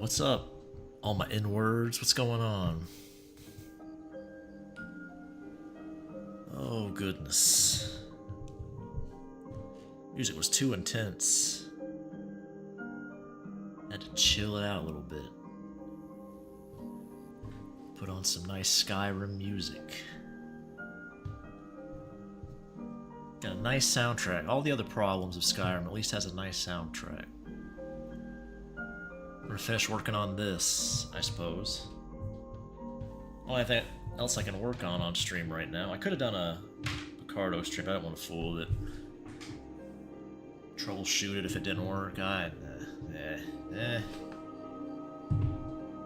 What's up? All my N-words, what's going on? Oh, goodness. Music was too intense. Had to chill it out a little bit. Put on some nice Skyrim music. Got a nice soundtrack. All the other problems of Skyrim at least has a nice soundtrack. I'm gonna finish working on this, I suppose. Only thing else I can work on stream right now. I could have done a Picardo stream, I don't want to fool with it. Troubleshoot it if it didn't work.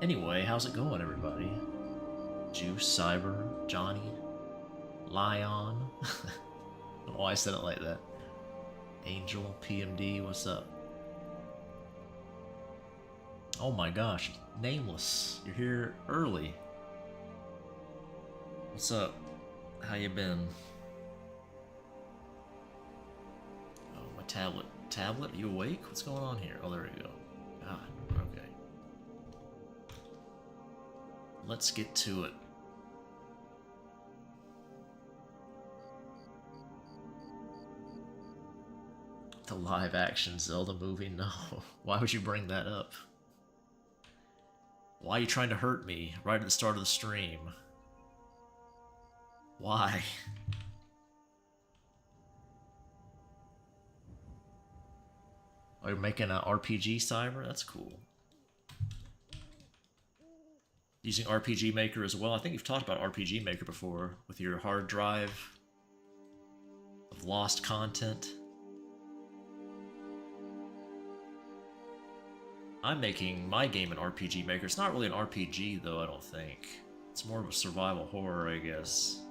Anyway, how's it going, everybody? Juice, Cyber, Johnny, Lion. I don't know why I said it like that. Angel, PMD, what's up? Oh my gosh, Nameless, you're here early. What's up? How you been? Oh, my tablet. Tablet, are you awake? What's going on here? Oh, there we go. God, okay. Let's get to it. The live-action Zelda movie? No. Why would you bring that up? Why are you trying to hurt me right at the start of the stream? Why? Oh, you're making an RPG Cyber? That's cool. Using RPG Maker as well. I think you've talked about RPG Maker before with your hard drive of lost content. I'm making my game an RPG Maker. It's not really an RPG though, I don't think. It's more of a survival horror, I guess.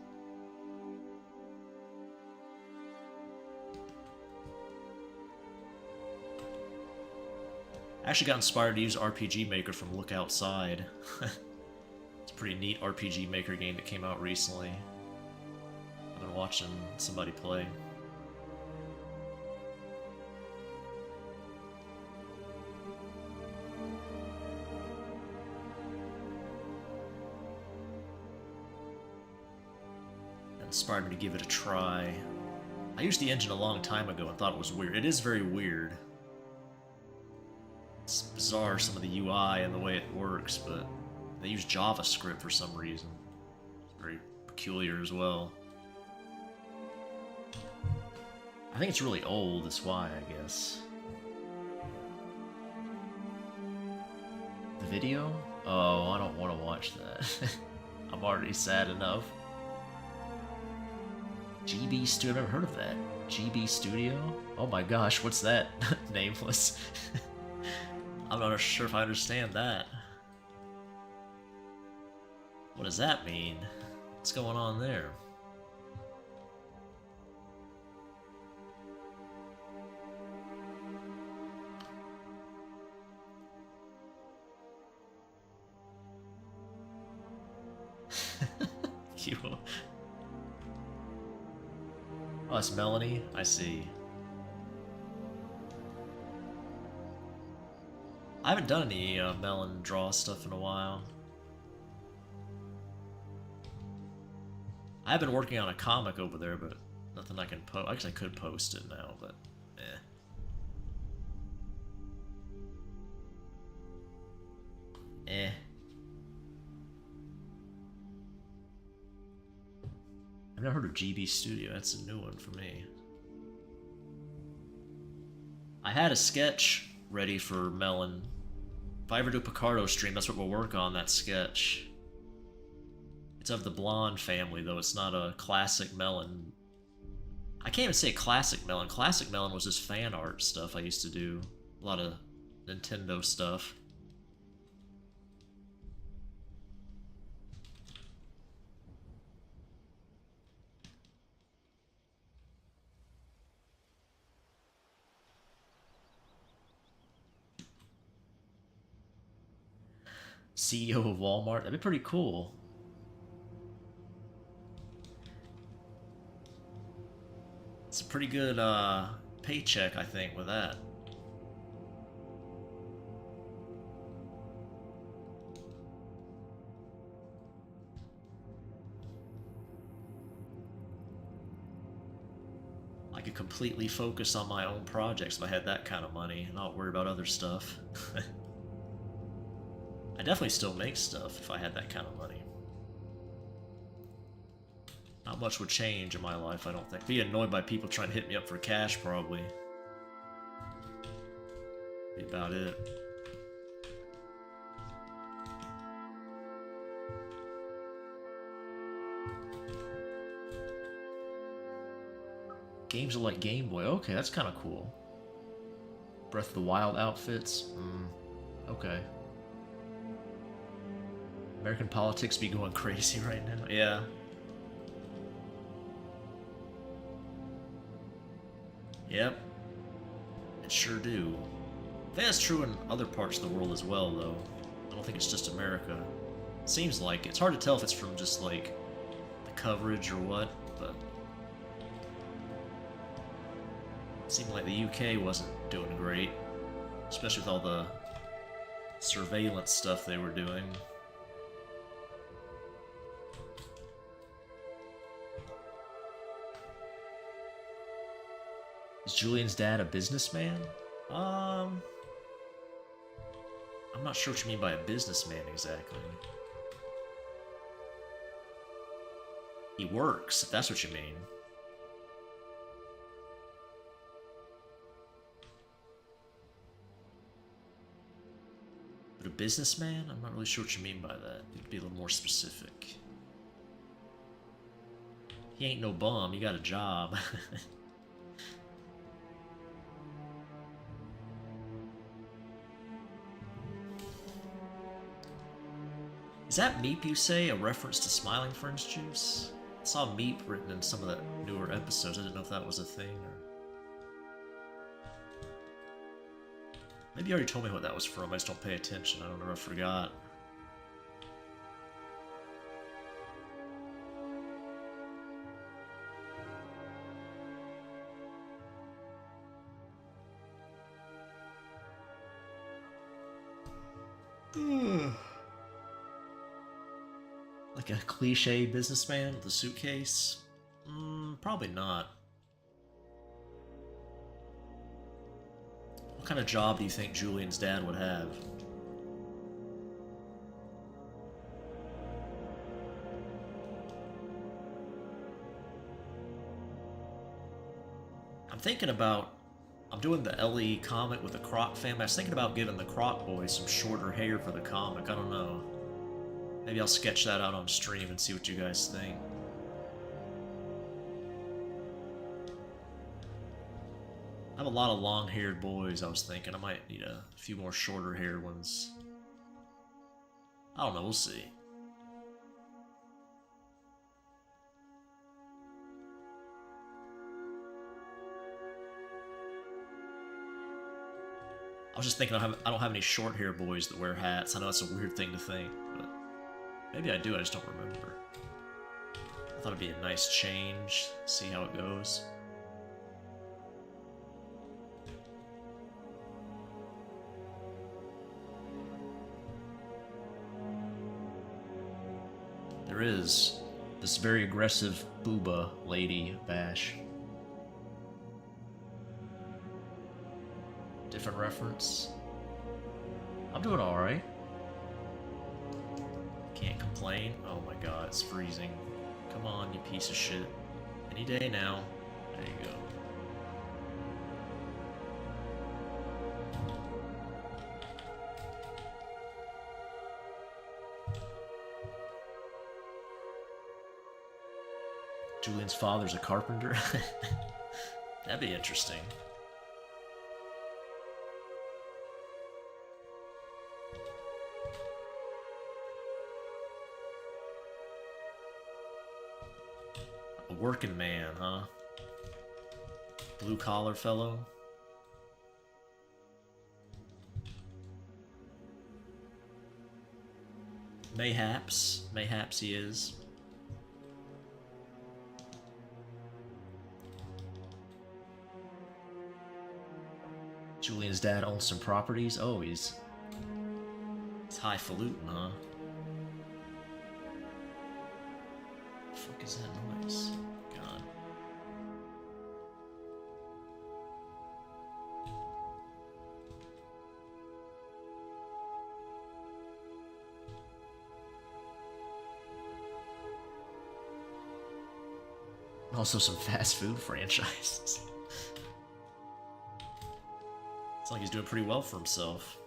I actually got inspired to use RPG Maker from Look Outside. It's a pretty neat RPG Maker game that came out recently. I've been watching somebody play. Inspired me to give it a try. I used the engine a long time ago and thought it was weird. It is very weird. It's bizarre, some of the UI and the way it works, but they use JavaScript for some reason. It's very peculiar as well. I think it's really old, that's why, I guess. The video? Oh, I don't want to watch that. I'm already sad enough. GB Studio, I've never heard of that. GB Studio? Oh my gosh, what's that? Nameless. I'm not sure if I understand that. What does that mean? What's going on there? Cute. Oh, it's Melanie? I see. I haven't done any Melon draw stuff in a while. I've been working on a comic over there, but nothing I can post. Actually, I could post it now, but eh. I've never heard of GB Studio. That's a new one for me. I had a sketch ready for Melon. If I ever do a Picardo stream, that's what we'll work on, that sketch. It's of the blonde family, though. It's not a classic Melon. I can't even say classic Melon. Classic Melon was just fan art stuff I used to do. A lot of Nintendo stuff. CEO of Walmart. That'd be pretty cool. It's a pretty good paycheck, I think, with that. could completely focus on my own projects if I had that kind of money and not worry about other stuff. I definitely still make stuff if I had that kind of money. Not much would change in my life, I don't think. Be annoyed by people trying to hit me up for cash, probably. Be about it. Games are like Game Boy. Okay, that's kind of cool. Breath of the Wild outfits. Okay. American politics be going crazy right now. Yeah. Yep. It sure do. I think that's true in other parts of the world as well, though. I don't think it's just America. It seems like it. It's hard to tell if it's from just, like, the coverage or what, but... It seemed like the UK wasn't doing great. Especially with all the surveillance stuff they were doing. Is Julian's dad a businessman? I'm not sure what you mean by a businessman exactly. He works, if that's what you mean. But a businessman? I'm not really sure what you mean by that. You'd be a little more specific. He ain't no bum, he got a job. Is that Meep, you say, a reference to Smiling Friends juice? I saw Meep written in some of the newer episodes. I didn't know if that was a thing, or... Maybe you already told me what that was from. I just don't pay attention. I don't know, I forgot. Like a cliche businessman with a suitcase? Probably not. What kind of job do you think Julian's dad would have? I'm doing the Ellie comic with the Croc family. I was thinking about giving the Croc boys some shorter hair for the comic. I don't know. Maybe I'll sketch that out on stream and see what you guys think. I have a lot of long-haired boys, I was thinking. I might need a few more shorter-haired ones. I don't know, we'll see. I was just thinking I don't have any short-haired boys that wear hats. I know that's a weird thing to think, but maybe I do, I just don't remember. I thought it'd be a nice change, see how it goes. There is this very aggressive booba lady, Bash. Different reference. I'm doing alright. Can't complain. Oh my god, it's freezing. Come on, you piece of shit. Any day now. There you go. Julian's father's a carpenter? That'd be interesting. A working man, huh? Blue collar fellow? Mayhaps. Mayhaps he is. Julian's dad owns some properties. Oh, he's highfalutin, huh? The fuck is that noise? God. Also some fast food franchises. It's like he's doing pretty well for himself.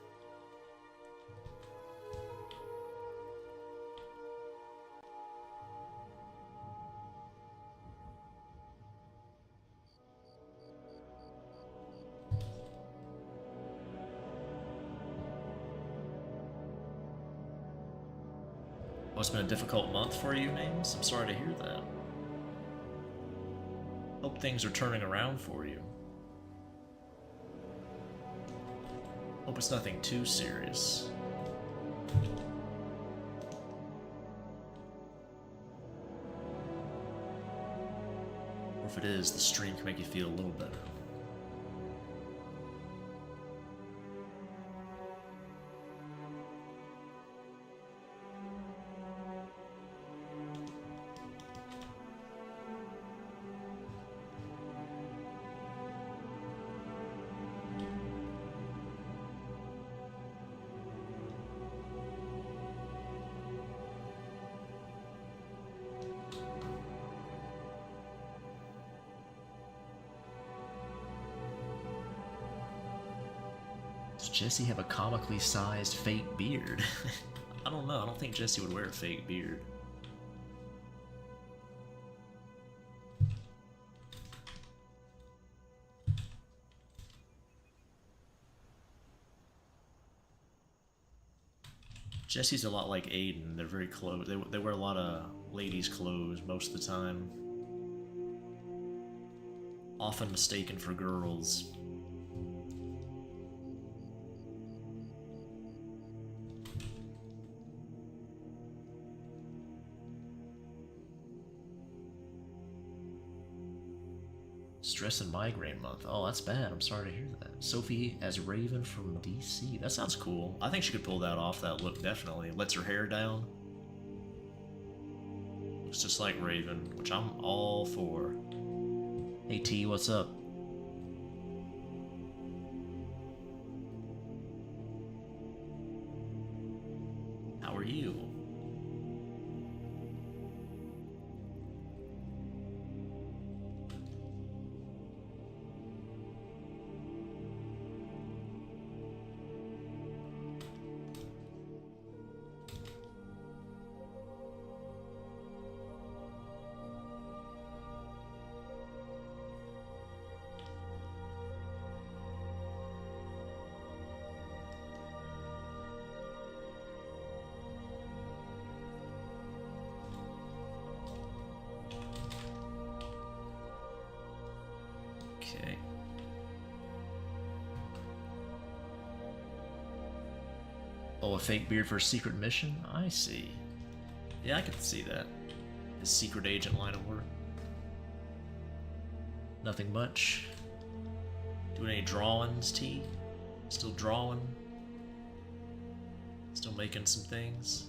Oh, it's been a difficult month for you, Names? I'm sorry to hear that. Hope things are turning around for you. Hope it's nothing too serious. Or if it is, the stream can make you feel a little better. Does Jesse have a comically sized fake beard? I don't know. I don't think Jesse would wear a fake beard. Jesse's a lot like Aiden. They're very close. They wear a lot of ladies' clothes most of the time. Often mistaken for girls. Stress and migraine month. Oh, that's bad. I'm sorry to hear that. Sophie as Raven from DC. That sounds cool. I think she could pull that off, that look, definitely. Lets her hair down. Looks just like Raven, which I'm all for. Hey T, what's up? How are you? Okay. Oh, a fake beard for a secret mission? I see. Yeah, I can see that. His secret agent line of work. Nothing much. Doing any drawings, T? Still drawing? Still making some things?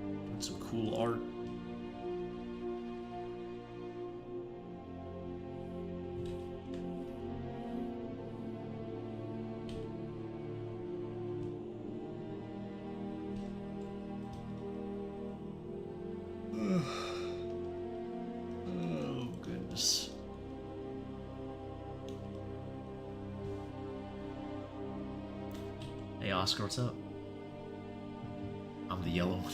Doing some cool art? Oh, goodness. Hey, Oscar, what's up? I'm the yellow one.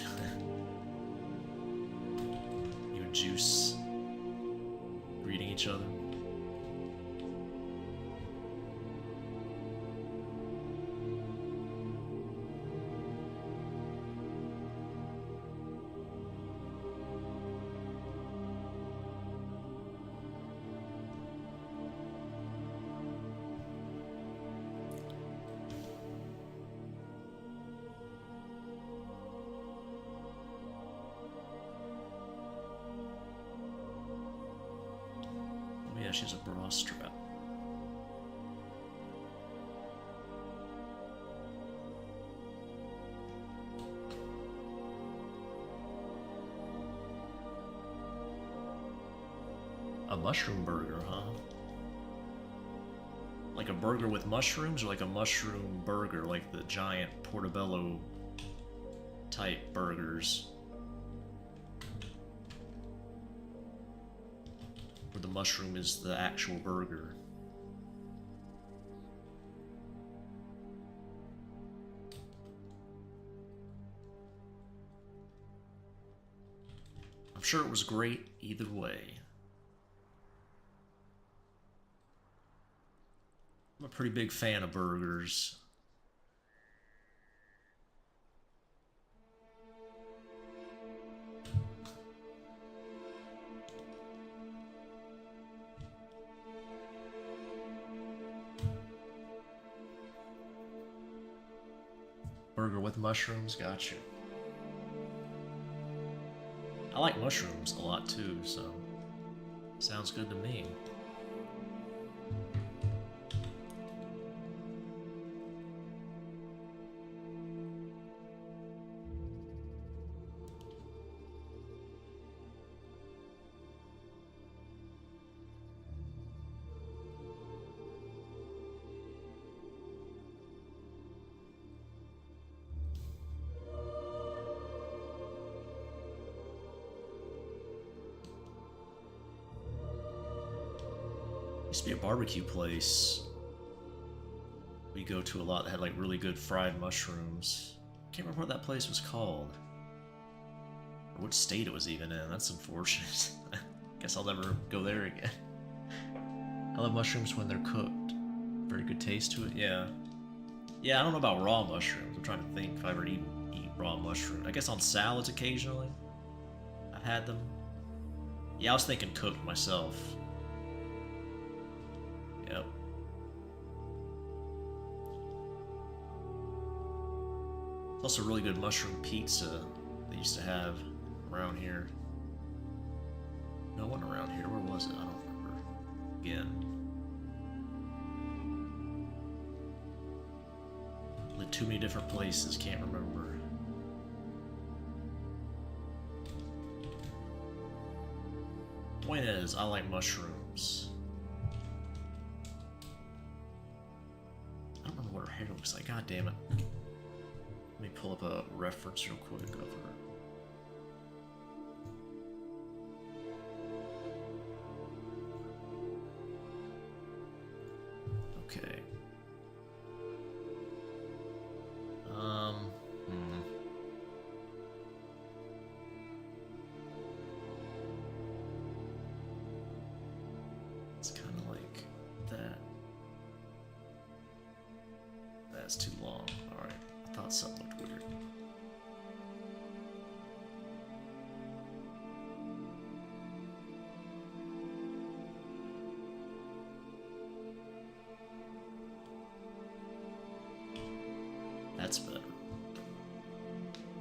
You and Juice greeting each other. Oh yeah, she has a bra strap. A mushroom burger, huh? Like a burger with mushrooms, or like a mushroom burger, like the giant portobello type burgers? the mushroom is the actual burger. I'm sure it was great either way. I'm a pretty big fan of burgers. Burger with mushrooms, gotcha. I like mushrooms a lot too, so sounds good to me. Used to be a barbecue place we go to a lot that had like really good fried mushrooms. Can't remember what that place was called. Or what state it was even in. That's unfortunate. Guess I'll never go there again. I love mushrooms when they're cooked. Very good taste to it, yeah. Yeah, I don't know about raw mushrooms. I'm trying to think if I ever eat raw mushrooms. I guess on salads occasionally. I've had them. Yeah, I was thinking cooked myself. Yep. It's also really good mushroom pizza they used to have around here. No one around here. Where was it? I don't remember. Again. Lived too many different places. Can't remember. Point is, I like mushrooms. I don't remember what her hair looks like. God damn it. Let me pull up a reference real quick of her. Okay. It's kind of like that. That's too long. Alright, I thought something looked weird. That's better.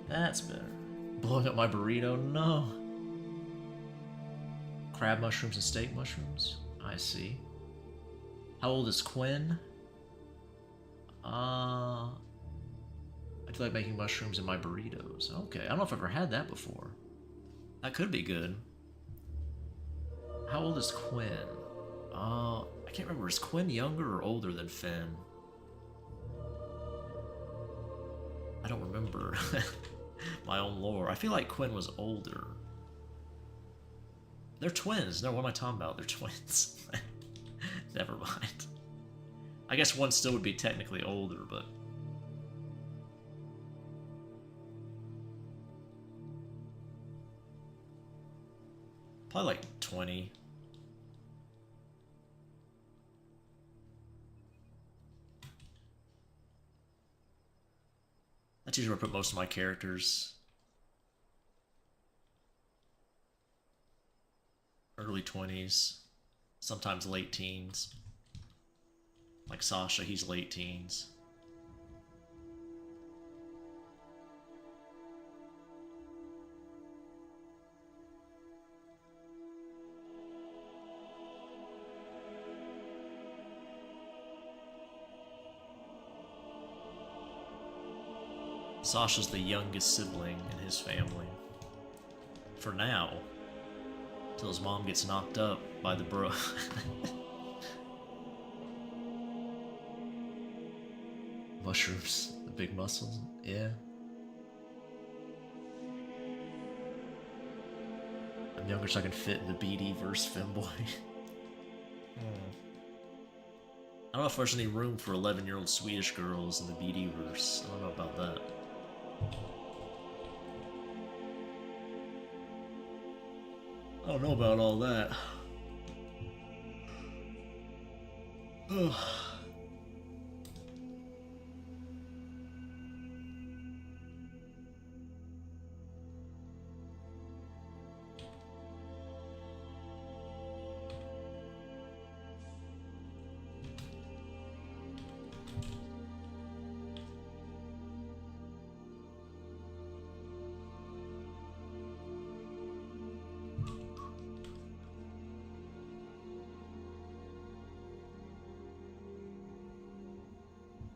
That's better. Blowing up my burrito? No. Crab mushrooms and steak mushrooms? I see. How old is Quinn? I do like making mushrooms in my burritos. Okay, I don't know if I've ever had that before. That could be good. How old is Quinn? I can't remember. Is Quinn younger or older than Finn? I don't remember my own lore. I feel like Quinn was older. They're twins. No, what am I talking about? They're twins. Never mind. I guess one still would be technically older, but... probably like 20. That's usually where I put most of my characters. Early 20s. Sometimes late teens. Like Sasha, he's late teens. Sasha's the youngest sibling in his family. For now. Till his mom gets knocked up by the bro. Mushrooms, the big muscles, yeah. I'm younger so I can fit in the BD verse femboy. I don't know if there's any room for 11-year-old Swedish girls in the BD-verse. I don't know about that. I don't know about all that. Ugh.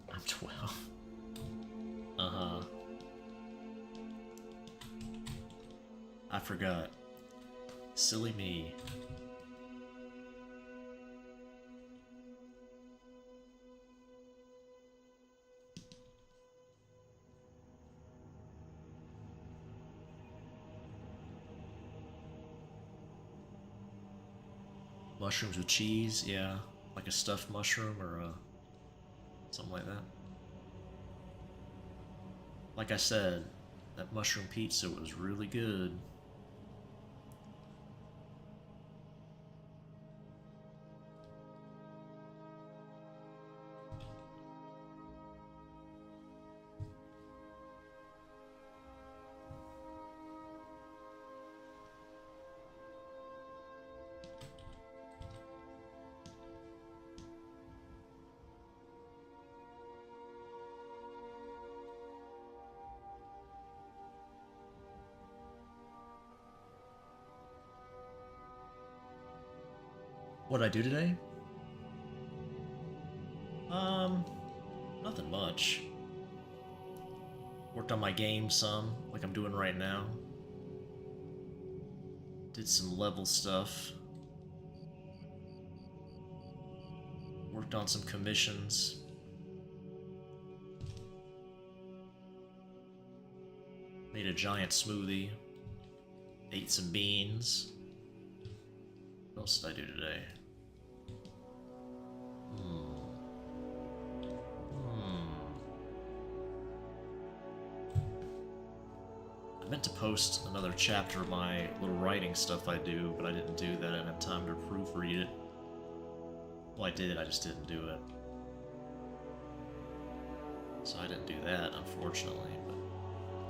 I'm 12. Uh-huh. I forgot. Silly me. Mushrooms with cheese, yeah. Like a stuffed mushroom or something like that. Like I said, that mushroom pizza was really good. What'd I do today? Nothing much. Worked on my game some, like I'm doing right now. Did some level stuff. Worked on some commissions. Made a giant smoothie. Ate some beans. What else did I do today? I meant to post another chapter of my little writing stuff I do, but I didn't do that. I didn't have time to proofread it. Well, I did, I just didn't do it. So I didn't do that, unfortunately, but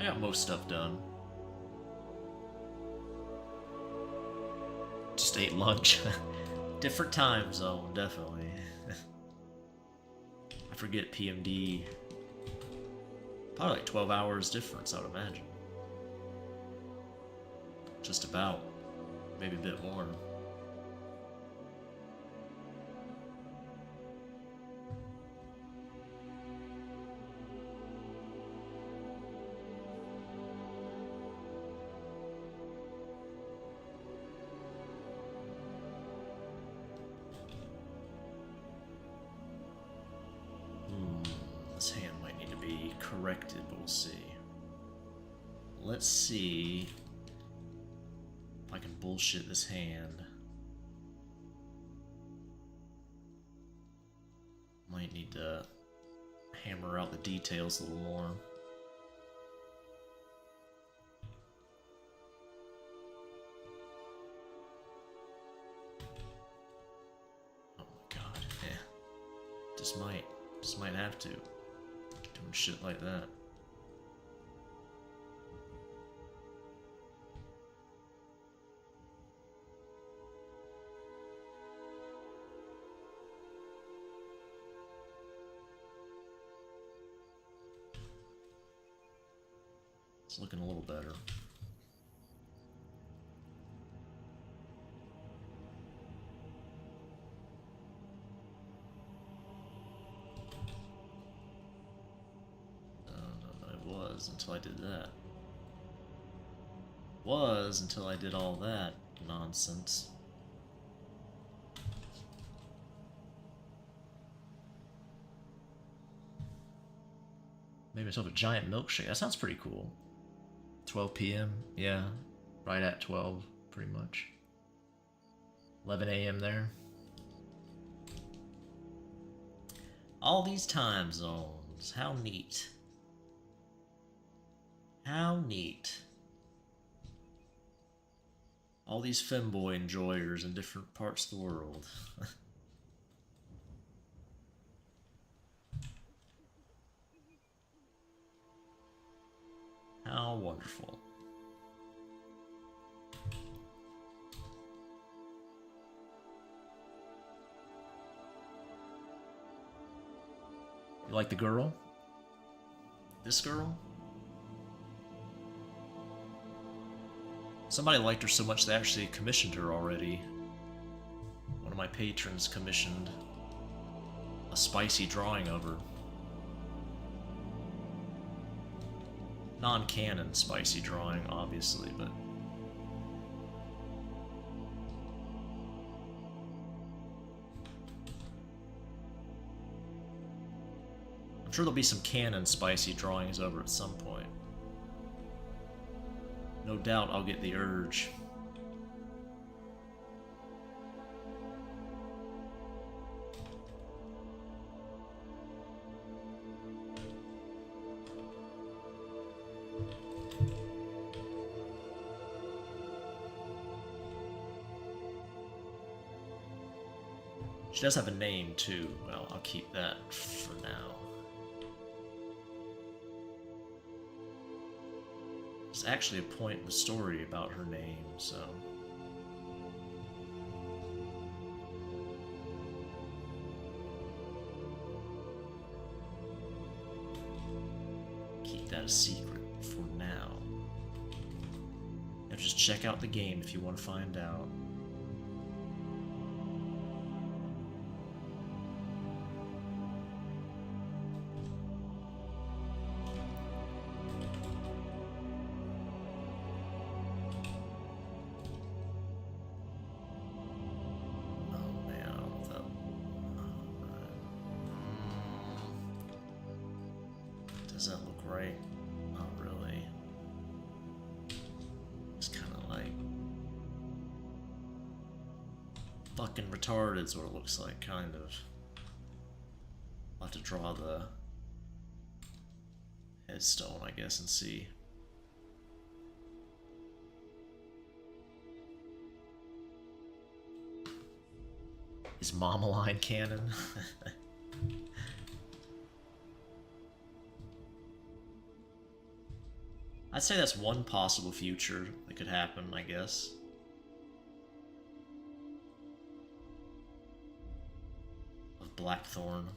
I got most stuff done. Just ate lunch. Different time zone, definitely. I forget PMD. Probably like 12 hours difference, I would imagine. Just about. Maybe a bit more. This hand might need to be corrected, but we'll see. Let's see if I can bullshit this hand. Might need to hammer out the details a little more. Oh my god, yeah. Just might have to. Doing shit like that. It's looking a little better. Until I did that. Was until I did all that nonsense. Made myself a giant milkshake. That sounds pretty cool. 12 p.m. Yeah, right at 12, pretty much. 11 a.m. there. All these time zones. How neat. How neat. All these femboy enjoyers in different parts of the world. How wonderful. You like the girl? This girl? Somebody liked her so much they actually commissioned her already. One of my patrons commissioned a spicy drawing of her. Non-canon spicy drawing, obviously, but... I'm sure there'll be some canon spicy drawings over at some point. No doubt I'll get the urge. She does have a name too. Well, I'll keep that for now. There's actually a point in the story about her name, so... keep that a secret for now. Now just check out the game if you want to find out. Does that look right? Not really. It's kind of like fucking retarded is what it looks like, kind of. I'll have to draw the headstone, I guess, and see. Is Mama Line canon? I'd say that's one possible future that could happen, I guess. Of Blackthorn.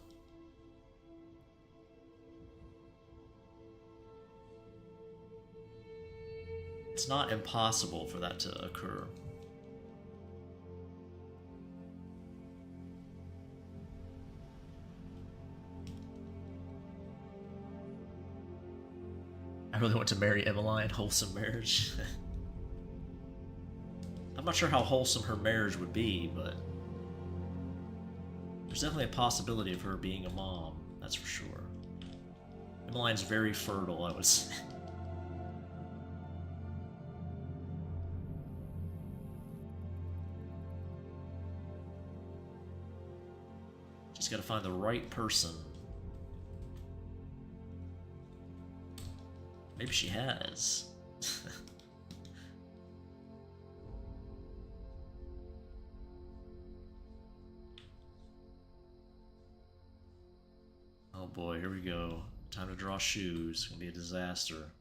It's not impossible for that to occur. I really want to marry Emmeline. Wholesome marriage. I'm not sure how wholesome her marriage would be, but there's definitely a possibility of her being a mom, that's for sure. Emmeline's very fertile, I would say. Just gotta find the right person. Maybe she has. Oh boy, here we go. Time to draw shoes. It's gonna be a disaster.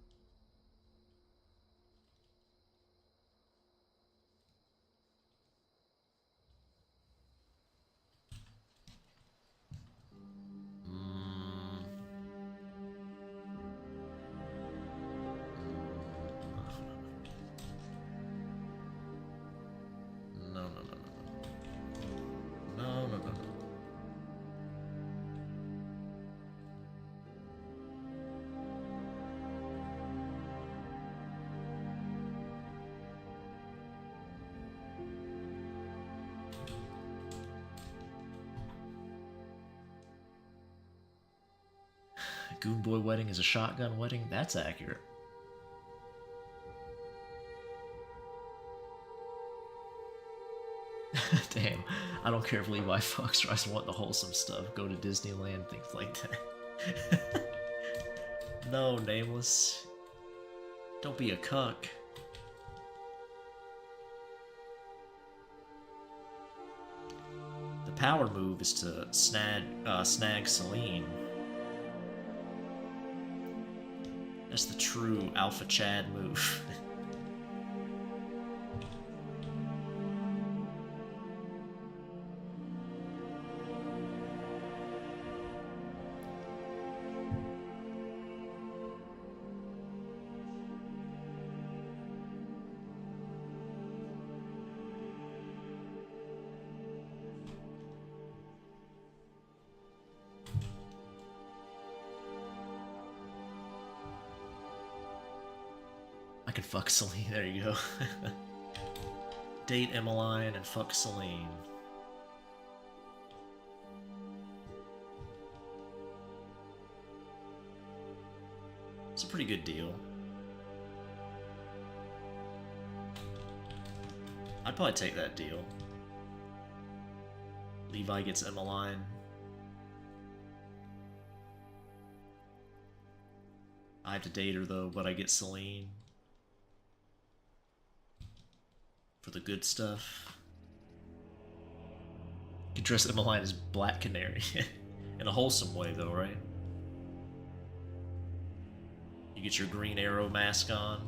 Goon Boy wedding is a shotgun wedding? That's accurate. Damn, I don't care if Levi fucks her, I just want the wholesome stuff. Go to Disneyland, things like that. No, Nameless. Don't be a cuck. The power move is to snag Celine. That's the true Alpha Chad move. I could fuck Celine, there you go. Date Emmeline and fuck Celine. It's a pretty good deal. I'd probably take that deal. Levi gets Emmeline. I have to date her though, but I get Celine. For the good stuff. You can dress Emmeline as Black Canary. In a wholesome way though, right? You get your Green Arrow mask on.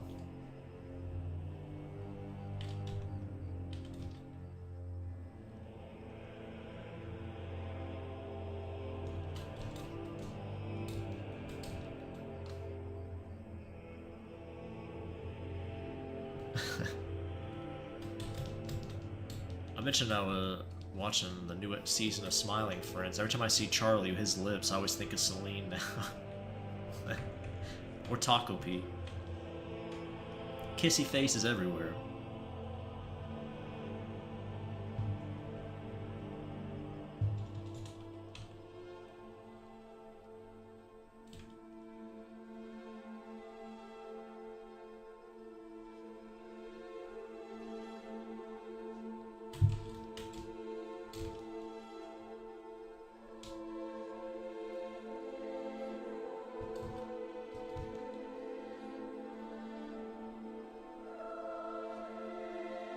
I mentioned I was watching the new season of Smiling Friends. Every time I see Charlie with his lips, I always think of Celine now. Or Taco P. Kissy faces everywhere.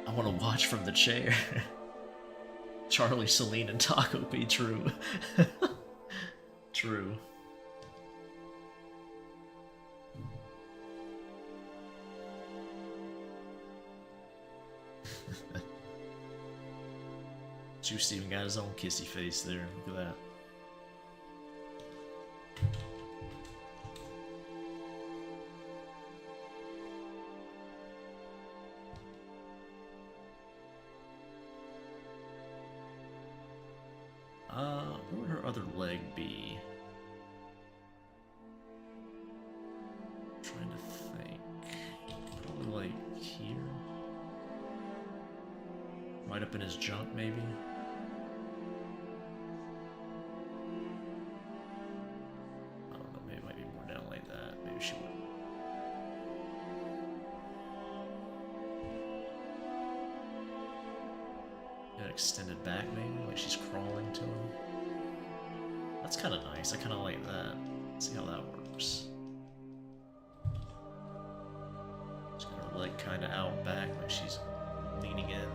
I want to watch from the chair. Charlie, Celine, and Taco P. True. True. Juice even got his own kissy face there. Look at that. Where would her other leg be? I'm trying to think. Probably like here? Right up in his junk, maybe? I don't know, maybe it might be more down like that. Maybe she would. Extended back, maybe? Like she's crawling to him? That's kind of nice. I kind of like that. Let's see how that works. She's got her leg kind of out back, like she's leaning in.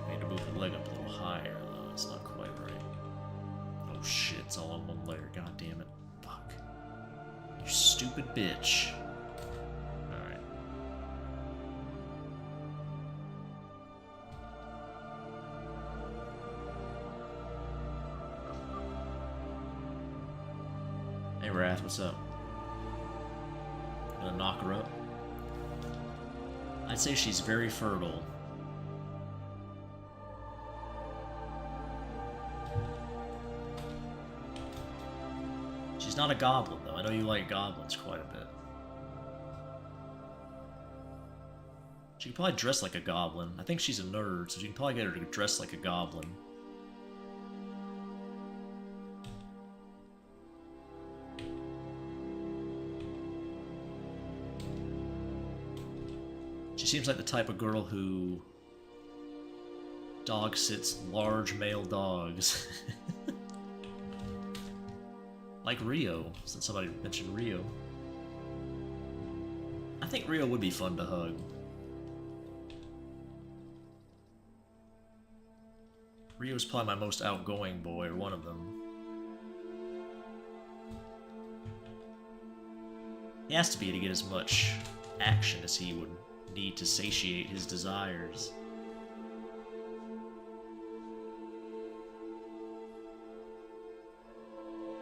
I need to move her leg up a little higher, though. It's not quite right. Oh shit, it's all on one layer. God damn it. Fuck. You stupid bitch. Hey Wrath, what's up? Gonna knock her up? I'd say she's very fertile. She's not a goblin though. I know you like goblins quite a bit. She can probably dress like a goblin. I think she's a nerd, so you can probably get her to dress like a goblin. She's She seems like the type of girl who dog sits large male dogs. Like Rio, since somebody mentioned Rio. I think Rio would be fun to hug. Rio's probably my most outgoing boy, or one of them. He has to be to get as much action as he would need to satiate his desires.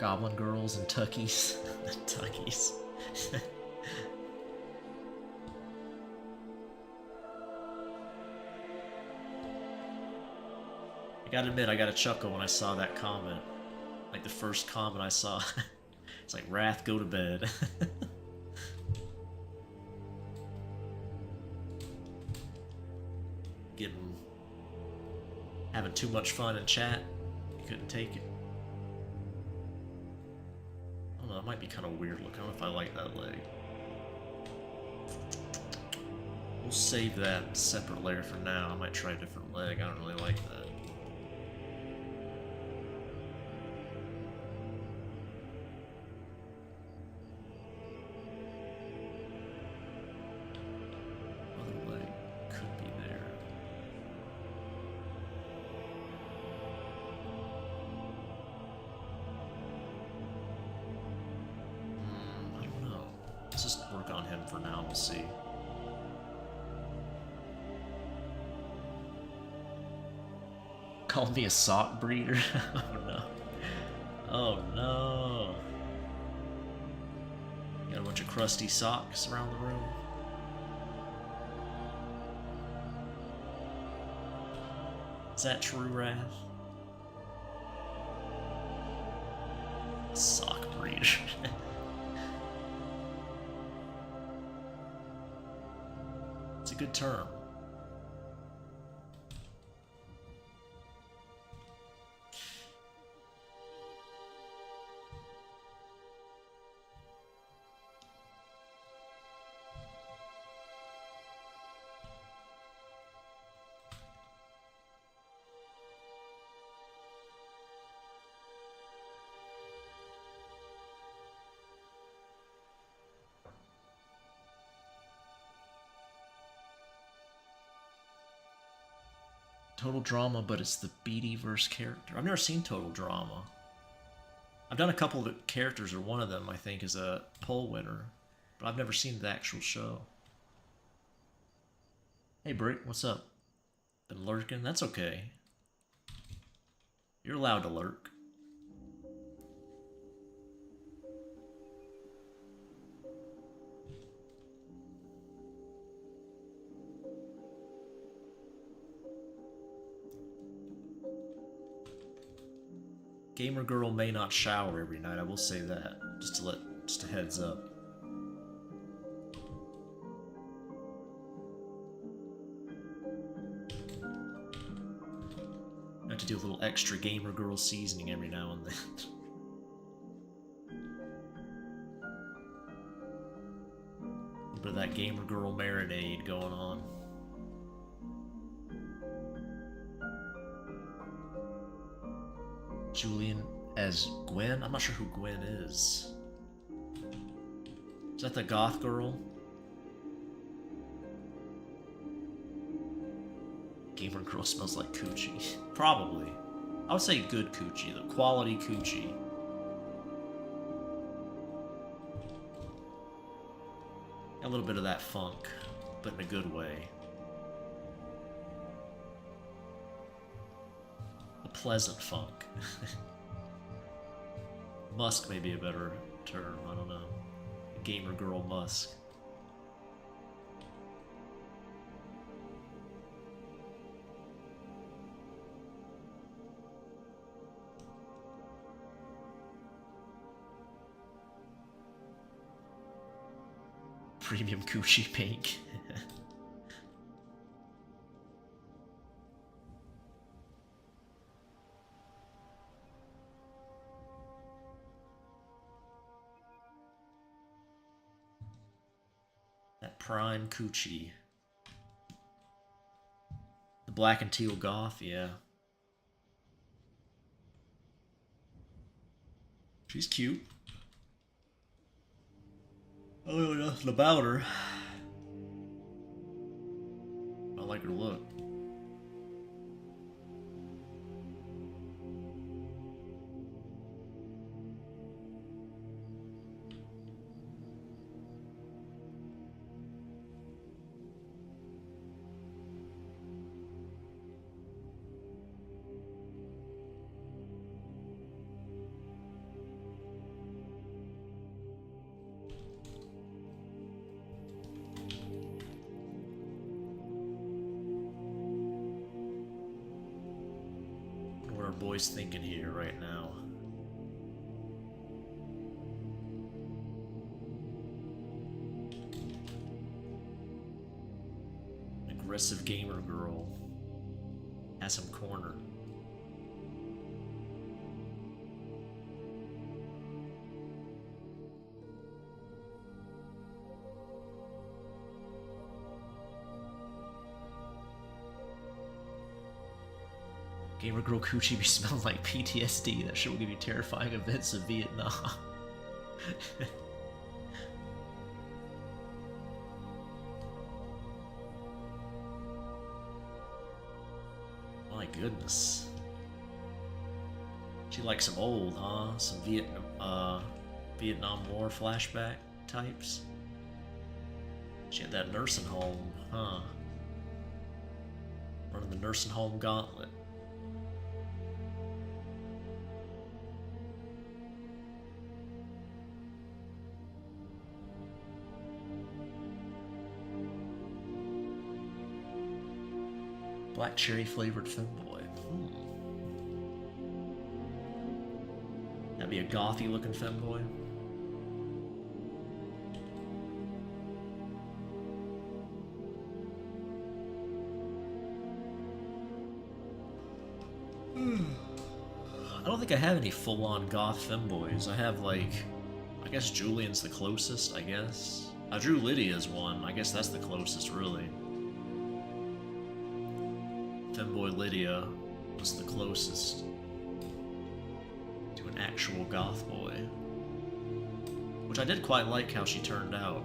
Goblin girls and tuckies. Tuckies. I gotta admit, I got a chuckle when I saw that comment. Like the first comment I saw. It's like, Wrath, go to bed. Having too much fun in chat. You couldn't take it. I don't know, it might be kind of weird looking. I don't know if I like that leg. We'll save that separate layer for now. I might try a different leg. I don't really like that. Call me a sock breeder? Oh no. Oh no. You got a bunch of crusty socks around the room? Is that true, Wrath? Sock breeder. It's a good term. Total Drama, but it's the Beattyverse character. I've never seen Total Drama. I've done a couple of the characters, or one of them, I think, is a poll winner, but I've never seen the actual show. Hey, Brick, what's up? Been lurking? That's okay. You're allowed to lurk. Gamer girl may not shower every night, I will say that. Just a heads up. I have to do a little extra gamer girl seasoning every now and then. A little bit of that gamer girl marinade going on. Julian as Gwen? I'm not sure who Gwen is. Is that the goth girl? Gamer girl smells like coochie. Probably. I would say good coochie, the quality coochie. A little bit of that funk, but in a good way. A pleasant funk. Musk may be a better term, I don't know. Gamer girl musk. Premium coochie pink. That prime coochie. The black and teal goth, yeah. She's cute. I don't know nothing about her. I like her look. What our boy's thinking here right now. Aggressive gamer girl has him cornered. Gamer girl coochie be smelling like PTSD. That shit will give you terrifying events of Vietnam. My goodness. She likes some old, huh? Some Vietnam War flashback types. She had that nursing home, huh? Running the nursing home gauntlet. Black cherry flavored femboy. That'd be a gothy looking femboy. I don't think I have any full-on goth femboys. I have like, I guess Julian's the closest, I guess. I drew Lydia's one. I guess that's the closest, really. Femboy Lydia was the closest to an actual goth boy. Which I did quite like how she turned out.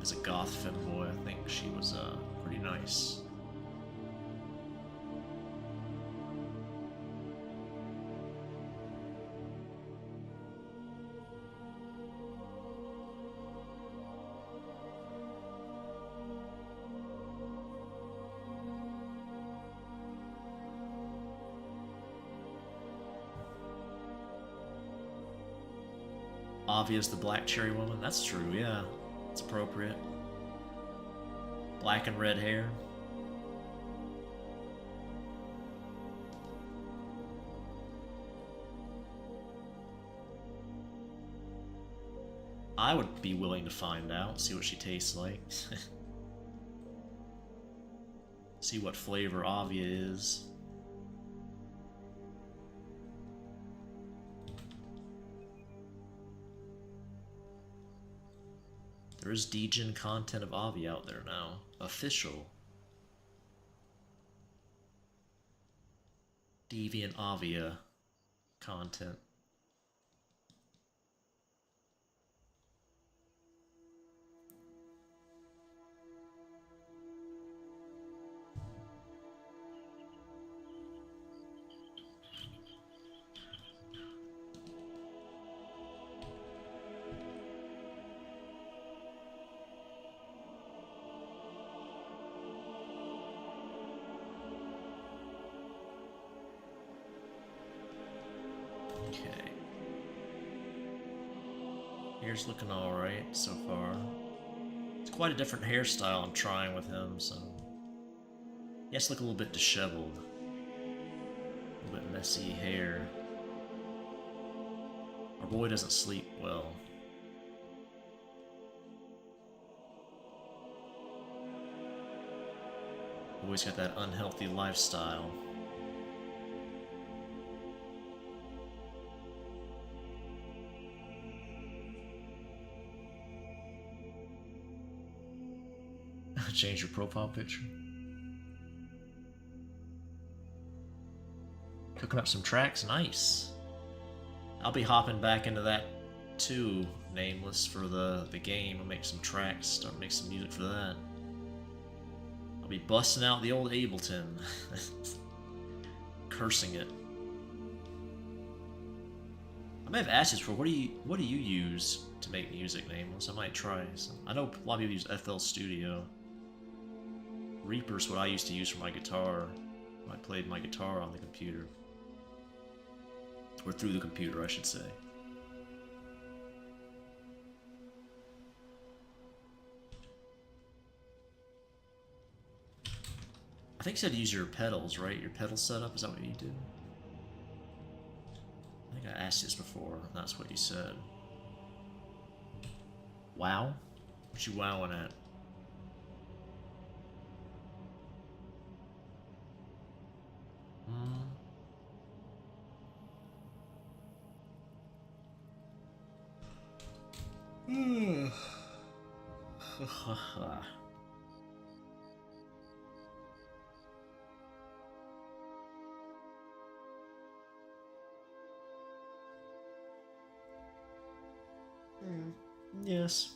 As a goth femboy, I think she was pretty nice. Obvious the black cherry woman. That's true, yeah. It's appropriate. Black and red hair. I would be willing to find out, see what she tastes like. See what flavor Avia is. There is degen content of Avi out there now. Official. Deviant Avia content. Hair's looking alright so far. It's quite a different hairstyle I'm trying with him, so... He has to look a little bit disheveled. A little bit messy hair. Our boy doesn't sleep well. Boy's got that unhealthy lifestyle. Change your profile picture. Cooking up some tracks, nice. I'll be hopping back into that too, Nameless, for the game. I'll make some tracks, start making some music for that. I'll be busting out the old Ableton. Cursing it. I may have asked this before, what do you use to make music, Nameless? I might try some. I know a lot of people use FL Studio. Reaper's what I used to use for my guitar. I played my guitar on the computer. Or through the computer, I should say. I think you said use your pedals, right? Your pedal setup, is that what you do? I think I asked this before, and that's what you said. Wow? What you wowing at? Yes.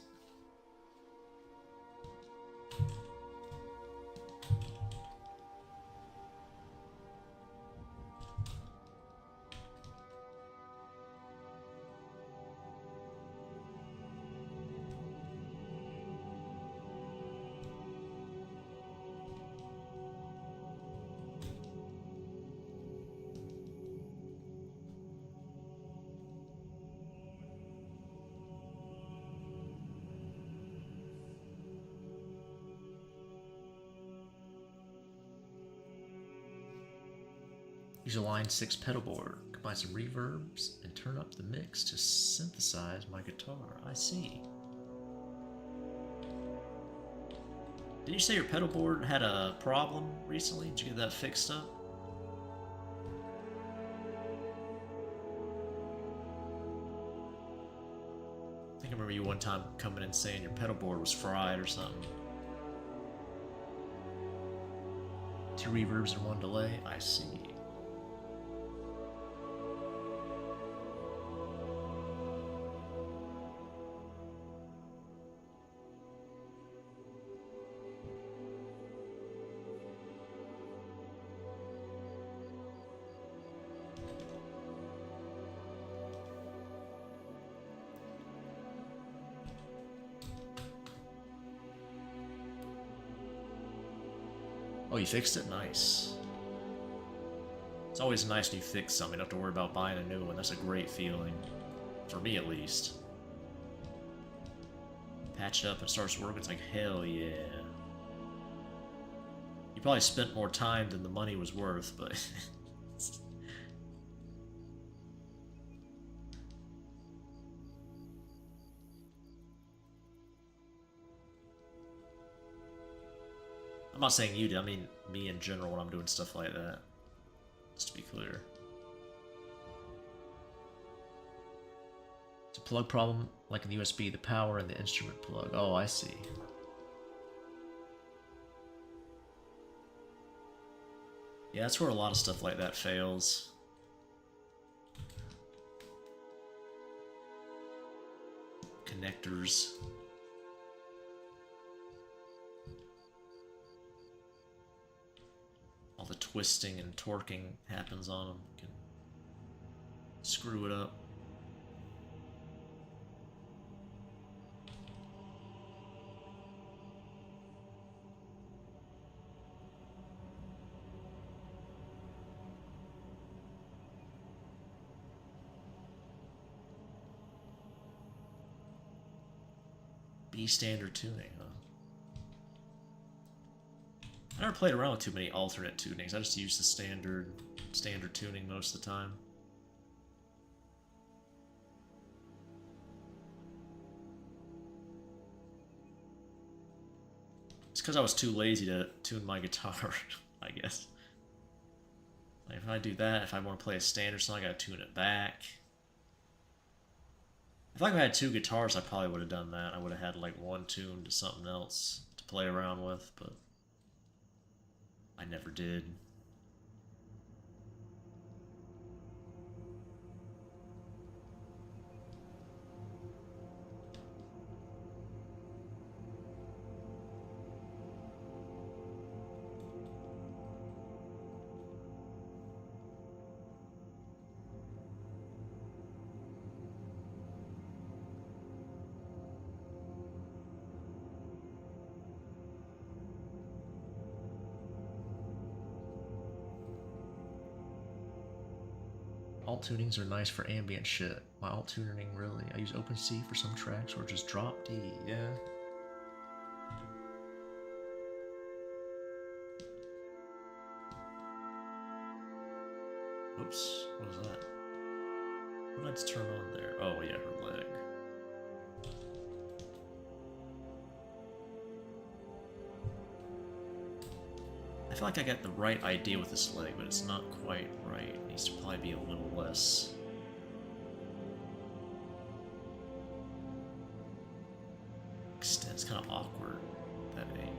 Use a line 6 pedal board, combine some reverbs, and turn up the mix to synthesize my guitar. I see. Did you say your pedal board had a problem recently? Did you get that fixed up? I think I remember you one time coming in saying your pedal board was fried or something. 2 reverbs and 1 delay? I see. Oh, you fixed it? Nice. It's always nice when you fix something. You don't have to worry about buying a new one. That's a great feeling. For me, at least. Patch it up and it starts working. It's like, hell yeah. You probably spent more time than the money was worth, but... I'm not saying you did, I mean me in general when I'm doing stuff like that. Just to be clear. It's a plug problem, like in the USB, the power and the instrument plug. Oh, I see. Yeah, that's where a lot of stuff like that fails. Connectors. All the twisting and torquing happens on them. You can screw it up. B standard tuning, huh? I never played around with too many alternate tunings. I just use the standard tuning most of the time. It's because I was too lazy to tune my guitar, I guess. Like if I do that, if I want to play a standard song, I gotta tune it back. If I had two guitars, I probably would have done that. I would have had like one tuned to something else to play around with, but I never did. Alt tunings are nice for ambient shit. My alt tuning really, I use OpenC for some tracks or just drop D, yeah. Oops, what was that? What did I just turn on there? Oh yeah, her leg. I feel like I got the right idea with this leg, but it's not quite right. It needs to probably be a little less. It's kind of awkward, that angle.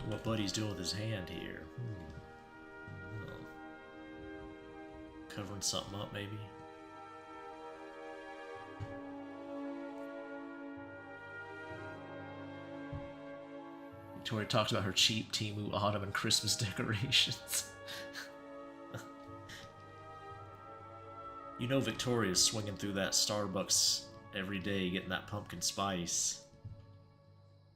What Buddy's doing with his hand here. Covering something up, maybe? Victoria talks about her cheap Temu autumn and Christmas decorations. You know Victoria's swinging through that Starbucks every day getting that pumpkin spice.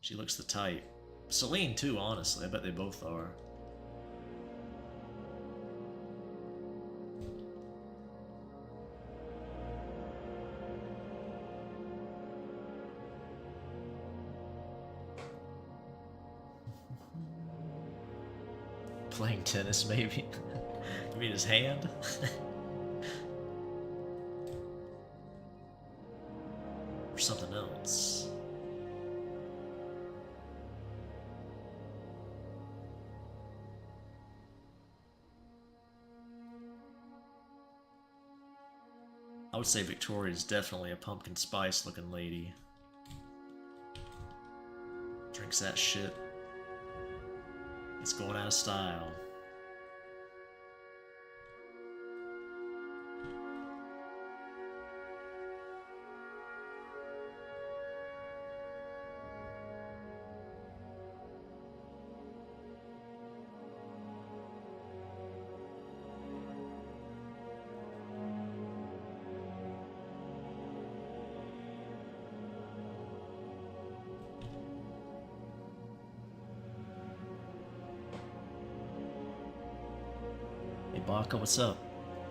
She looks the type. Celine too, honestly. I bet they both are. Playing tennis, maybe? You mean his hand? Or something else. I would say Victoria's definitely a pumpkin spice looking lady. Drinks that shit. It's going out of style. Baka, what's up?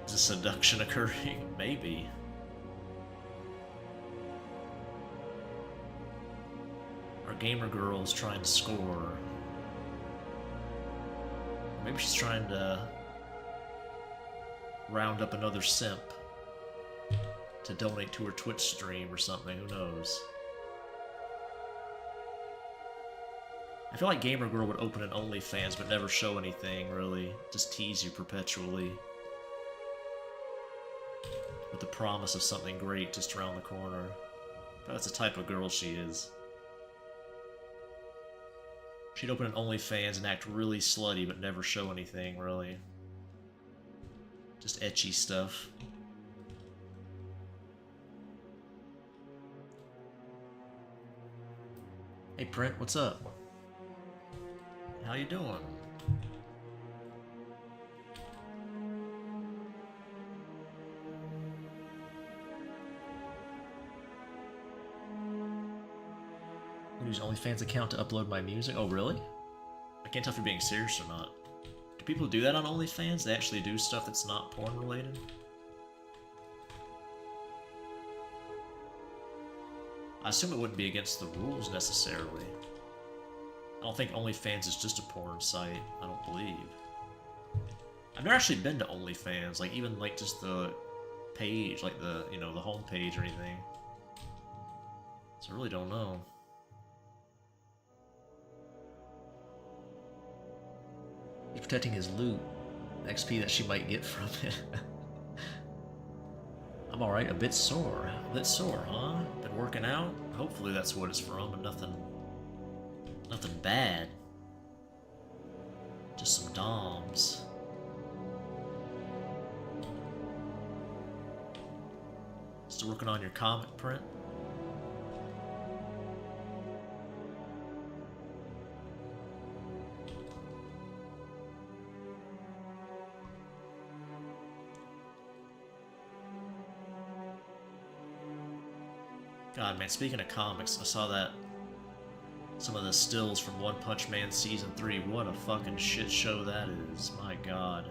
Is a seduction occurring? Maybe. Our gamer girl is trying to score. Maybe she's trying to round up another simp to donate to her Twitch stream or something, who knows. I feel like Gamer Girl would open an OnlyFans but never show anything, really. Just tease you perpetually. With the promise of something great just around the corner. But that's the type of girl she is. She'd open an OnlyFans and act really slutty, but never show anything, really. Just etchy stuff. Hey, Brent, what's up? How you doing? Use OnlyFans account to upload my music. Oh, really? I can't tell if you're being serious or not. Do people do that on OnlyFans? They actually do stuff that's not porn related? I assume it wouldn't be against the rules necessarily. I don't think OnlyFans is just a porn site. I don't believe. I've never actually been to OnlyFans, like even like just the page, like the, you know, the home page or anything. So I really don't know. He's protecting his loot. XP that she might get from it. I'm alright, a bit sore. A bit sore, huh? Been working out? Hopefully that's what it's from, and nothing bad. Just some DOMs. Still working on your comic print? God, man, speaking of comics, I saw that some of the stills from One Punch Man Season 3. What a fucking shit show that is. My god.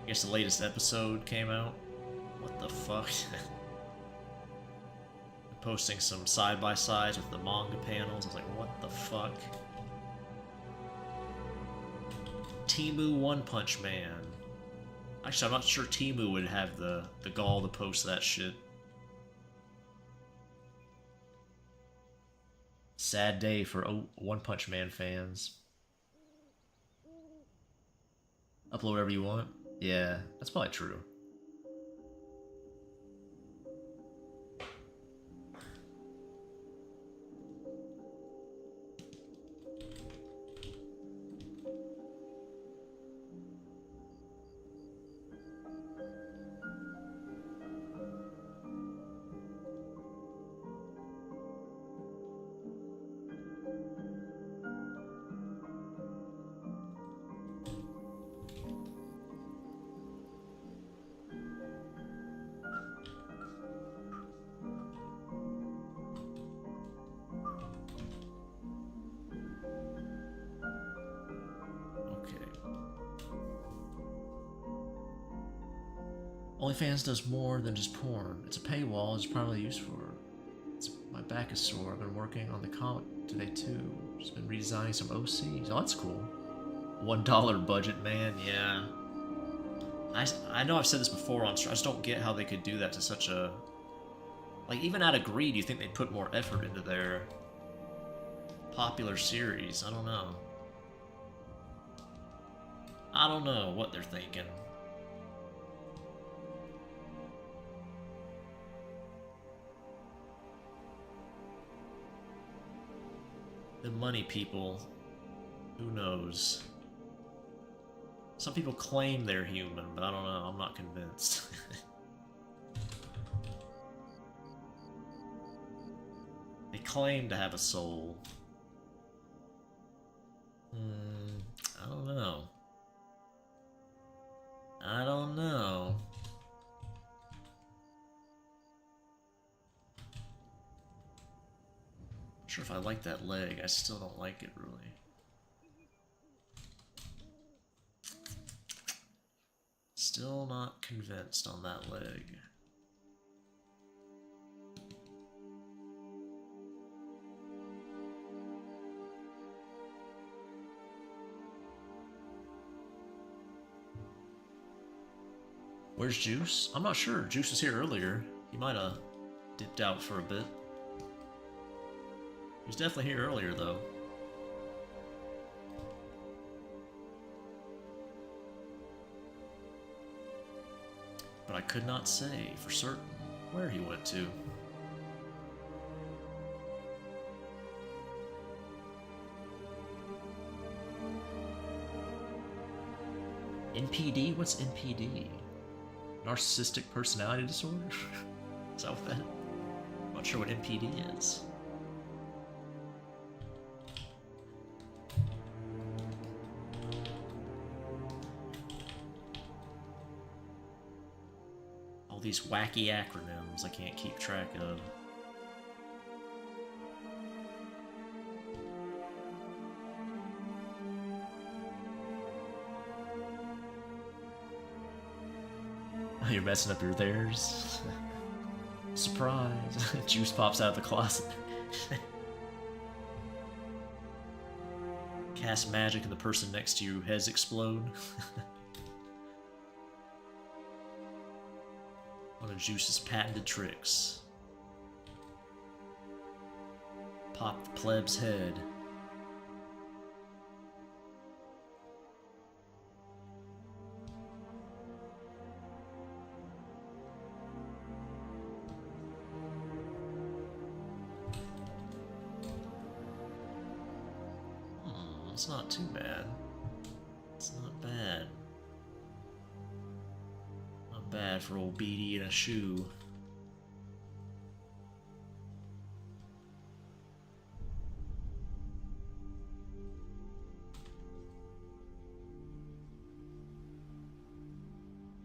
I guess the latest episode came out. What the fuck? Posting some side-by-sides with the manga panels. I was like, what the fuck? Timu One Punch Man. Actually, I'm not sure Timu would have the gall to post that shit. Sad day for One Punch Man fans. Upload whatever you want? Yeah, that's probably true. OnlyFans does more than just porn. It's a paywall. It's probably used for. My back is sore. I've been working on the comic today too. Just been redesigning some OCs. Oh, that's cool. $1 budget, man. Yeah. I know I've said this before on stream. I just don't get how they could do that to such a. Like, even out of greed, you think they'd put more effort into their popular series. I don't know. I don't know what they're thinking. The money people, who knows? Some people claim they're human, but I don't know, I'm not convinced. They claim to have a soul. I don't know. I don't know. Not sure if I like that leg. I still don't like it really. Still not convinced on that leg. Where's Juice? I'm not sure. Juice was here earlier. He might have dipped out for a bit. He was definitely here earlier, though. But I could not say for certain where he went to. NPD? What's NPD? Narcissistic personality disorder? Is that what that? I'm not sure what NPD is. All these wacky acronyms I can't keep track of. You're messing up your theirs. Surprise. Juice pops out of the closet. Cast magic and the person next to you heads explode. One of Juice's patented tricks. Pop the pleb's head. It's not too bad. It's not bad. Not bad for old Beatty in a shoe.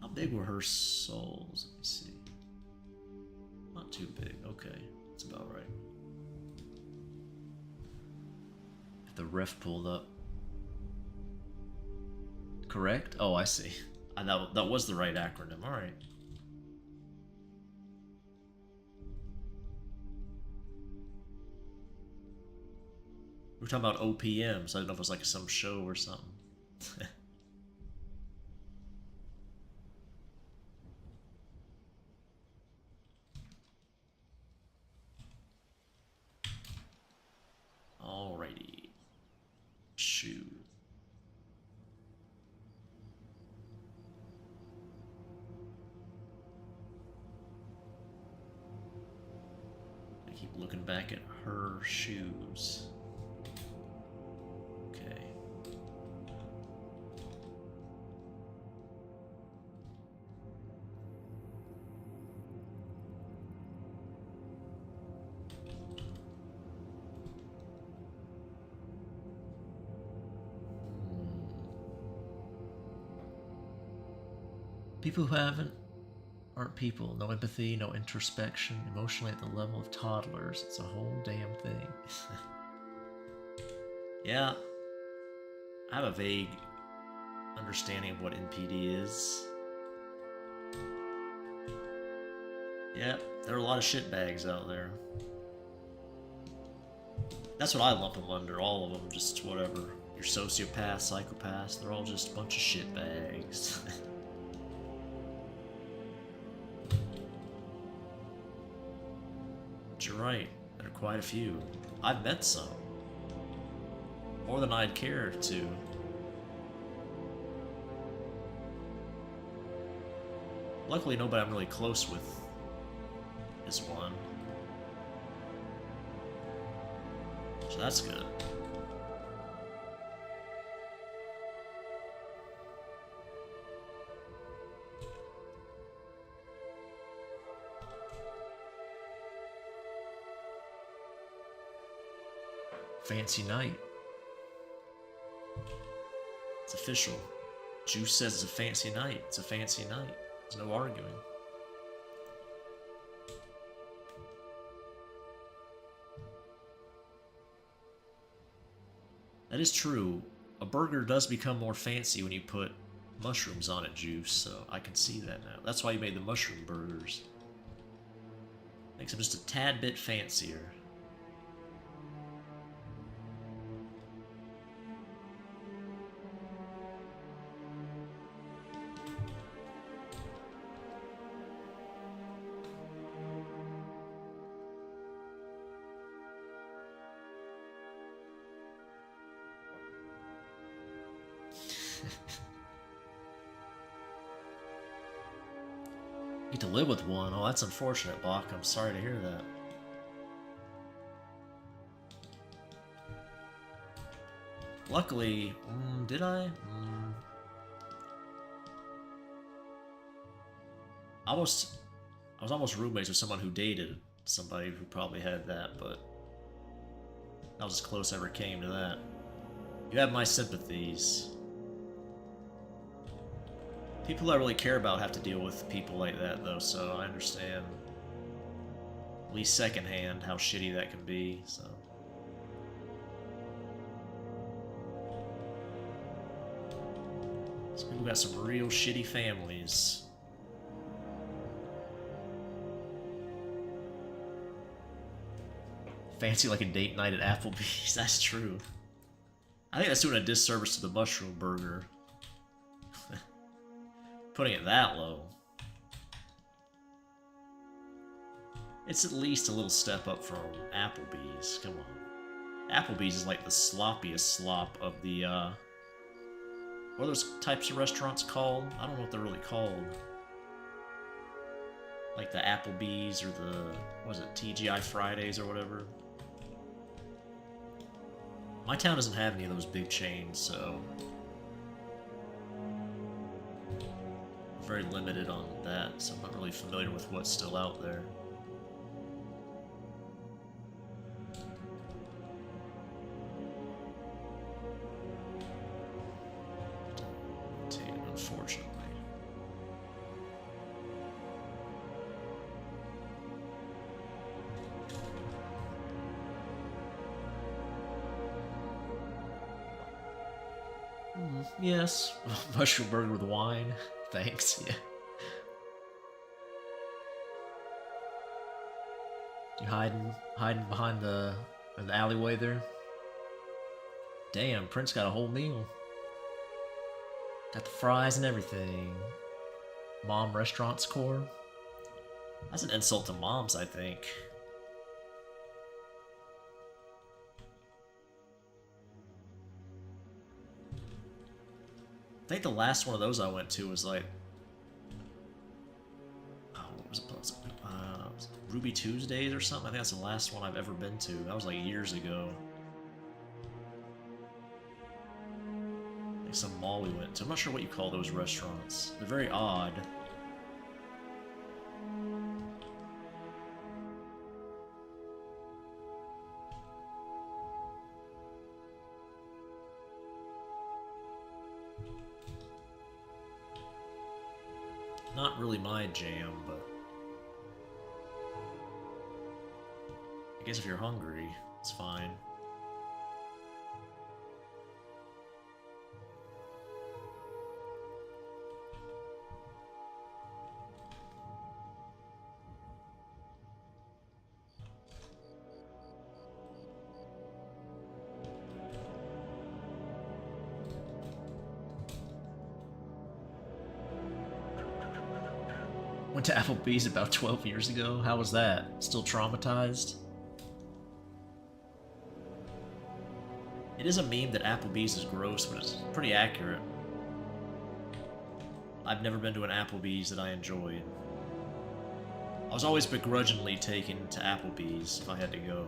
How big were her souls? Let me see. Not too big. Okay, that's about right. The ref pulled up. Correct? Oh, I see. That was the right acronym. All right. We were talking about OPM, so I didn't know if it was like some show or something. Alrighty. Shoe. I keep looking back at her shoes. Okay. People who aren't people. No empathy, no introspection, emotionally at the level of toddlers. It's a whole damn thing. Yeah. I have a vague understanding of what NPD is. Yeah, there are a lot of shitbags out there. That's what I lump them under, all of them, just whatever. Your sociopaths, psychopaths, they're all just a bunch of shitbags. But you're right, there are quite a few. I've met some. More than I'd care to. Luckily, nobody I'm really close with is one. So that's good. Fancy night. It's official. Juice says it's a fancy night. It's a fancy night. There's no arguing. That is true. A burger does become more fancy when you put mushrooms on it, Juice, so I can see that now. That's why you made the mushroom burgers. Makes them just a tad bit fancier. Get to live with one. Oh, that's unfortunate, Bach. I'm sorry to hear that. Luckily, did I? I was almost roommates with someone who dated somebody who probably had that, but that was as close I ever came to that. You have my sympathies. People I really care about have to deal with people like that, though, so I understand, at least secondhand, how shitty that can be, so. So people got some real shitty families. Fancy like a date night at Applebee's, that's true. I think that's doing a disservice to the mushroom burger. Putting it that low. It's at least a little step up from Applebee's, come on. Applebee's is like the sloppiest slop of the, what are those types of restaurants called? I don't know what they're really called. Like the Applebee's or the, what was it, TGI Fridays or whatever. My town doesn't have any of those big chains, so I'm very limited on that, so I'm not really familiar with what's still out there. Unfortunately. Yes, mushroom burger with wine. Thanks. Yeah. You hiding behind the alleyway there? Damn, Prince got a whole meal. Got the fries and everything. Mom restaurant score. That's an insult to moms, I think. I think the last one of those I went to was like, oh, what was it? Ruby Tuesdays or something? I think that's the last one I've ever been to. That was like years ago. Like some mall we went to. I'm not sure what you call those restaurants. They're very odd. Not really my jam, but I guess if you're hungry, it's fine. Went to Applebee's about 12 years ago. How was that? Still traumatized? It is a meme that Applebee's is gross, but it's pretty accurate. I've never been to an Applebee's that I enjoyed. I was always begrudgingly taken to Applebee's if I had to go.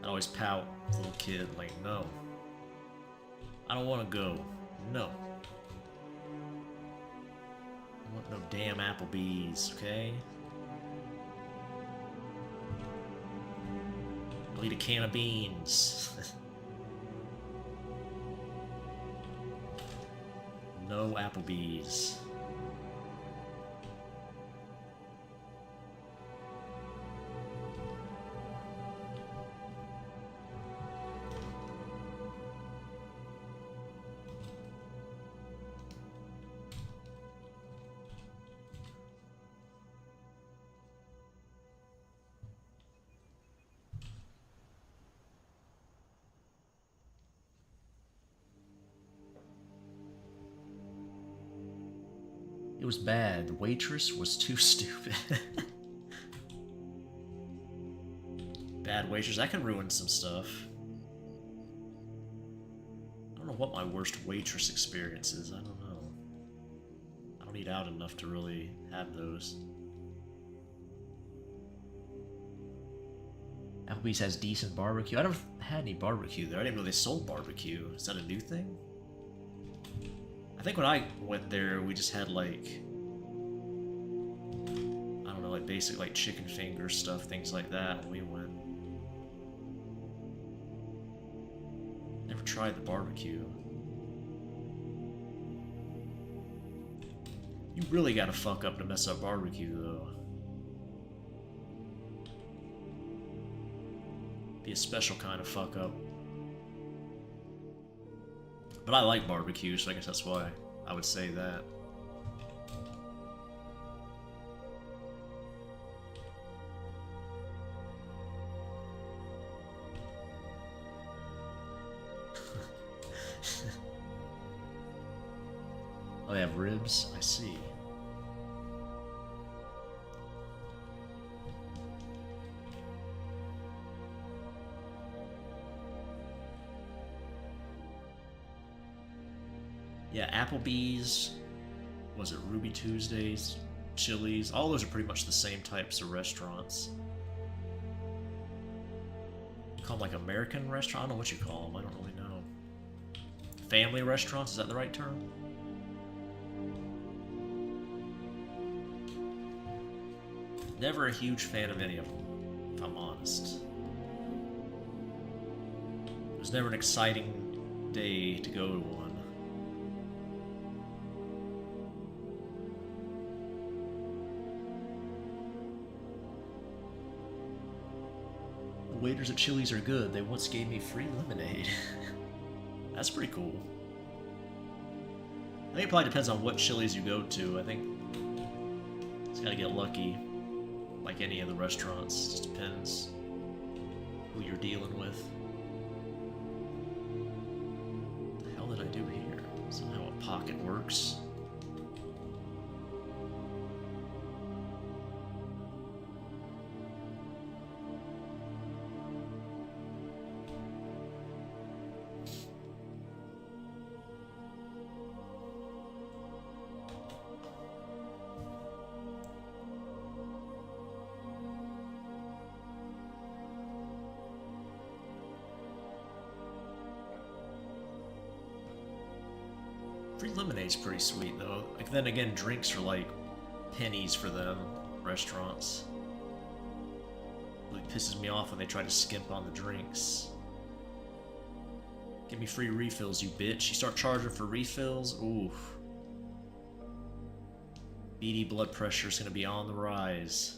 I'd always pout as a little kid, like, no. I don't want to go. No. I want no damn Applebee's, okay? I'll eat a can of beans. No Applebee's. It was bad. The waitress was too stupid. Bad waitress. That can ruin some stuff. I don't know what my worst waitress experience is. I don't know. I don't eat out enough to really have those. Applebee's has decent barbecue. I never had any barbecue there. I didn't know they sold barbecue. Is that a new thing? I think when I went there, we just had like, I don't know, like basic like chicken finger stuff, things like that when we went. Never tried the barbecue. You really gotta fuck up to mess up barbecue, though. Be a special kind of fuck up. But I like barbecue, so I guess that's why I would say that. Oh, they have ribs? I see. Yeah, Applebee's, was it Ruby Tuesdays, Chili's, all those are pretty much the same types of restaurants. You call them like American restaurant? I don't know what you call them, I don't really know. Family restaurants, is that the right term? Never a huge fan of any of them, if I'm honest. It was never an exciting day to go to one. The waiters at Chili's are good. They once gave me free lemonade. That's pretty cool. I think it probably depends on what Chili's you go to. I think it's gotta get lucky. Like any of the restaurants, it just depends who you're dealing with. What the hell did I do here? Somehow a pocket works. Free lemonade's pretty sweet though. Like then again, drinks are like pennies for them, restaurants. It really pisses me off when they try to skimp on the drinks. Give me free refills, you bitch. You start charging for refills? Oof. BD blood pressure's gonna be on the rise.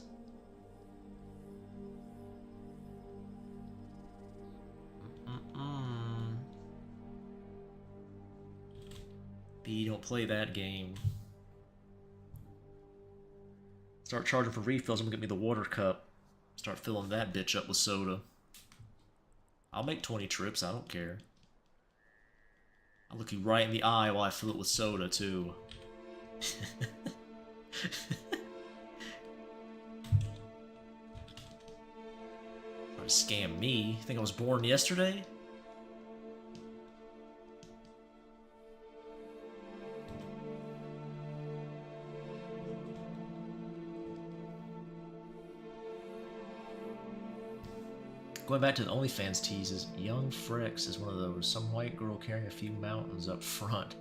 B, don't play that game. Start charging for refills, I'm gonna get me the water cup. Start filling that bitch up with soda. I'll make 20 trips, I don't care. I'll look you right in the eye while I fill it with soda, too. Try to scam me? Think I was born yesterday? Going back to the OnlyFans teases, Young Frex is one of those. Some white girl carrying a few mountains up front.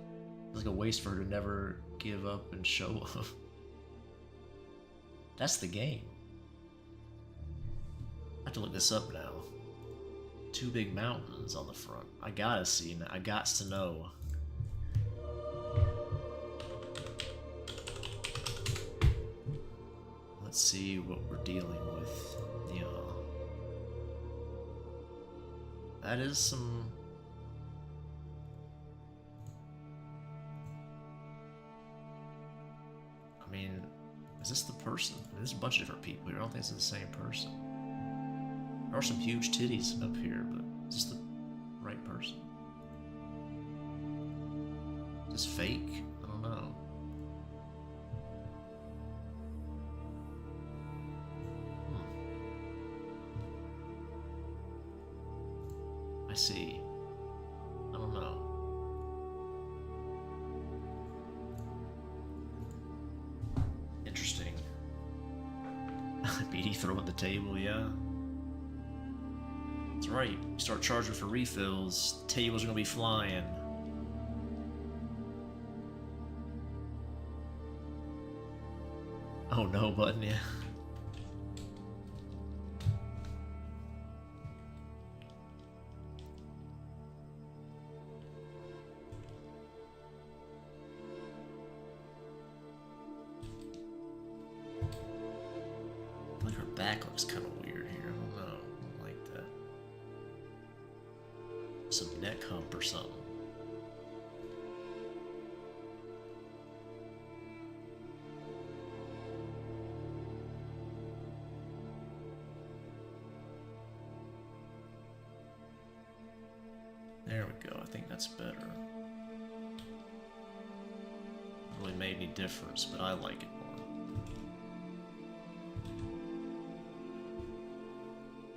It's like a waste for her to never give up and show up. That's the game. I have to look this up now. Two big mountains on the front. I gotta see, I gots to know. Let's see what we're dealing with. Yeah. That is some... I mean, is this the person? I mean, there's a bunch of different people here. I don't think this is the same person. There are some huge titties up here, but is this the right person? Is this fake? I don't know. I see. I don't know. Interesting. BD throw at the table, yeah. That's right. You start charging for refills, the tables are gonna be flying. Oh no button, yeah. Like her back looks kind of weird here. I don't know. I don't like that. Some neck hump or something. There we go. I think that's better. Really made any difference, but I like it more.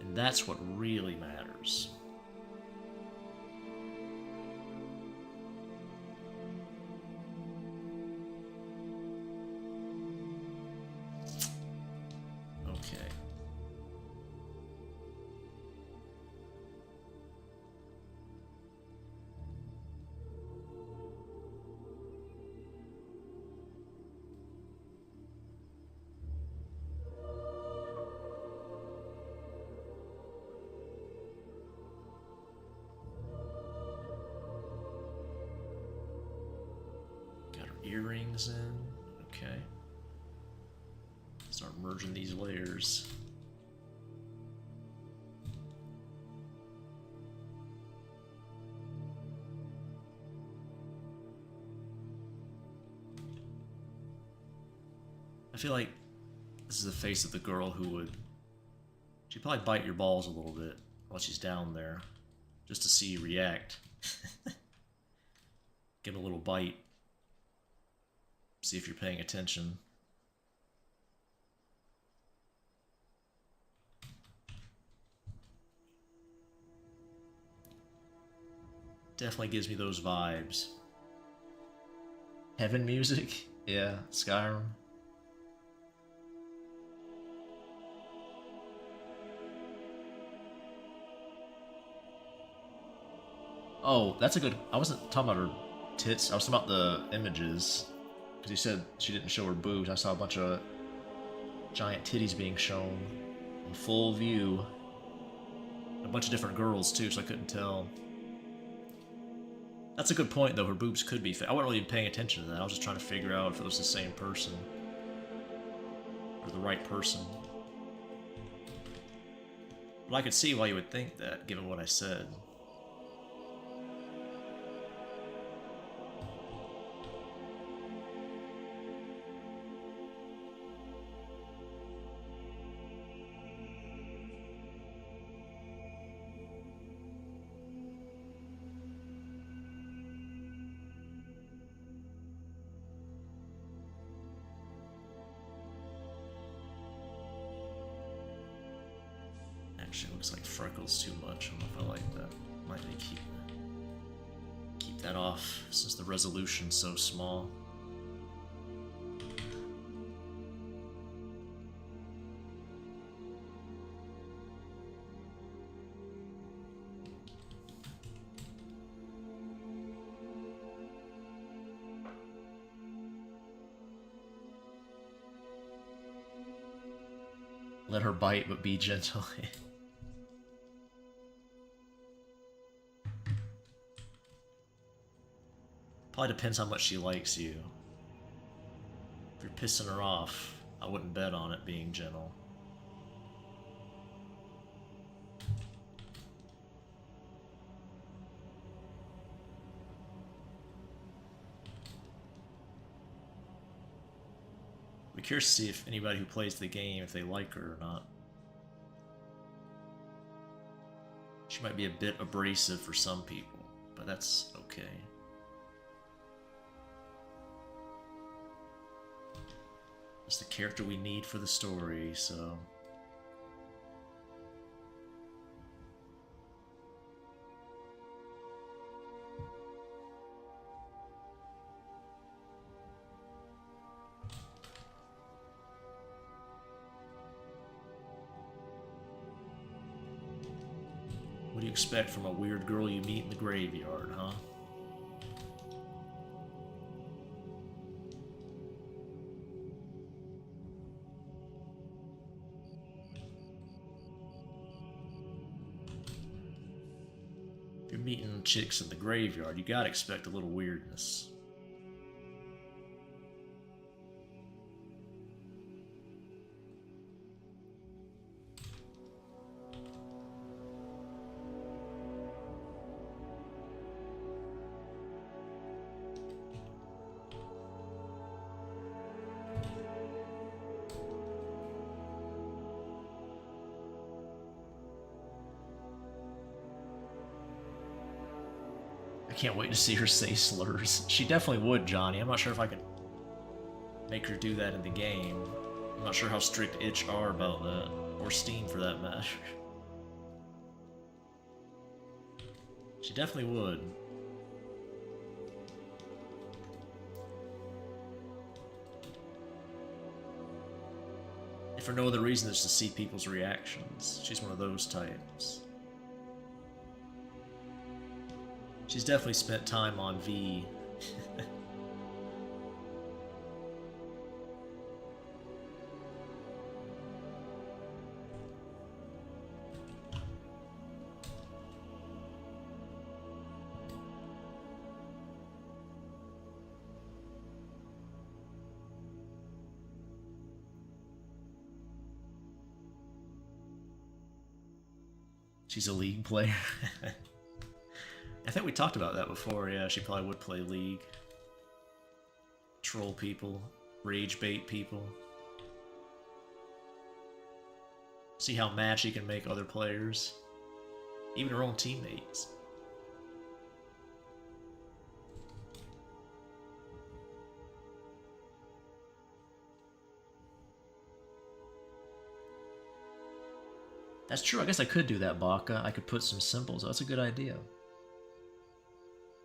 And that's what really matters. Okay. Earrings in. Okay. Start merging these layers. I feel like this is the face of the girl who would... She'd probably bite your balls a little bit while she's down there, just to see you react. Give a little bite. See if you're paying attention. Definitely gives me those vibes. Heaven music? Yeah, Skyrim. Oh, that's a good... I wasn't talking about her tits. I was talking about the images. Because you said she didn't show her boobs. I saw a bunch of giant titties being shown in full view. A bunch of different girls, too, so I couldn't tell. That's a good point, though. Her boobs could be... I wasn't really paying attention to that. I was just trying to figure out if it was the same person. Or the right person. But I could see why you would think that, given what I said. Actually, looks like freckles too much. I don't know if I like that. Might need to keep that off since the resolution's so small. Let her bite, but be gentle. Probably depends how much she likes you. If you're pissing her off, I wouldn't bet on it being gentle. I'm curious to see if anybody who plays the game, if they like her or not. She might be a bit abrasive for some people, but that's okay. It's the character we need for the story, so... What do you expect from a weird girl you meet in the graveyard, huh? meeting chicks in the graveyard, you gotta expect a little weirdness. I can't wait to see her say slurs. She definitely would, Johnny. I'm not sure if I could make her do that in the game. I'm not sure how strict itch are about that, or Steam for that matter. She definitely would. If for no other reason, it's to see people's reactions. She's one of those types. She's definitely spent time on V. She's a League player. I think we talked about that before, yeah, she probably would play League. Troll people, rage bait people. See how mad she can make other players. Even her own teammates. That's true, I guess I could do that, Baka. I could put some symbols. That's a good idea.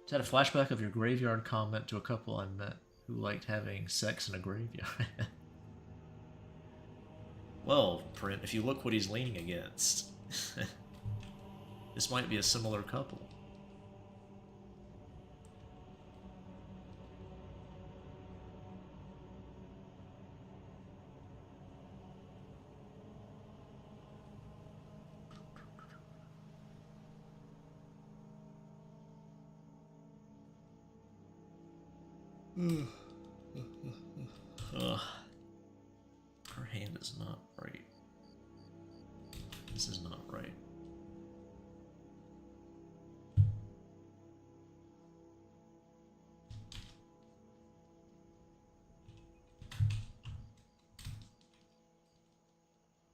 Is that a flashback of your graveyard comment to a couple I met who liked having sex in a graveyard? Well, Print, if you look what he's leaning against, this might be a similar couple. Her hand is not right. This is not right.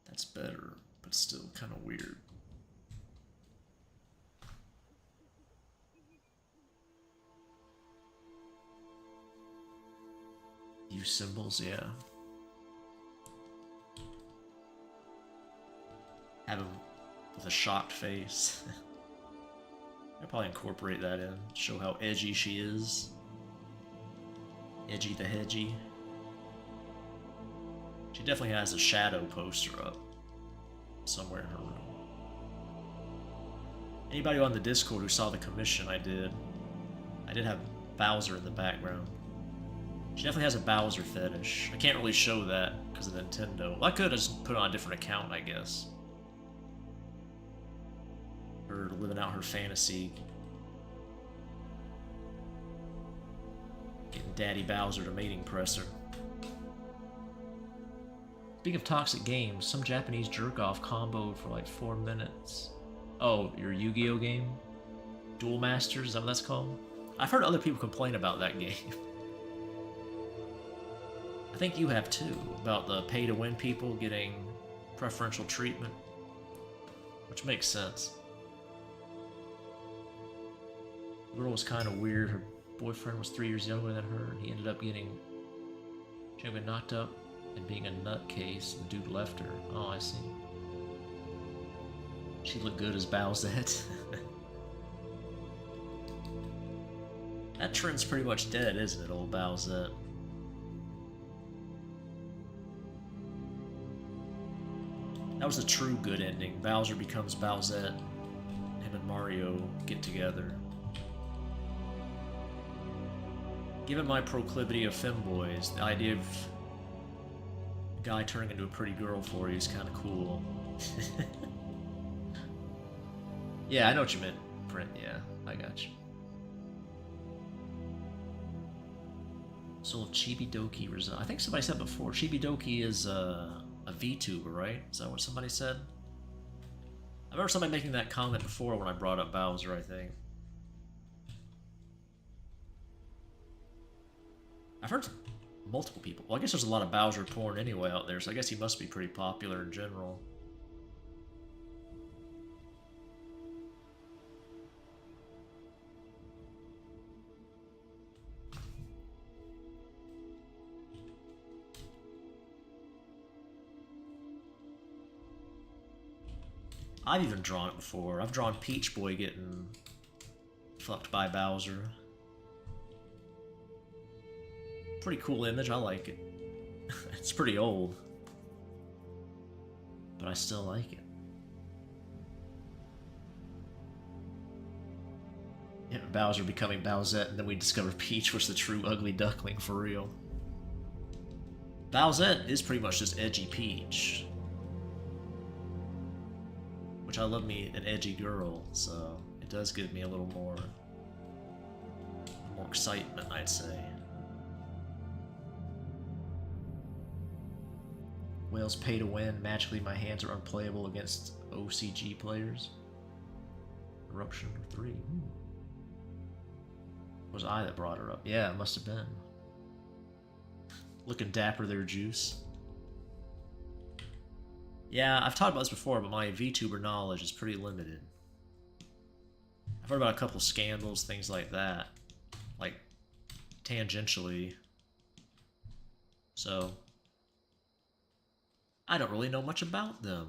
That's better, but still kind of weird. Use symbols, yeah. Have him with a shocked face. I'll probably incorporate that in. Show how edgy she is. Edgy the hedgy. She definitely has a shadow poster up somewhere in her room. Anybody on the Discord who saw the commission I did have Bowser in the background. She definitely has a Bowser fetish. I can't really show that because of Nintendo. Well, I could have just put it on a different account, I guess. Her living out her fantasy. Getting Daddy Bowser to mating press her. Speaking of toxic games, some Japanese jerk-off comboed for like 4 minutes. Oh, your Yu-Gi-Oh game? Duel Masters, is that what that's called? I've heard other people complain about that game. I think you have too, about the pay-to-win people getting preferential treatment. Which makes sense. The girl was kind of weird. Her boyfriend was 3 years younger than her, and he ended up getting... She got knocked up and being a nutcase, and the dude left her. Oh, I see. She looked good as Bowsette. That trend's pretty much dead, isn't it, old Bowsette? That was a true good ending. Bowser becomes Bowsette. Him and Mario get together. Given my proclivity of femboys, the idea of a guy turning into a pretty girl for you is kind of cool. Yeah, I know what you meant, print, yeah, I got you. Soul of Chibidoki result. I think somebody said before, Chibidoki is a VTuber, right? Is that what somebody said? I remember somebody making that comment before when I brought up Bowser, I think. I've heard multiple people. Well, I guess there's a lot of Bowser porn anyway out there, so I guess he must be pretty popular in general. I've even drawn it before. I've drawn Peach Boy getting fucked by Bowser. Pretty cool image, I like it. It's pretty old, but I still like it. Yeah, Bowser becoming Bowsette, and then we discover Peach was the true ugly duckling for real. Bowsette is pretty much just edgy Peach. Which I love me an edgy girl, so it does give me a little more excitement, I'd say. Whales pay to win. Magically, my hands are unplayable against OCG players. Eruption 3. Was I that brought her up? Yeah, it must have been. Looking dapper there, Juice. Yeah, I've talked about this before, but my VTuber knowledge is pretty limited. I've heard about a couple scandals, things like that. Like, tangentially. So, I don't really know much about them.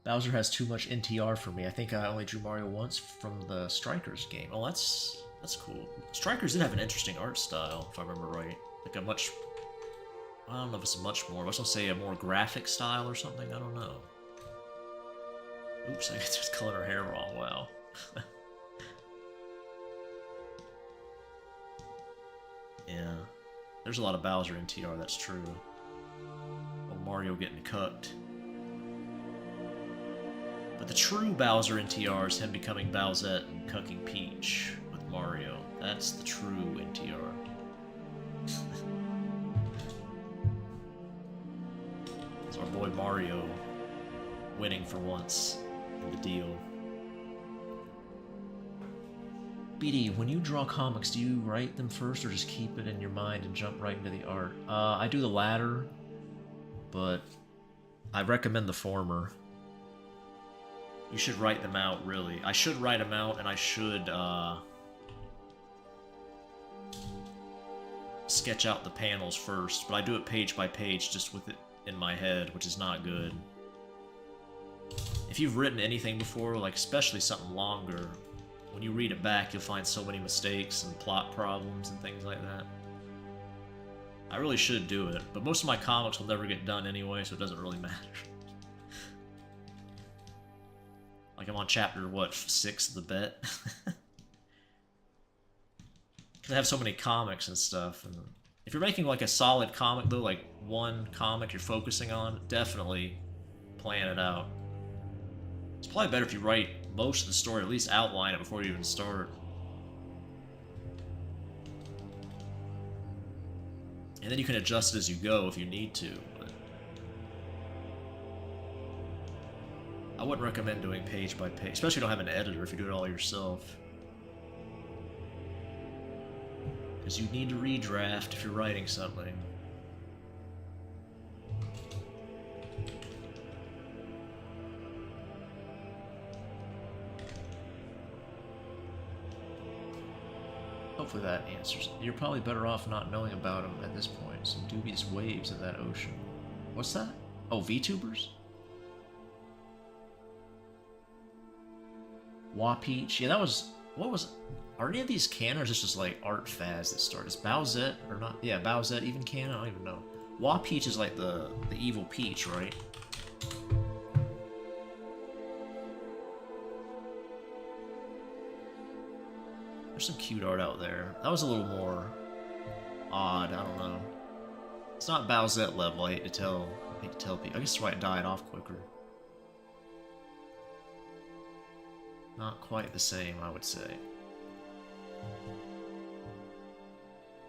Bowser has too much NTR for me. I think I only drew Mario once from the Strikers game. Oh, that's cool. Strikers did have an interesting art style, if I remember right. Like a much... I don't know if it's much more. I was going to say a more graphic style or something. I don't know. Oops, I just colored her hair wrong. Wow. Yeah. There's a lot of Bowser NTR, that's true. Or Mario getting cucked. But the true Bowser NTR is him becoming Bowsette and cucking Peach with Mario. That's the true NTR. It's our boy Mario winning for once in the deal. BD, when you draw comics, do you write them first or just keep it in your mind and jump right into the art? I do the latter, but I recommend the former. You should write them out, really. I should write them out, and I should sketch out the panels first, but I do it page by page just with it in my head, which is not good. If you've written anything before, like especially something longer, when you read it back, you'll find so many mistakes and plot problems and things like that. I really should do it, but most of my comics will never get done anyway, so it doesn't really matter. Like I'm on chapter, what, 6 of the bet? Because I have so many comics and stuff. And if you're making like a solid comic though, like one comic you're focusing on, definitely plan it out. It's probably better if you write most of the story, at least outline it before you even start. And then you can adjust it as you go if you need to. I wouldn't recommend doing page by page, especially if you don't have an editor if you do it all yourself. Because you need to redraft if you're writing something. Hopefully that answers it. You're probably better off not knowing about them at this point. Some dubious waves of that ocean. What's that? Oh, VTubers? Wapeach. Yeah, that was... What was... Are any of these canon, or is this just like art fads that start? Is Bowsette or not? Yeah, Bowsette even canon? I don't even know. Wapeach is like the evil peach, right? There's some cute art out there. That was a little more odd. I don't know. It's not Bowsette level. I hate to tell people. I guess that's why it died off quicker. Not quite the same, I would say.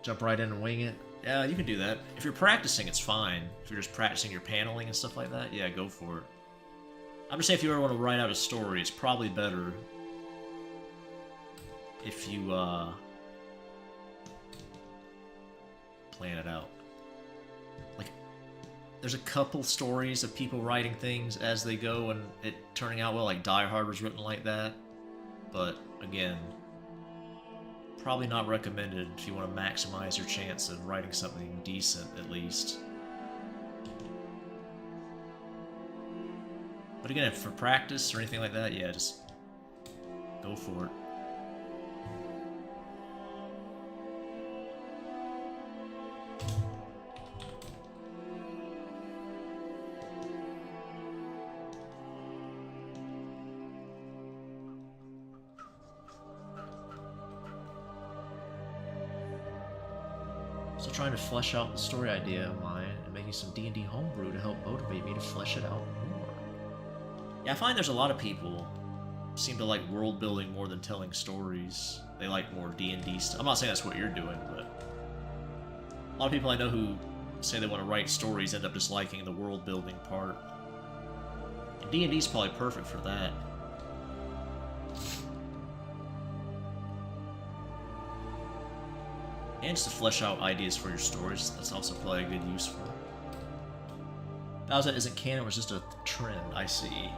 Jump right in and wing it. Yeah, you can do that. If you're practicing, it's fine. If you're just practicing your paneling and stuff like that, yeah, go for it. I'm just saying, if you ever want to write out a story, it's probably better if you plan it out. Like, there's a couple stories of people writing things as they go and it turning out well, like Die Hard was written like that. But again, probably not recommended if you want to maximize your chance of writing something decent, at least. But again, for practice or anything like that, yeah, just go for it. Still trying to flesh out the story idea of mine and making some D&D homebrew to help motivate me to flesh it out more. Yeah, I find there's a lot of people seem to like world building more than telling stories. They like more D&D stuff. I'm not saying that's what you're doing, but a lot of people I know who say they want to write stories end up just liking the world building part. And D&D's probably perfect for that. And just to flesh out ideas for your stories, that's also probably a good use for it. Bowsette isn't canon, it was just a trend, I see.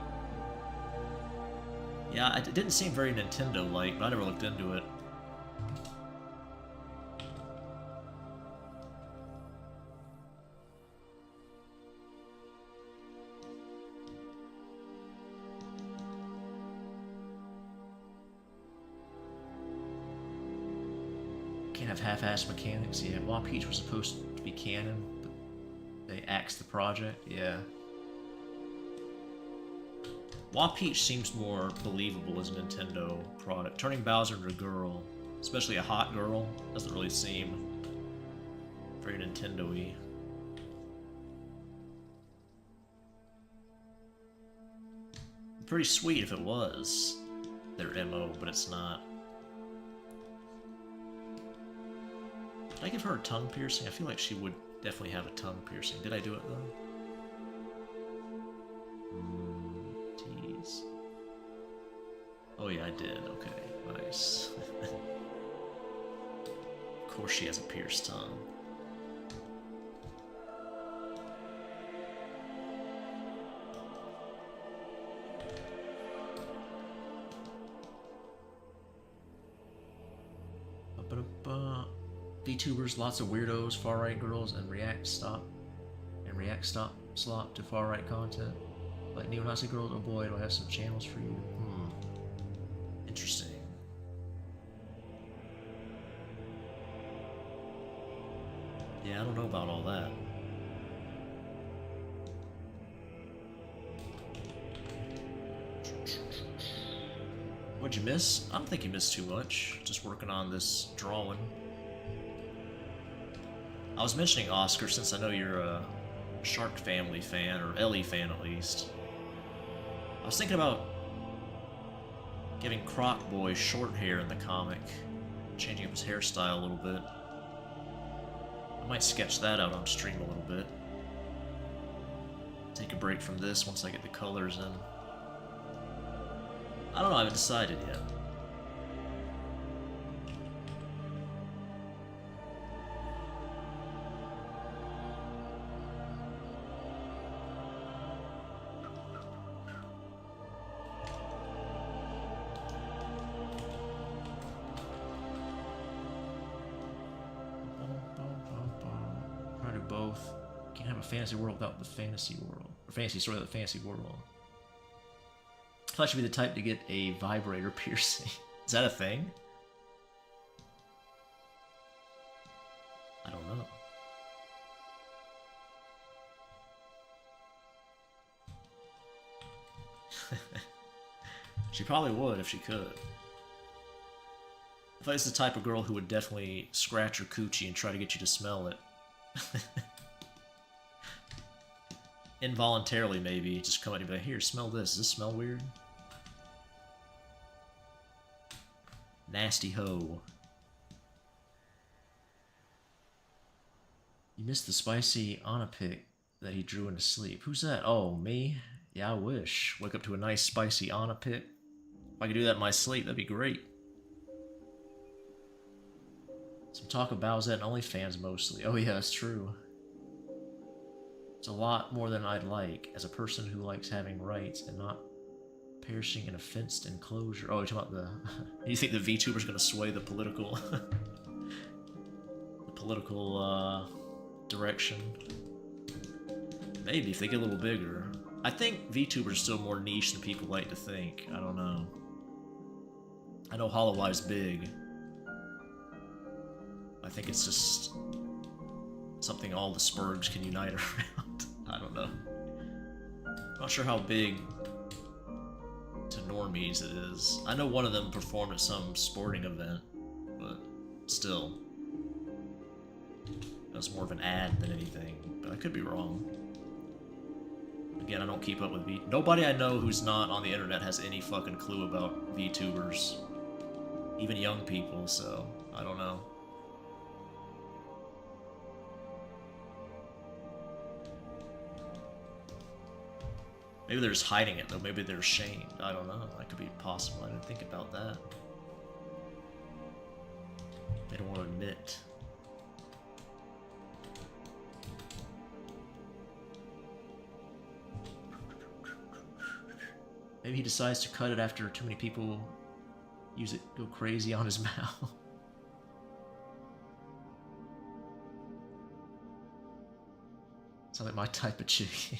Yeah, it didn't seem very Nintendo-like, but I never looked into it. Can't have half-assed mechanics. Yeah, Wapeach was supposed to be canon, but they axed the project. Yeah. Wapeach seems more believable as a Nintendo product. Turning Bowser into a girl, especially a hot girl, doesn't really seem very Nintendo-y. Pretty sweet if it was their MO, but it's not. Did I give her a tongue piercing? I feel like she would definitely have a tongue piercing. Did I do it though? Tease. Oh yeah, I did. Okay, nice. Of course she has a pierced tongue. VTubers, lots of weirdos, far-right girls, and react stop slop to far-right content. Like neo-Nazi girls, oh boy, do I have some channels for you. Interesting. Yeah, I don't know about all that. What'd you miss? I don't think you missed too much. Just working on this drawing. I was mentioning Oscar since I know you're a Shark Family fan, or Ellie fan at least. I was thinking about giving Croc Boy short hair in the comic, changing up his hairstyle a little bit. I might sketch that out on stream a little bit. Take a break from this once I get the colors in. I don't know, I haven't decided yet. Both. Can't have a fantasy world without the fantasy world. Or fantasy story without the fantasy world. Probably should be the type to get a vibrator piercing. Is that a thing? I don't know. She probably would if she could. I thought it's the type of girl who would definitely scratch her coochie and try to get you to smell it. Involuntarily, maybe. Just come out and be like, here, smell this. Does this smell weird? Nasty hoe. You missed the spicy Anna pic that he drew into sleep. Who's that? Oh, me? Yeah, I wish. Wake up to a nice spicy Anna pic. If I could do that in my sleep, that'd be great. Some talk about that and OnlyFans mostly. Oh yeah, that's true. It's a lot more than I'd like, as a person who likes having rights and not perishing in a fenced enclosure. Oh, you're talking about the... You think the VTuber's gonna sway the political... the political, direction? Maybe, if they get a little bigger. I think VTubers are still more niche than people like to think. I don't know. I know Hollowye's big. I think it's just something all the Spurgs can unite around. I don't know. Not sure how big to normies it is. I know one of them performed at some sporting event, but still. It was more of an ad than anything, but I could be wrong. Again, I don't keep up with Nobody I know who's not on the internet has any fucking clue about VTubers. Even young people, so I don't know. Maybe they're just hiding it, though. Maybe they're ashamed. I don't know. That could be possible. I didn't think about that. They don't want to admit. Maybe he decides to cut it after too many people use it, go crazy on his mouth. Sounds like my type of chick.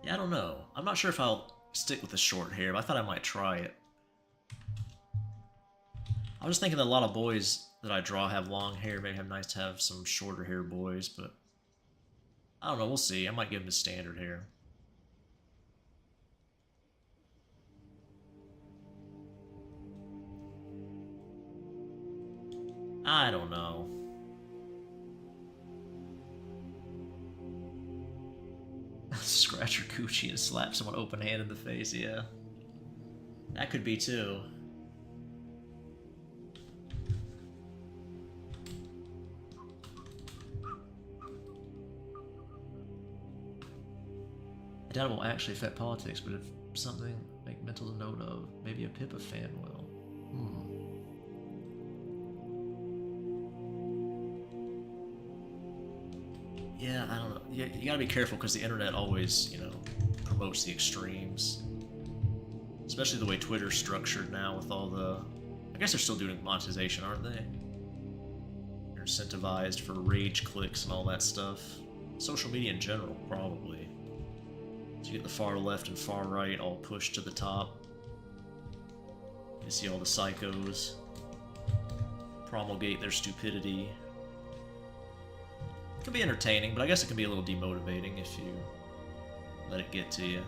Yeah, I don't know. I'm not sure if I'll stick with the short hair, but I thought I might try it. I was thinking that a lot of boys that I draw have long hair. Maybe have nice to have some shorter hair boys, but I don't know. We'll see. I might give him the standard hair. I don't know. Scratch your coochie and slap someone open hand in the face, yeah. That could be too. I doubt it will actually affect politics, but if something make mental note of, maybe a Pippa fan will. Yeah, I don't know. You gotta be careful because the internet always, you know, promotes the extremes. Especially the way Twitter's structured now with all the... I guess they're still doing monetization, aren't they? They're incentivized for rage clicks and all that stuff. Social media in general, probably. So you get the far left and far right all pushed to the top. You see all the psychos promulgate their stupidity. It can be entertaining, but I guess it can be a little demotivating if you let it get to you.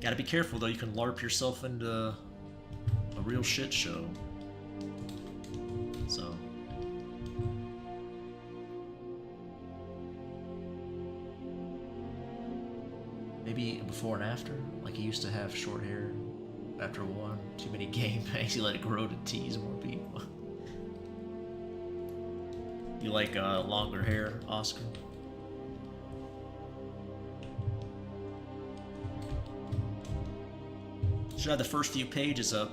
Gotta be careful though, you can LARP yourself into a real shit show. So. Maybe before and after, like he used to have short hair after one too many gangbangs, he let it grow to tease more people. You like longer hair, Oscar? Should have the first few pages up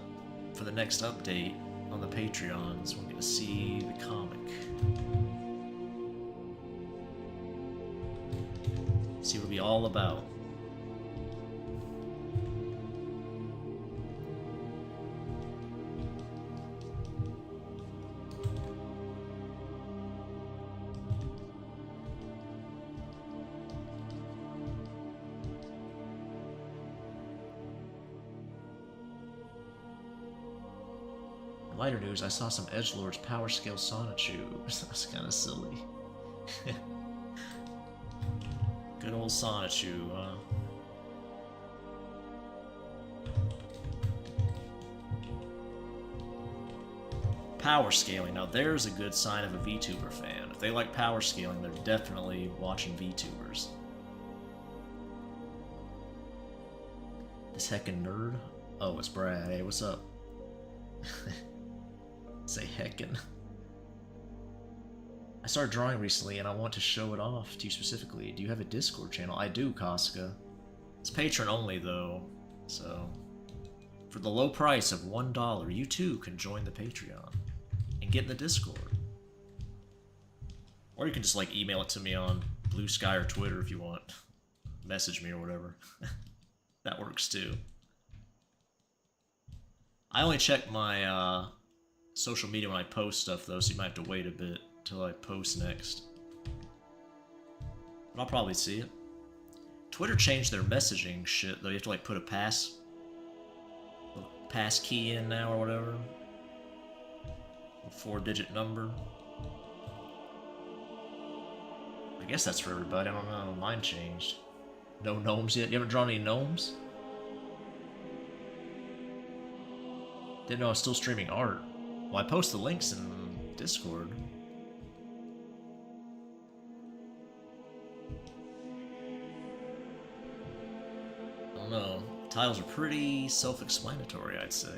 for the next update on the Patreon, so we'll get to see the comic. See what it'll be all about. Lighter news, I saw some edgelords power scale Sonichu. That's kind of silly. Good old Sonichu, huh? Power scaling. Now there's a good sign of a VTuber fan. If they like power scaling, they're definitely watching VTubers. This heckin' nerd? Oh, it's Brad. Hey, what's up? Say heckin'. I started drawing recently and I want to show it off to you specifically. Do you have a Discord channel? I do, Casca. It's patron only though, so for the low price of $1, you too can join the Patreon and get in the Discord. Or you can just like email it to me on Blue Sky or Twitter if you want. Message me or whatever. That works too. I only check my social media when I post stuff though, so you might have to wait a bit until I post next. But I'll probably see it. Twitter changed their messaging shit though. You have to like put a pass key in now or whatever. A 4-digit number. I guess that's for everybody. I don't know. Mine changed. No gnomes yet? You haven't drawn any gnomes? Didn't know I was still streaming art. Well, I post the links in Discord. I don't know. Titles are pretty self-explanatory, I'd say.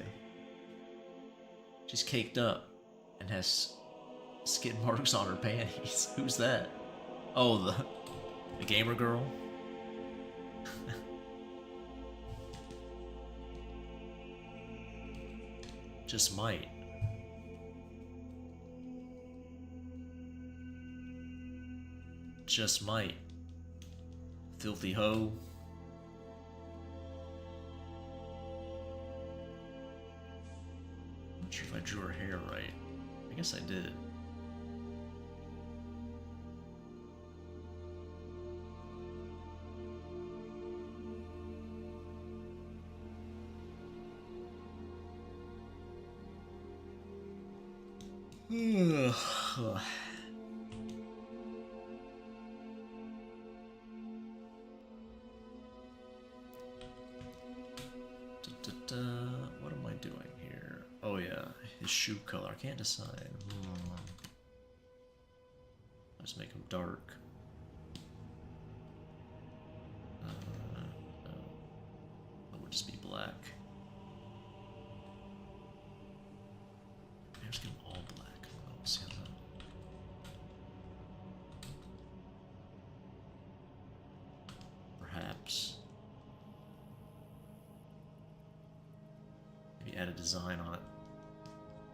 She's caked up and has skid marks on her panties. Who's that? Oh, the gamer girl? Just might. Just might. Filthy hoe. Not sure if I drew her hair right. I guess I did. What am I doing here? Oh yeah, his shoe color. I can't decide. Let's make him dark. No. It would just be black. Let's get him all black. We'll see how that. Perhaps. Maybe add a design on it.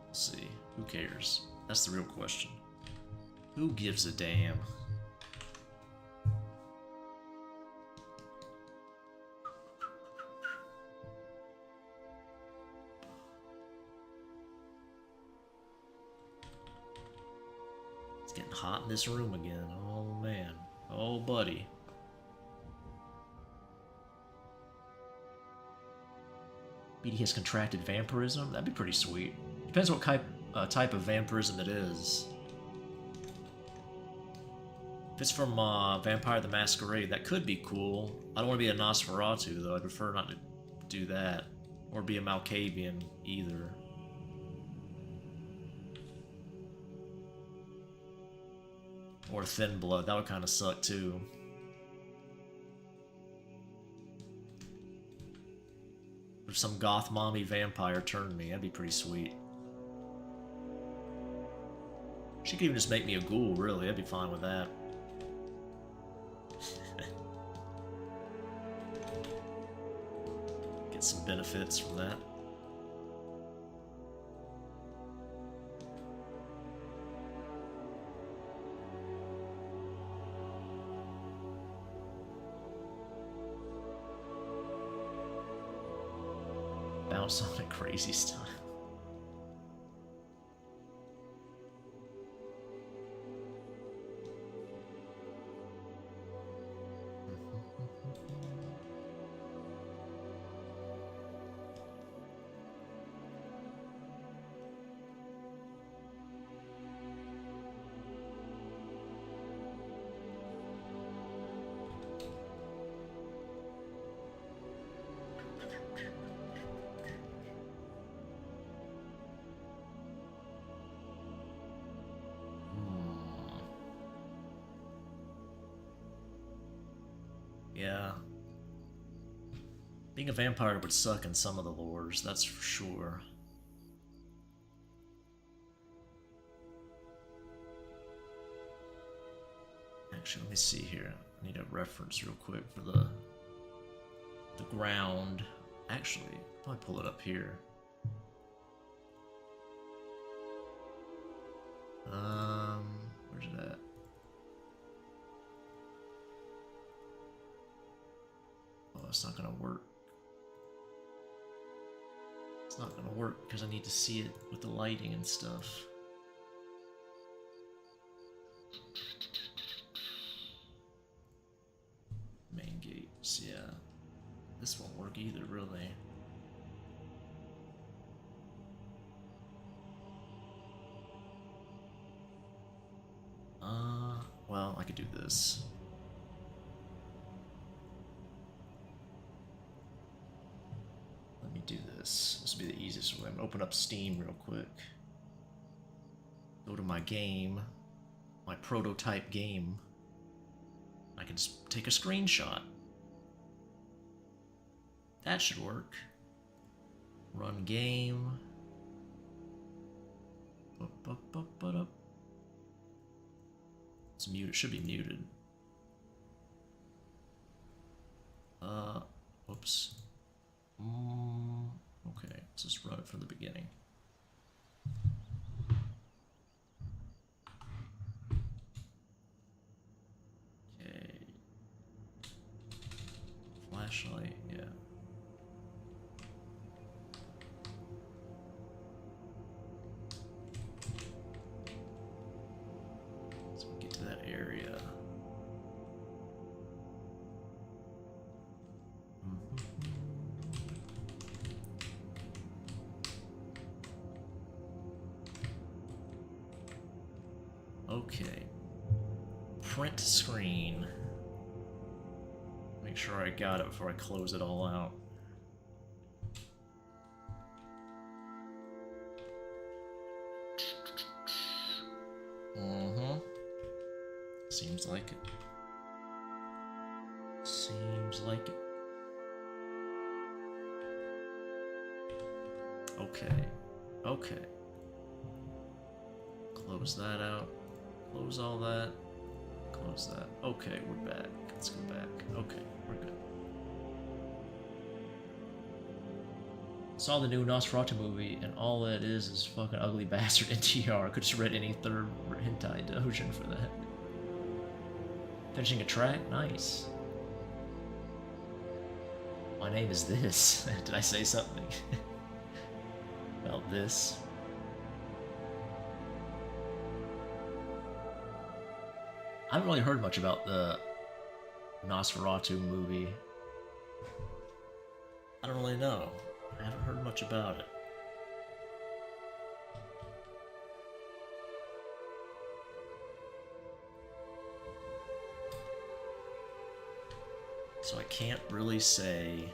We'll see. Who cares? That's the real question. Who gives a damn? It's getting hot in this room again. Oh man. Oh buddy. BD has contracted vampirism? That'd be pretty sweet. Depends what type of vampirism it is. If it's from Vampire the Masquerade, that could be cool. I don't want to be a Nosferatu, though. I'd prefer not to do that. Or be a Malkavian, either. Or Thin Blood. That would kind of suck, too. If some goth mommy vampire turned me, that'd be pretty sweet. She could even just make me a ghoul, really. I'd be fine with that. Get some benefits from that. Bounce on a crazy style. Yeah. Being a vampire would suck in some of the lores, that's for sure. Actually, let me see here. I need a reference real quick for the ground. Actually, I'll probably pull it up here. Where's it at? Oh, it's not gonna work. It's not gonna work because I need to see it with the lighting and stuff. Main gates, yeah. This won't work either, really. Well, I could do this. Let me do this. This will be the easiest way. I'm gonna open up Steam real quick. Go to my game, my prototype game. I can just take a screenshot. That should work. Run game. It's muted. It should be muted. Whoops. Okay, let's just run it from the beginning. Okay. Flashlight, yeah. So we get to that area. Okay. Print screen. Make sure I got it before I close it all out. Seems like it. Seems like it. Okay. Okay. Close that out. Close all that. Close that. Okay, we're back. Let's go back. Okay, we're good. Saw the new Nosferatu movie, and all that is fucking ugly bastard NTR. I could just read any third hentai doujin for that. Finishing a track? Nice. My name is this. Did I say something about this? I haven't really heard much about the Nosferatu movie. I don't really know. I haven't heard much about it. So I can't really say...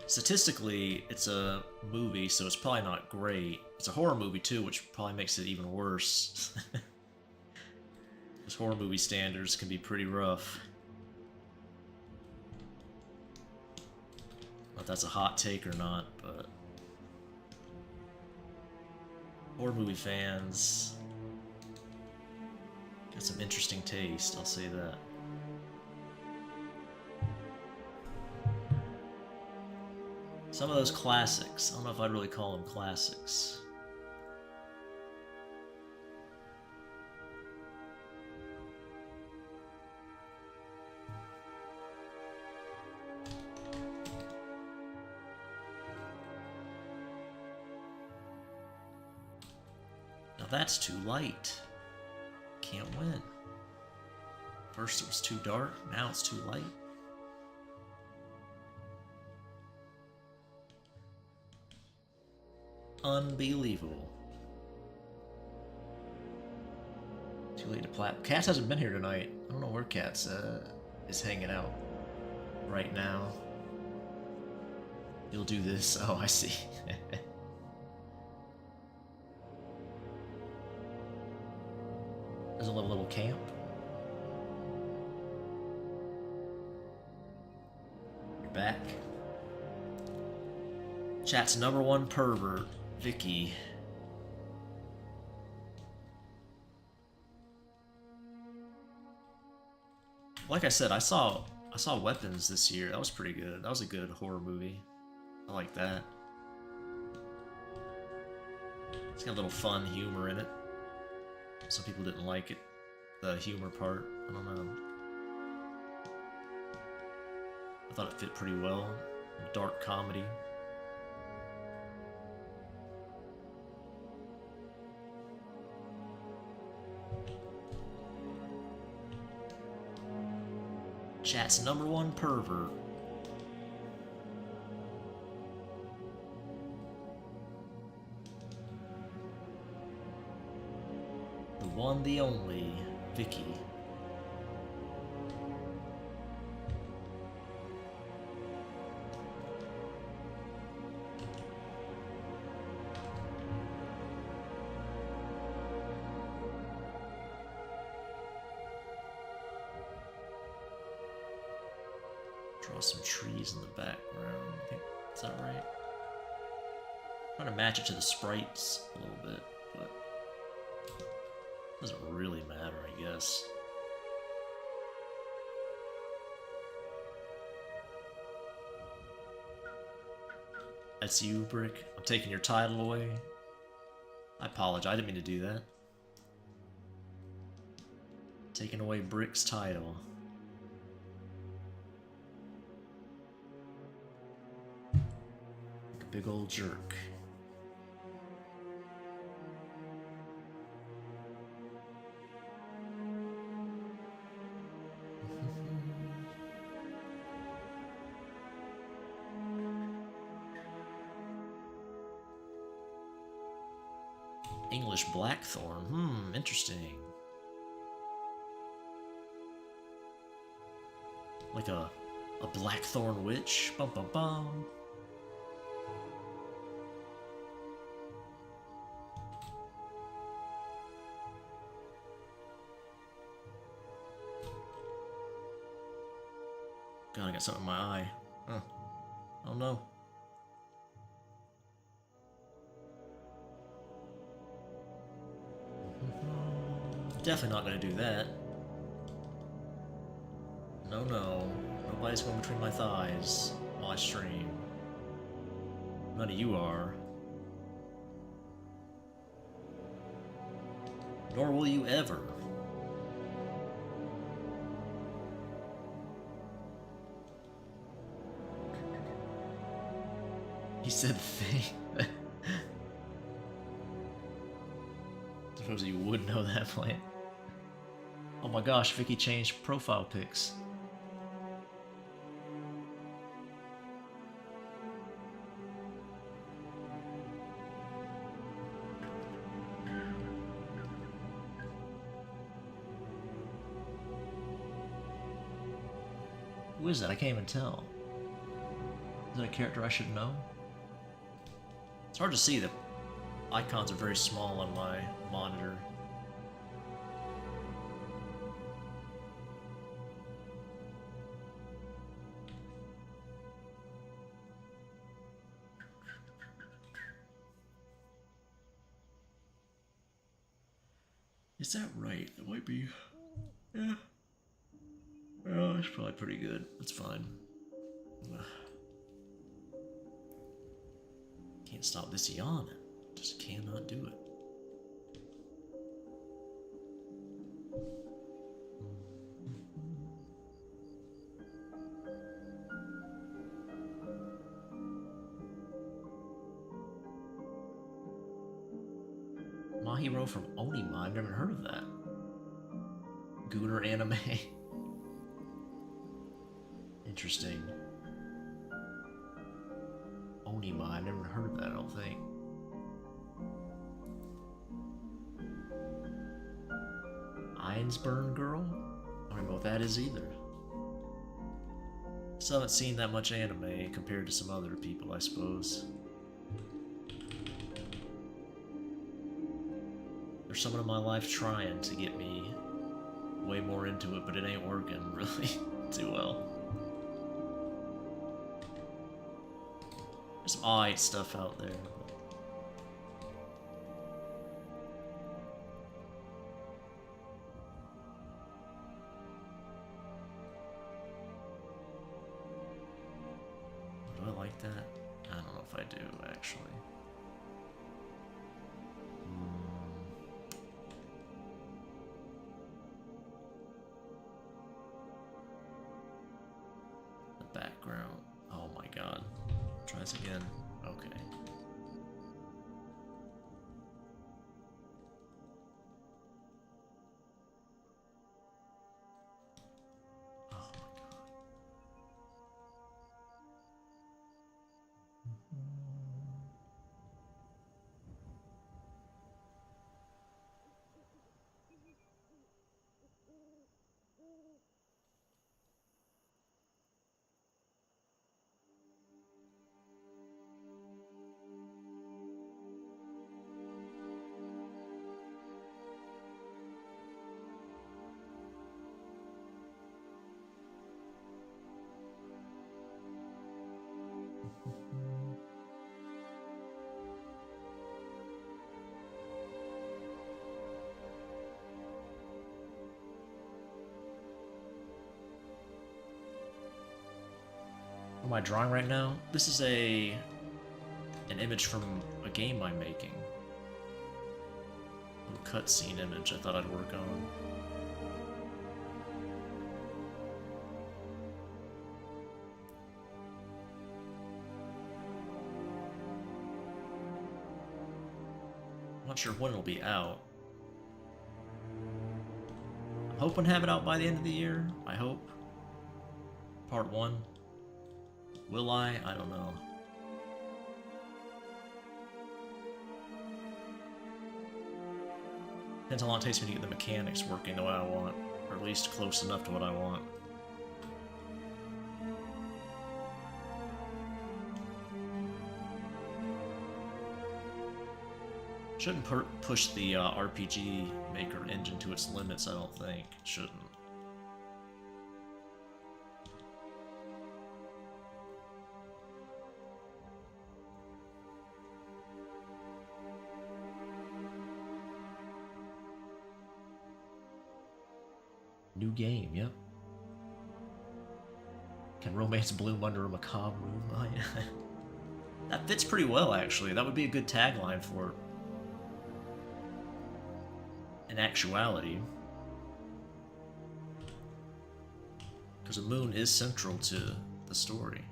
Statistically, it's a movie, so it's probably not great. It's a horror movie too, which probably makes it even worse. Because horror movie standards can be pretty rough. I don't know if that's a hot take or not, but... horror movie fans... got some interesting taste, I'll say that. Some of those classics. I don't know if I'd really call them classics. Now that's too light. Can't win. First it was too dark, now it's too light. Unbelievable. Too late to plat. Cats hasn't been here tonight. I don't know where Cats is hanging out right now. You'll do this. Oh, I see. There's a little camp. You're back. Chat's #1 pervert, Vicky. Like I said, I saw Weapons this year. That was pretty good. That was a good horror movie. I like that. It's got a little fun humor in it. Some people didn't like it, the humor part. I don't know. I thought it fit pretty well. Dark comedy. Chat's #1 pervert. The one, the only, Vicky. Draw some trees in the background. I think, is that right? I'm trying to match it to the sprites a little bit, but it doesn't really matter, I guess. That's you, Brick. I'm taking your title away. I apologize, I didn't mean to do that. Taking away Brick's title. Big old jerk. English Blackthorn. Interesting. Like a Blackthorn witch. Bum bum bum. God, I got something in my eye. Huh. Oh no. Definitely not gonna do that. No, no. Nobody's going between my thighs while I stream. None of you are. Nor will you ever. He said thing. Suppose you would know that plan. Oh my gosh, Vicky changed profile pics. Who is that? I can't even tell. Is that a character I should know? It's hard to see. The icons are very small on my monitor. Is that right? That might be... Yeah. Oh, it's probably pretty good. That's fine. Can't stop this yawning. Just cannot do it. My Hero from Onima, I've never heard of that. Gooner anime. Interesting. Onima, I've never heard of that, I don't think. Ironburn Girl? I don't know what that is either. Still haven't seen that much anime compared to some other people, I suppose. There's someone in my life trying to get me way more into it, but it ain't working really too well. There's some alright stuff out there. Do I like that? I don't know if I do, actually. The background. Oh my god. Try this again. Okay. Oh my god. What am I drawing right now? This is an image from a game I'm making. A little cutscene image I thought I'd work on. I'm not sure when it'll be out. I'm hoping to have it out by the end of the year, I hope. Part 1. Will I? I don't know. Depends how long it takes me to get the mechanics working the way I want, or at least close enough to what I want. Shouldn't push the RPG Maker engine to its limits, I don't think. It shouldn't. New game, yep. Can romance bloom under a macabre moonlight? That fits pretty well, actually. That would be a good tagline for it. In actuality. Because a moon is central to the story.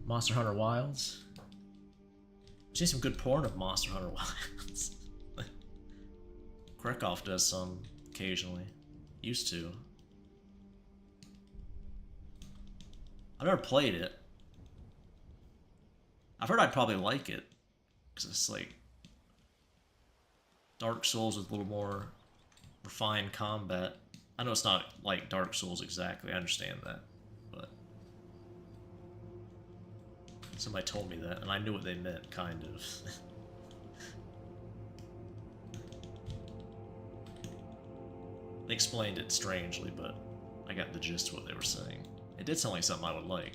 Monster Hunter Wilds. I've seen some good porn of Monster Hunter Wilds. Krekov does some occasionally. Used to. I've never played it. I've heard I'd probably like it. Because it's like Dark Souls with a little more refined combat. I know it's not like Dark Souls exactly, I understand that. But somebody told me that, and I knew what they meant, kind of. They explained it strangely, but I got the gist of what they were saying. It did sound like something I would like.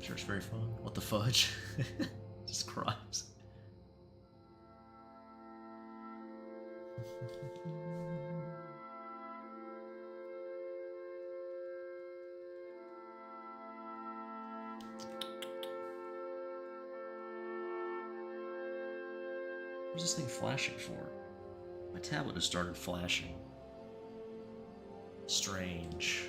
Sure, it's very fun. What the fudge? Just cries. What's this thing flashing for? My tablet has started flashing. Strange.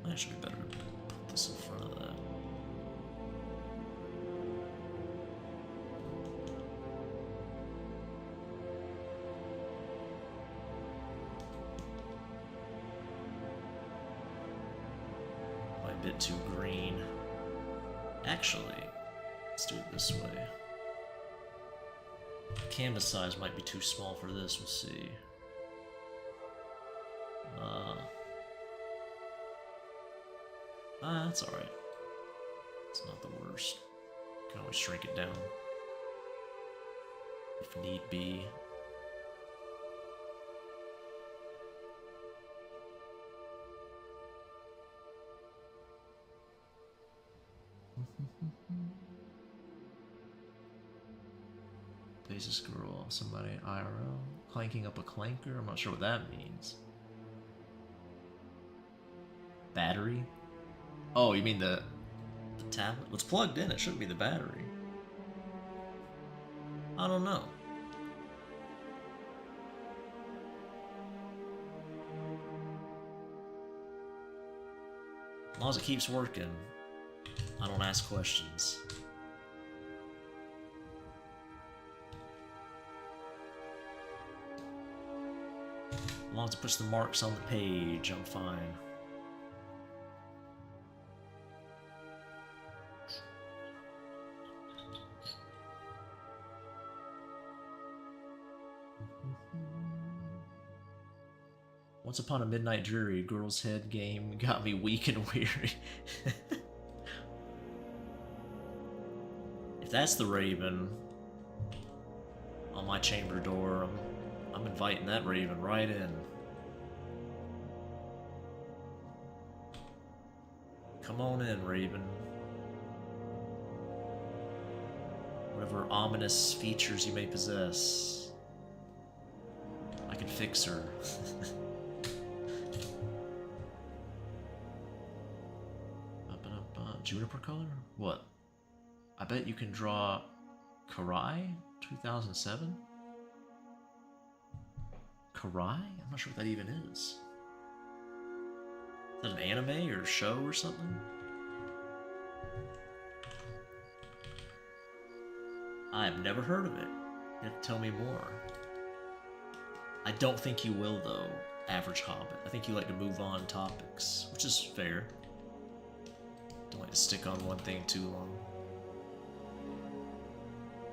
Might actually be better to put this in front of that. A bit too green. Actually, let's do it this way. Canvas size might be too small for this, we'll see. That's alright. It's not the worst. Can always shrink it down if need be. Basis girl, somebody IRL. Clanking up a clanker? I'm not sure what that means. Battery? Oh, you mean the tablet? It's plugged in, it shouldn't be the battery. I don't know. As long as it keeps working, I don't ask questions. As long as it puts the marks on the page, I'm fine. Once upon a midnight dreary, girl's head game got me weak and weary. If that's the raven on my chamber door, I'm inviting that raven right in. Come on in, raven. Whatever ominous features you may possess, I can fix her. Juniper color? What? I bet you can draw Karai 2007? Karai? I'm not sure what that even is. Is that an anime or show or something? I have never heard of it. You have to tell me more. I don't think you will, though, average hobbit. I think you like to move on topics, which is fair. Don't like to stick on one thing too long.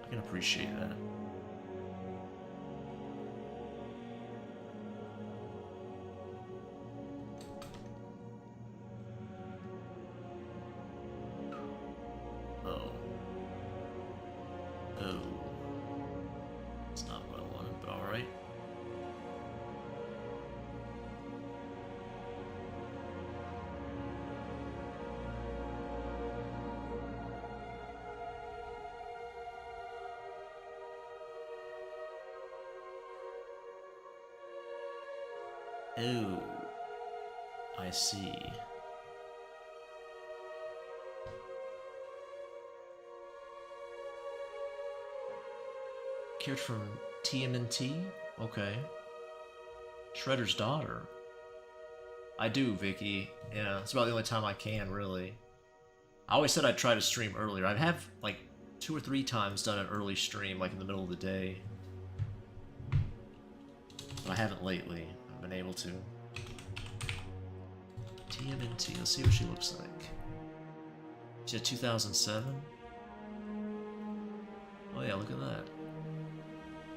I can appreciate that. Oh. Oh. It's not what I wanted, but alright. Oh, I see. Cared from TMNT? Okay. Shredder's daughter. I do, Vicky. Yeah, it's about the only time I can, really. I always said I'd try to stream earlier. I have, like, 2 or 3 times done an early stream, like in the middle of the day. But I haven't lately. Been able to. TMNT, let's see what she looks like. She had 2007. Oh yeah, look at that.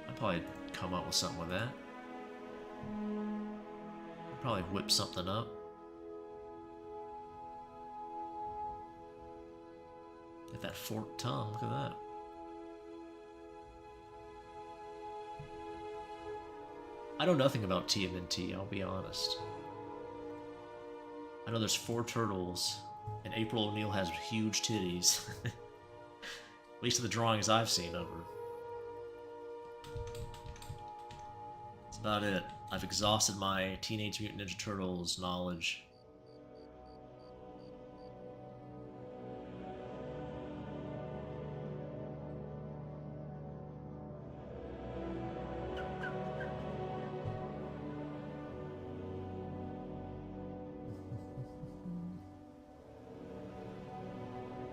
I'd probably come up with something with that. I'd probably whip something up. Get that forked tongue, look at that. I know nothing about TMNT, I'll be honest. I know there's 4 turtles, and April O'Neil has huge titties. At least in the drawings I've seen of her. That's about it. I've exhausted my Teenage Mutant Ninja Turtles knowledge.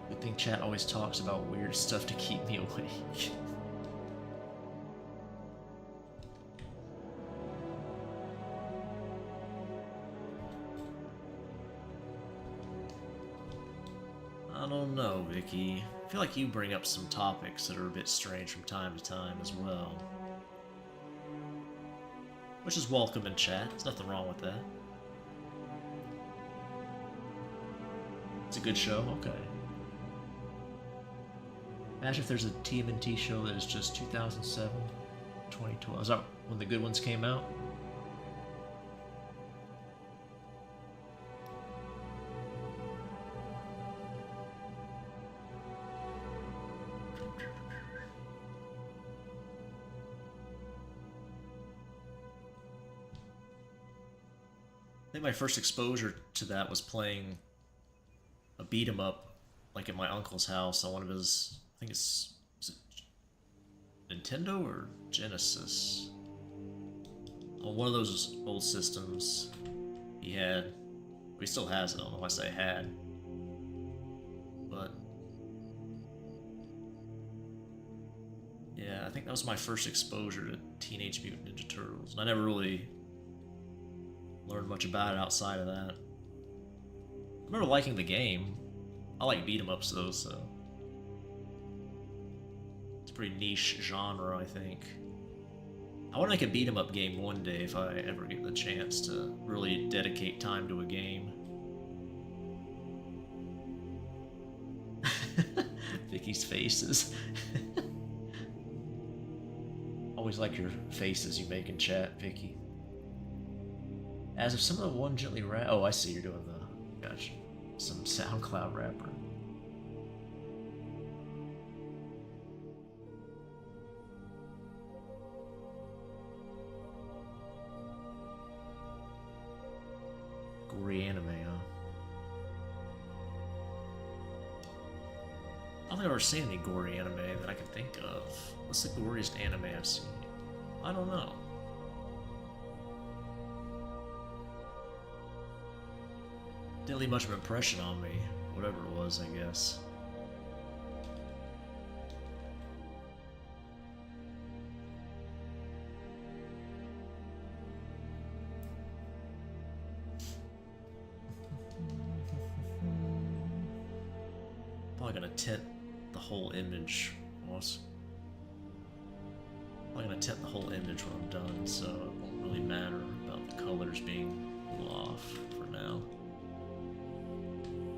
Good thing chat always talks about weird stuff to keep me awake. I don't know, Vicky. I feel like you bring up some topics that are a bit strange from time to time as well. Which is welcome in chat, there's nothing wrong with that. It's a good show? Okay. Imagine if there's a TMNT show that is just 2007, 2012. Is that when the good ones came out? I think my first exposure to that was playing a beat 'em up, like at my uncle's house on one of his, I think it's, was it Nintendo or Genesis? On one of those old systems, he had, well, he still has it, I don't know why I say had, but yeah, I think that was my first exposure to Teenage Mutant Ninja Turtles, and I never really learned much about it outside of that. I remember liking the game. I like beat 'em ups though, so it's a pretty niche genre, I think. I want to make a beat 'em up game one day if I ever get the chance to really dedicate time to a game. Vicky's faces. Always like your faces you make in chat, Vicky. As if some of the one gently rap. Oh, I see you're doing the. Gotcha. Some SoundCloud rapper. Gory anime, huh? I don't think I've ever seen any gory anime that I can think of. What's the goriest anime I've seen? I don't know. Didn't leave much of an impression on me, whatever it was, I guess. Probably gonna tint the whole image. Probably gonna tint the whole image when I'm done, so it won't really matter about the colors being a little off for now.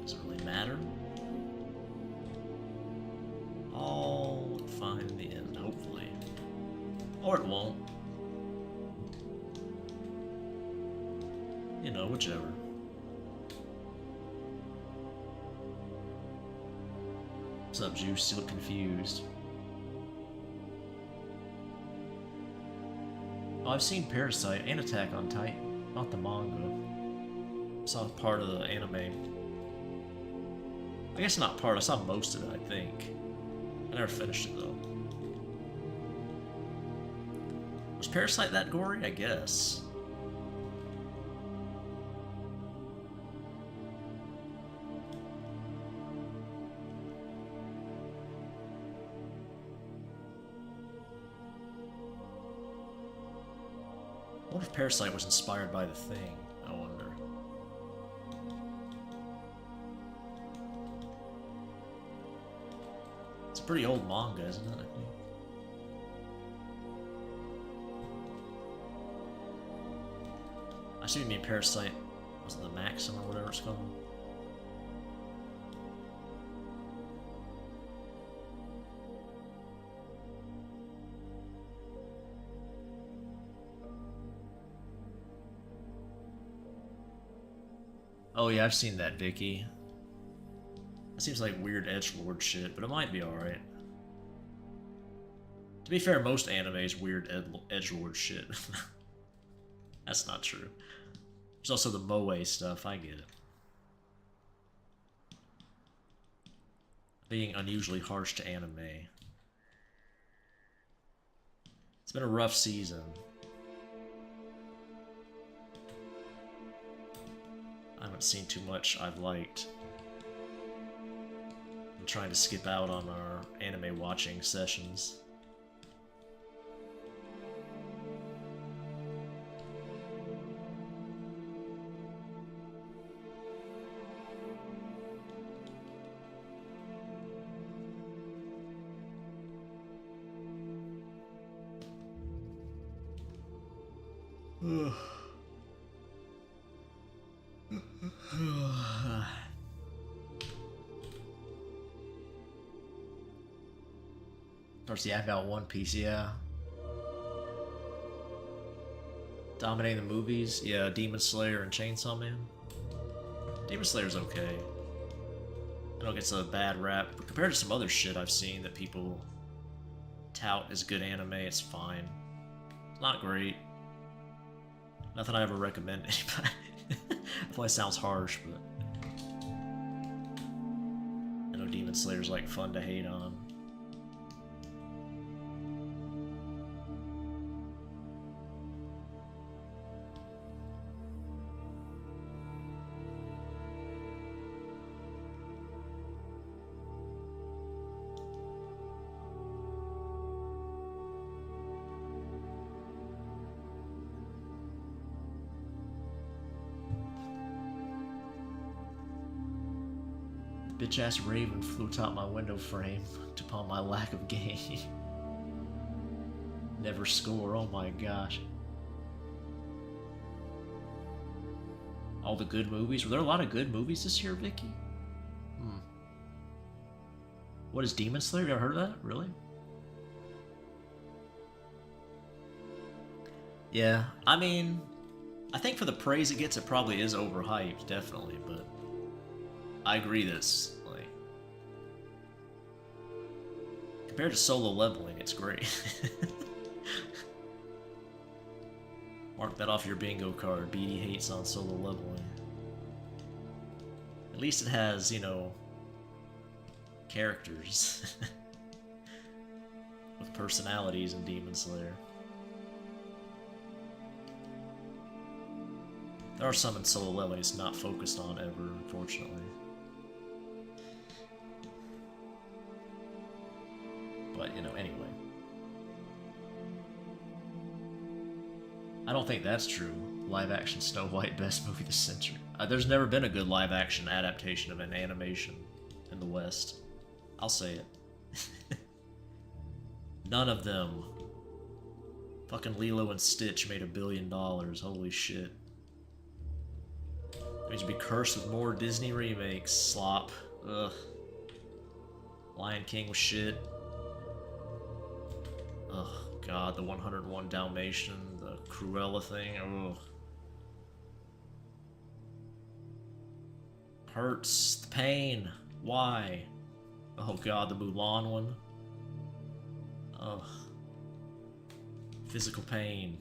Does it really matter? All look fine in the end, hopefully. Or it won't. You know, whichever. What's up, Juice? You look confused. Oh, I've seen Parasite and Attack on Titan, not the manga. I saw part of the anime. I guess not part, I saw most of it, I think. I never finished it, though. Was Parasite that gory? I guess. I wonder if Parasite was inspired by The Thing, I wonder. It's pretty old manga, isn't it? I think. I see you mean Parasite. Was it the Maxim or whatever it's called? Oh yeah, I've seen that, Vicky. That seems like weird edgelord shit, but it might be alright. To be fair, most anime is weird edgelord shit. That's not true. There's also the moe stuff, I get it. Being unusually harsh to anime. It's been a rough season. I haven't seen too much I've liked. I'm trying to skip out on our anime watching sessions. Of course, yeah, I've got One Piece, yeah. Dominating the movies, yeah, Demon Slayer and Chainsaw Man. Demon Slayer's okay. I know it gets a bad rap, but compared to some other shit I've seen that people tout as good anime, it's fine. It's not great. Nothing I ever recommend to anybody. That probably sounds harsh, but I know Demon Slayer's like fun to hate on. Bitch-ass raven flew atop my window frame upon my lack of game. Never score, oh my gosh. All the good movies? Were there a lot of good movies this year, Vicky? What is Demon Slayer? You ever heard of that? Really? Yeah, I mean, I think for the praise it gets, it probably is overhyped, definitely, but I agree that it's, like, compared to Solo Leveling, it's great. Mark that off your bingo card. BD hates on Solo Leveling. At least it has, you know, characters. With personalities in Demon Slayer. There are some in Solo Leveling it's not focused on ever, unfortunately. But, you know, anyway. I don't think that's true. Live-action Snow White, best movie this century. There's never been a good live-action adaptation of an animation in the West. I'll say it. None of them. Fucking Lilo and Stitch made $1 billion. Holy shit. That means you'd be cursed with more Disney remakes. Slop. Ugh. Lion King was shit. Ugh, God, the 101 Dalmatian, the Cruella thing, ugh. Hurts, the pain, why? Oh God, the Mulan one. Ugh. Physical pain.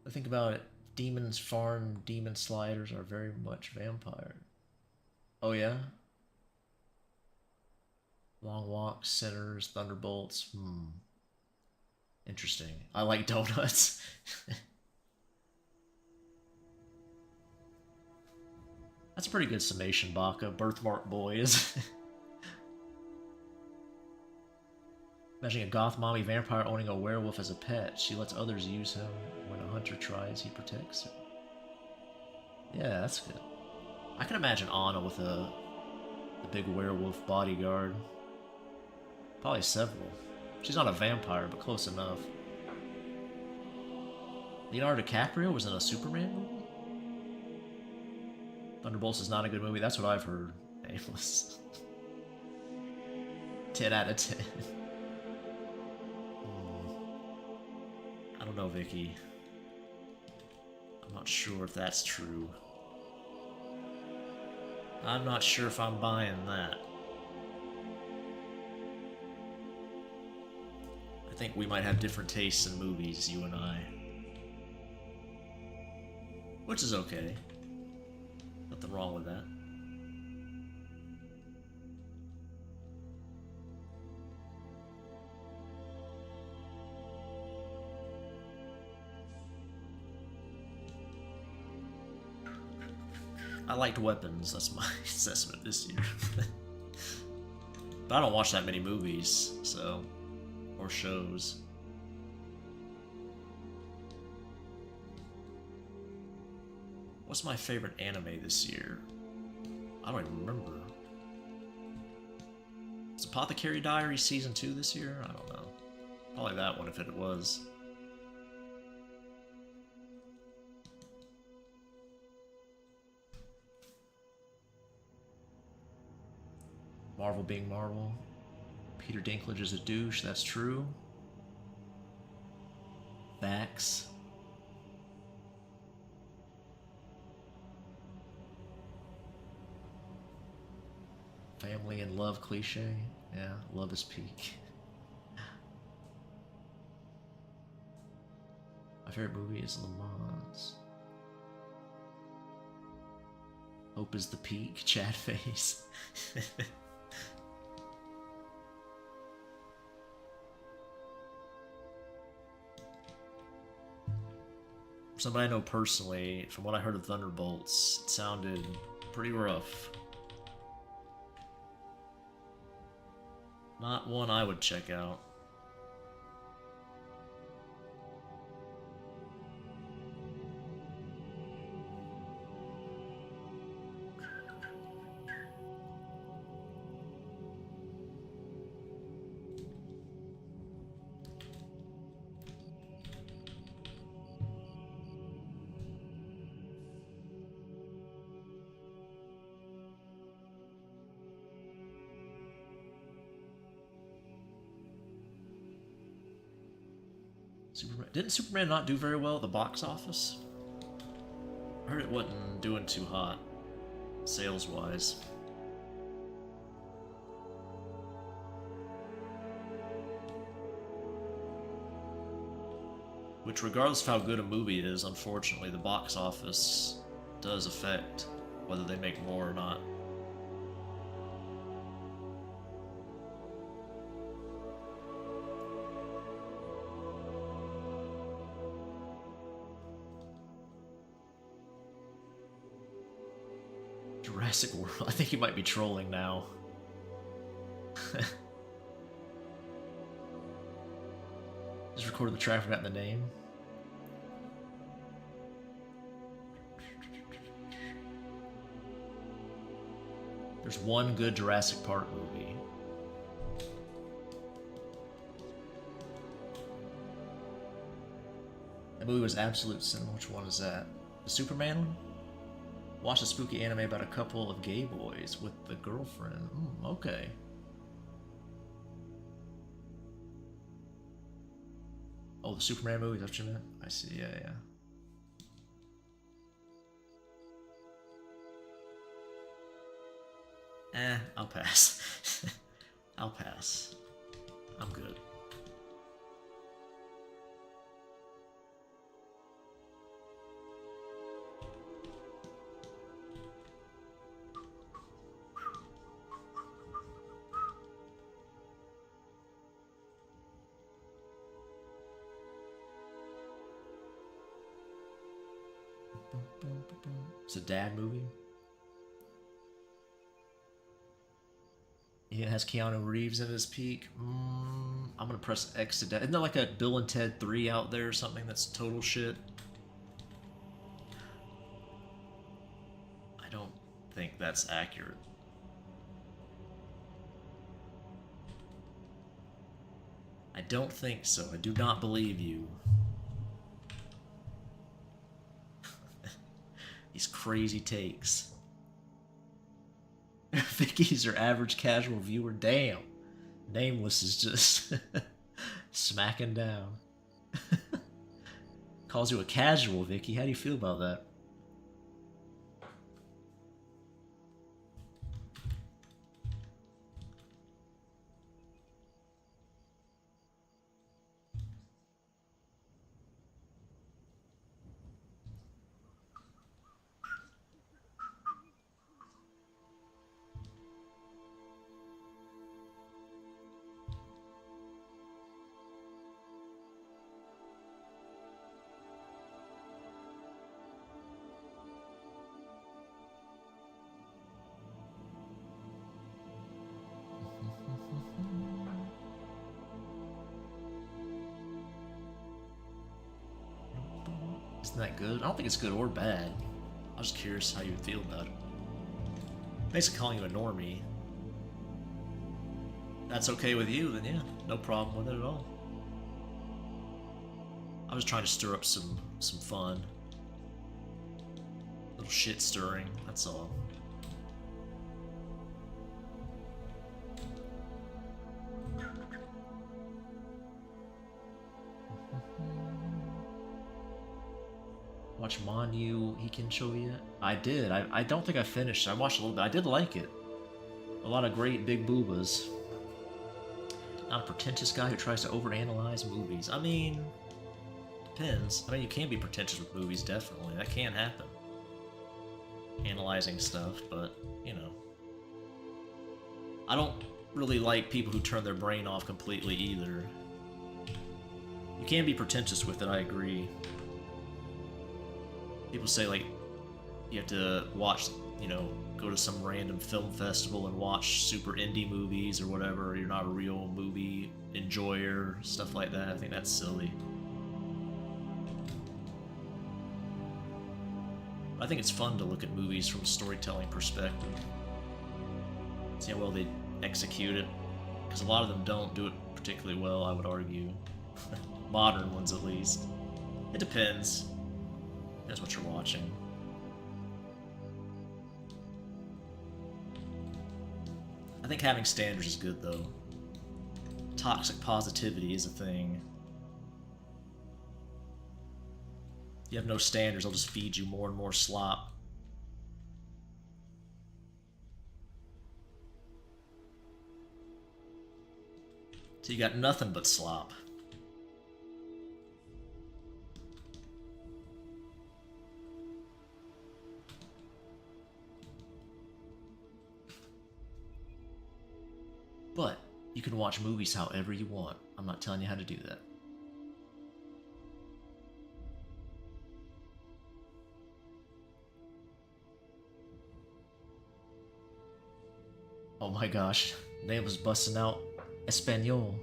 I think about it, Demons Farm, Demon Sliders are very much vampire. Oh yeah? Long Walk, Sinners, Thunderbolts. Interesting. I like donuts. That's a pretty good summation, Baka. Birthmark Boys. Imagine a goth mommy vampire owning a werewolf as a pet. She lets others use him. When a hunter tries, he protects her. Yeah, that's good. I can imagine Anna with a big werewolf bodyguard. Probably several. She's not a vampire, but close enough. Leonardo DiCaprio was in a Superman movie? Thunderbolts is not a good movie. That's what I've heard. Nameless. 10 out of 10. I don't know, Vicky. I'm not sure if that's true. I'm not sure if I'm buying that. I think we might have different tastes in movies, you and I. Which is okay. Nothing wrong with that. I liked Weapons, that's my assessment this year. But I don't watch that many movies, so... or shows. What's my favorite anime this year? I don't even remember. Was Apothecary Diary Season 2 this year? I don't know. Probably that one if it was. Marvel being Marvel. Peter Dinklage is a douche, that's true. Facts. Family and love cliche. Yeah, love is peak. My favorite movie is Le Mans. Hope is the peak, Chad face. Somebody I know personally, from what I heard of Thunderbolts, it sounded pretty rough. Not one I would check out. Didn't Superman not do very well at the box office? I heard it wasn't doing too hot, sales-wise. Which, regardless of how good a movie is, unfortunately, the box office does affect whether they make more or not. Jurassic World. I think he might be trolling now. Just recorded the track, forgot the name. There's one good Jurassic Park movie. That movie was absolute cinema. Which one is that? The Superman one? Watch a spooky anime about a couple of gay boys with the girlfriend. Okay. Oh, the Superman movie, that's what you meant? I see, yeah. I'll pass. I'll pass. I'm good. It's a dad movie. It has Keanu Reeves at his peak. I'm gonna press X to dad. Isn't there like a Bill and Ted 3 out there or something that's total shit? don't think that's accurate. I don't think so. I do not believe you. These crazy takes. Vicky's your average casual viewer. Damn. Nameless is just smacking down. Calls you a casual, Vicky. How do you feel about that? Isn't that good? I don't think it's good or bad. I was just curious how you would feel about it. Basically calling you a normie. That's okay with you, then yeah, no problem with it at all. I was trying to stir up some fun. A little shit stirring, that's all. Watch Manu Hikinsho yet? I did. I don't think I finished. I watched a little bit. I did like it. A lot of great big boobas. Not a pretentious guy who tries to overanalyze movies. I mean, depends. I mean, you can be pretentious with movies, definitely. That can happen. Analyzing stuff, but, you know. I don't really like people who turn their brain off completely either. You can be pretentious with it, I agree. People say, like, you have to watch, you know, go to some random film festival and watch super indie movies or whatever, or you're not a real movie enjoyer, stuff like that. I think that's silly. I think it's fun to look at movies from a storytelling perspective. See how well they execute it. Because a lot of them don't do it particularly well, I would argue. Modern ones, at least. It depends. Depends what you're watching. I think having standards is good, though. Toxic positivity is a thing. If you have no standards, they'll just feed you more and more slop. So you got nothing but slop. But you can watch movies however you want. I'm not telling you how to do that. Oh my gosh, Nate was busting out Espanol.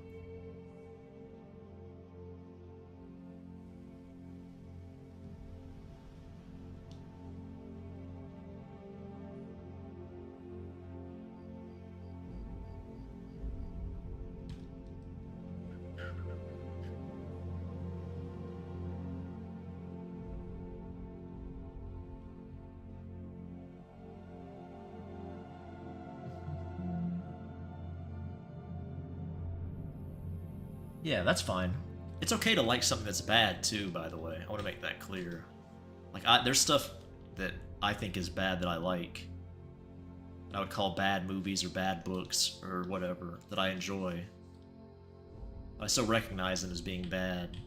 Yeah, that's fine. It's okay to like something that's bad, too, by the way. I want to make that clear. Like, there's stuff that I think is bad that I like. That I would call bad movies or bad books or whatever that I enjoy. But I still recognize them as being bad.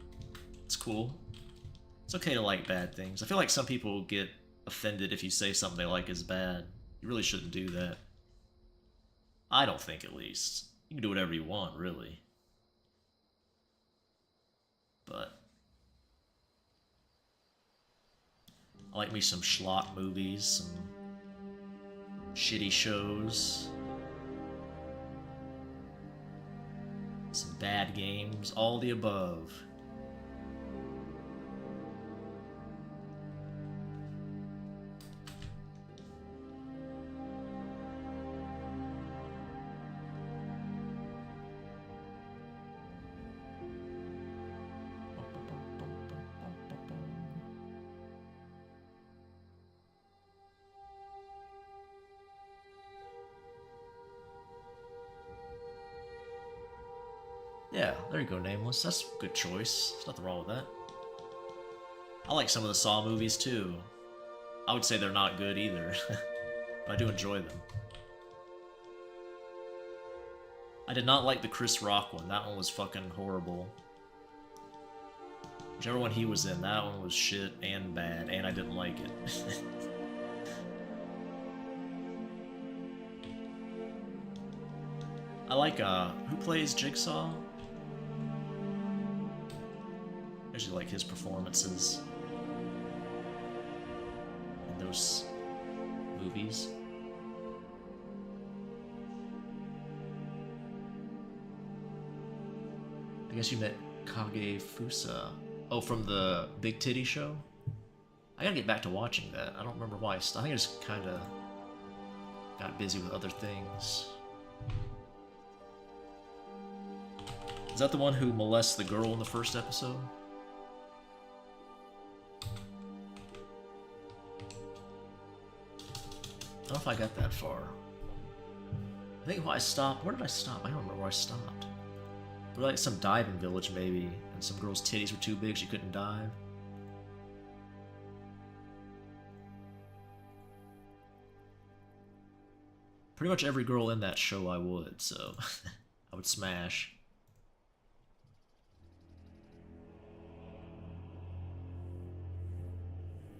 It's cool. It's okay to like bad things. I feel like some people get offended if you say something they like is bad. You really shouldn't do that. I don't think, at least. You can do whatever you want, really. But I like me some schlock movies, some shitty shows, some bad games, all the above. Yeah, there you go, Nameless. That's a good choice. There's nothing wrong with that. I like some of the Saw movies too. I would say they're not good either, but I do enjoy them. I did not like the Chris Rock one. That one was fucking horrible. Whichever one he was in, that one was shit and bad, and I didn't like it. I like, who plays Jigsaw? I usually like his performances in those movies. I guess you met Kage Fusa. Oh, from the Big Titty Show? I gotta get back to watching that. I don't remember why. I think I just kinda got busy with other things. Is that the one who molests the girl in the first episode? I don't know if I got that far. I think why I stopped. Where did I stop? I don't remember where I stopped. But like some diving village maybe, and some girl's titties were too big she couldn't dive. Pretty much every girl in that show I would, so I would smash.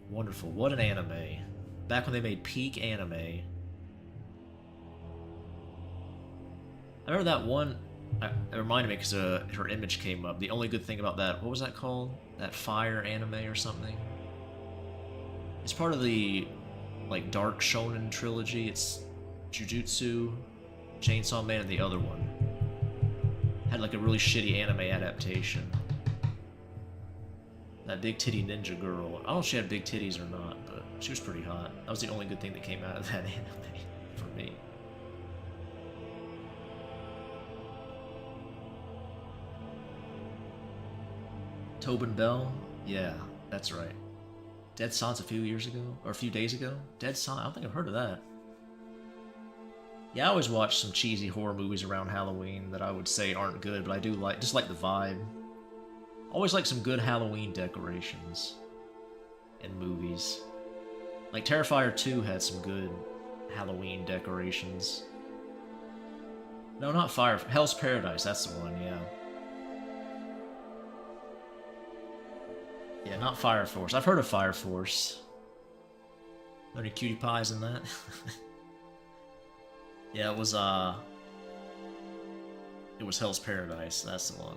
Wonderful. What an anime. Back when they made peak anime. I remember that one. It reminded me because her image came up. The only good thing about that, what was that called? That Fire anime or something? It's part of the like Dark Shonen trilogy. It's Jujutsu, Chainsaw Man, and the other one. Had like a really shitty anime adaptation. That big titty ninja girl. I don't know if she had big titties or not, but she was pretty hot. That was the only good thing that came out of that anime for me. Tobin Bell? Yeah, that's right. Dead Silence a few years ago? Or a few days ago? Dead Silence? I don't think I've heard of that. Yeah, I always watch some cheesy horror movies around Halloween that I would say aren't good, but I do like, just like the vibe. Always like some good Halloween decorations in movies. Like Terrifier 2 had some good Halloween decorations. No, not Hell's Paradise, that's the one, yeah. Yeah, not Fire Force. I've heard of Fire Force. Any cutie pies in that? Yeah, it was Hell's Paradise, that's the one.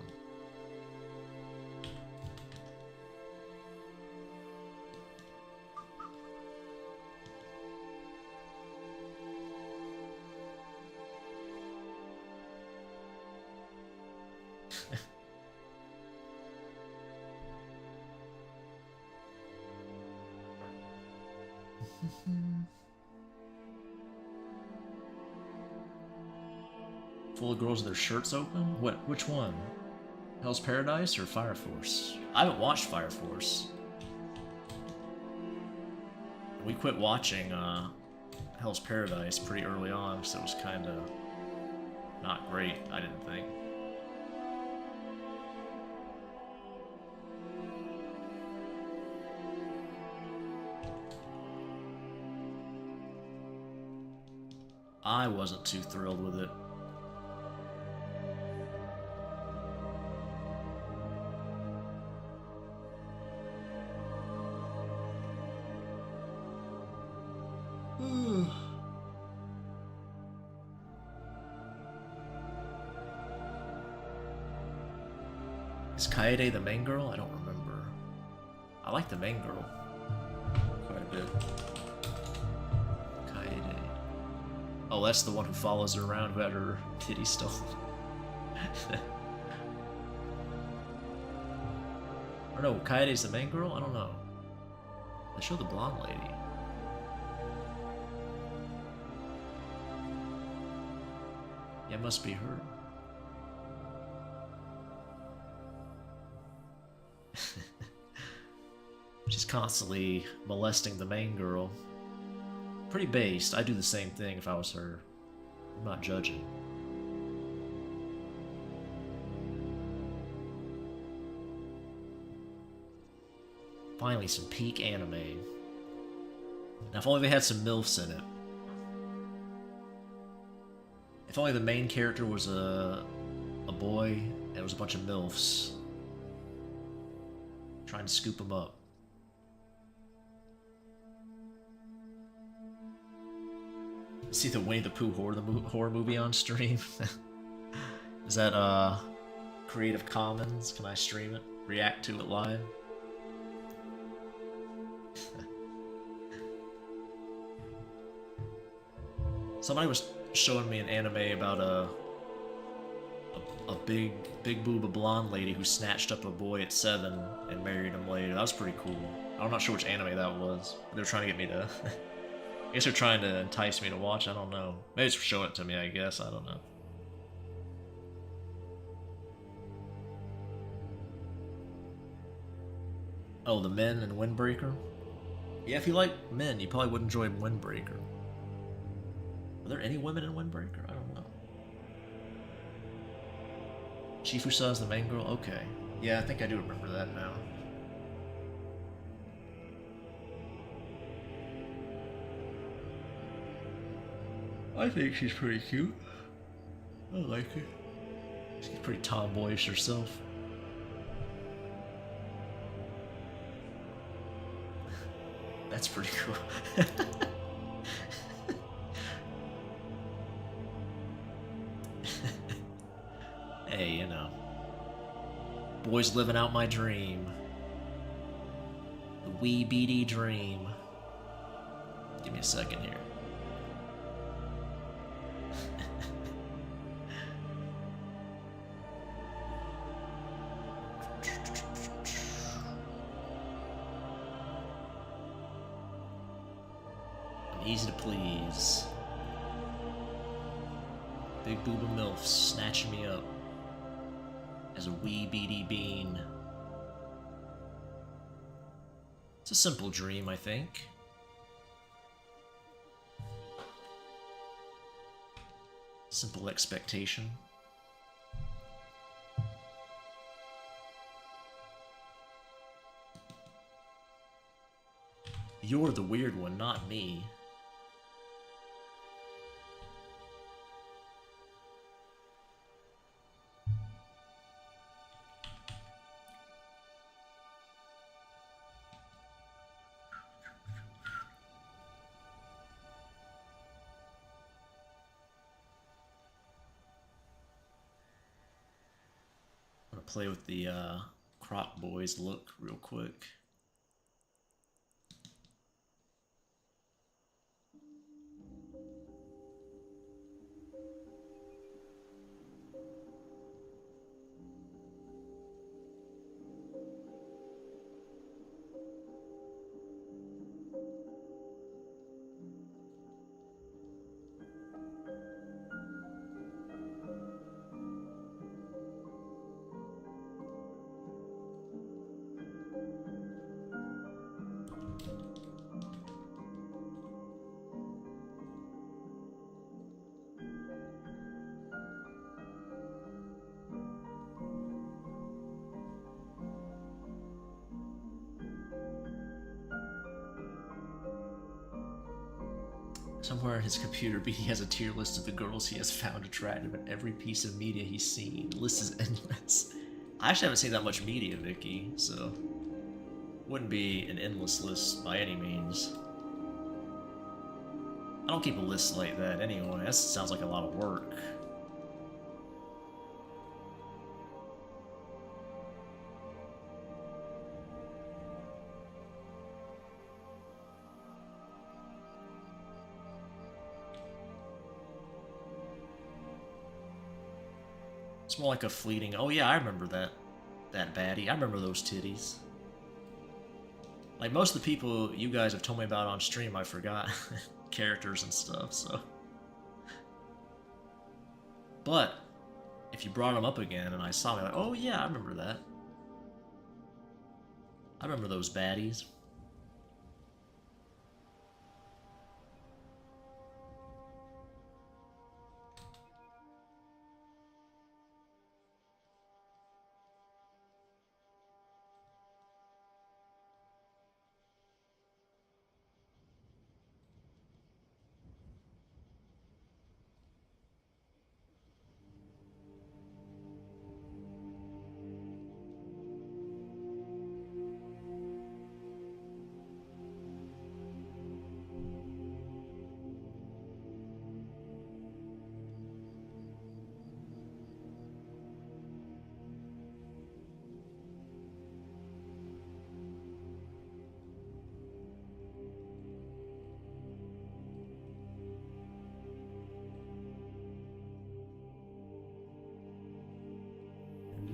Full of girls with their shirts open? Which one? Hell's Paradise or Fire Force? I haven't watched Fire Force. We quit watching Hell's Paradise pretty early on, so it was kind of not great, I didn't think. I wasn't too thrilled with it. Is Kaede the main girl? I don't remember. I like the main girl quite a bit. Kaede. Oh, that's the one who follows her around who had her titty stolen. Or no, Kaede's the main girl? I don't know. They show the blonde lady. Yeah, it must be her. She's constantly molesting the main girl. Pretty based. I'd do the same thing if I was her. I'm not judging. Finally, some peak anime. Now, if only they had some milfs in it. If only the main character was a boy and it was a bunch of milfs trying to scoop him up. See the Winnie the Pooh horror movie on stream? Is that Creative Commons? Can I stream it? React to it live? Somebody was showing me an anime about a big booba blonde lady who snatched up a boy at 7 and married him later. That was pretty cool. I'm not sure which anime that was. They were trying to get me to... I guess they're trying to entice me to watch. I don't know. Maybe it's showing it to me, I guess. I don't know. Oh, the men in Windbreaker? Yeah, if you like men, you probably would enjoy Windbreaker. Are there any women in Windbreaker? I don't know. Chifusa is the main girl? Okay. Yeah, I think I do remember that now. I think she's pretty cute. I like her. She's pretty tomboyish herself. That's pretty cool. Hey, you know. Boys living out my dream. The wee beady dream. Give me a second here. Easy to please. Big booba milfs snatching me up as a wee beady bean. It's a simple dream, I think. Simple expectation. You're the weird one, not me. Play with the Croc Boys look real quick. Somewhere in his computer, BD has a tier list of the girls he has found attractive in every piece of media he's seen. The list is endless. I actually haven't seen that much media, Vicky, so wouldn't be an endless list by any means. I don't keep a list like that anyway. That sounds like a lot of work. It's more like a fleeting, oh yeah, I remember that baddie. I remember those titties. Like most of the people you guys have told me about on stream, I forgot characters and stuff, so. But if you brought them up again and I saw me, like, oh yeah, I remember that. I remember those baddies.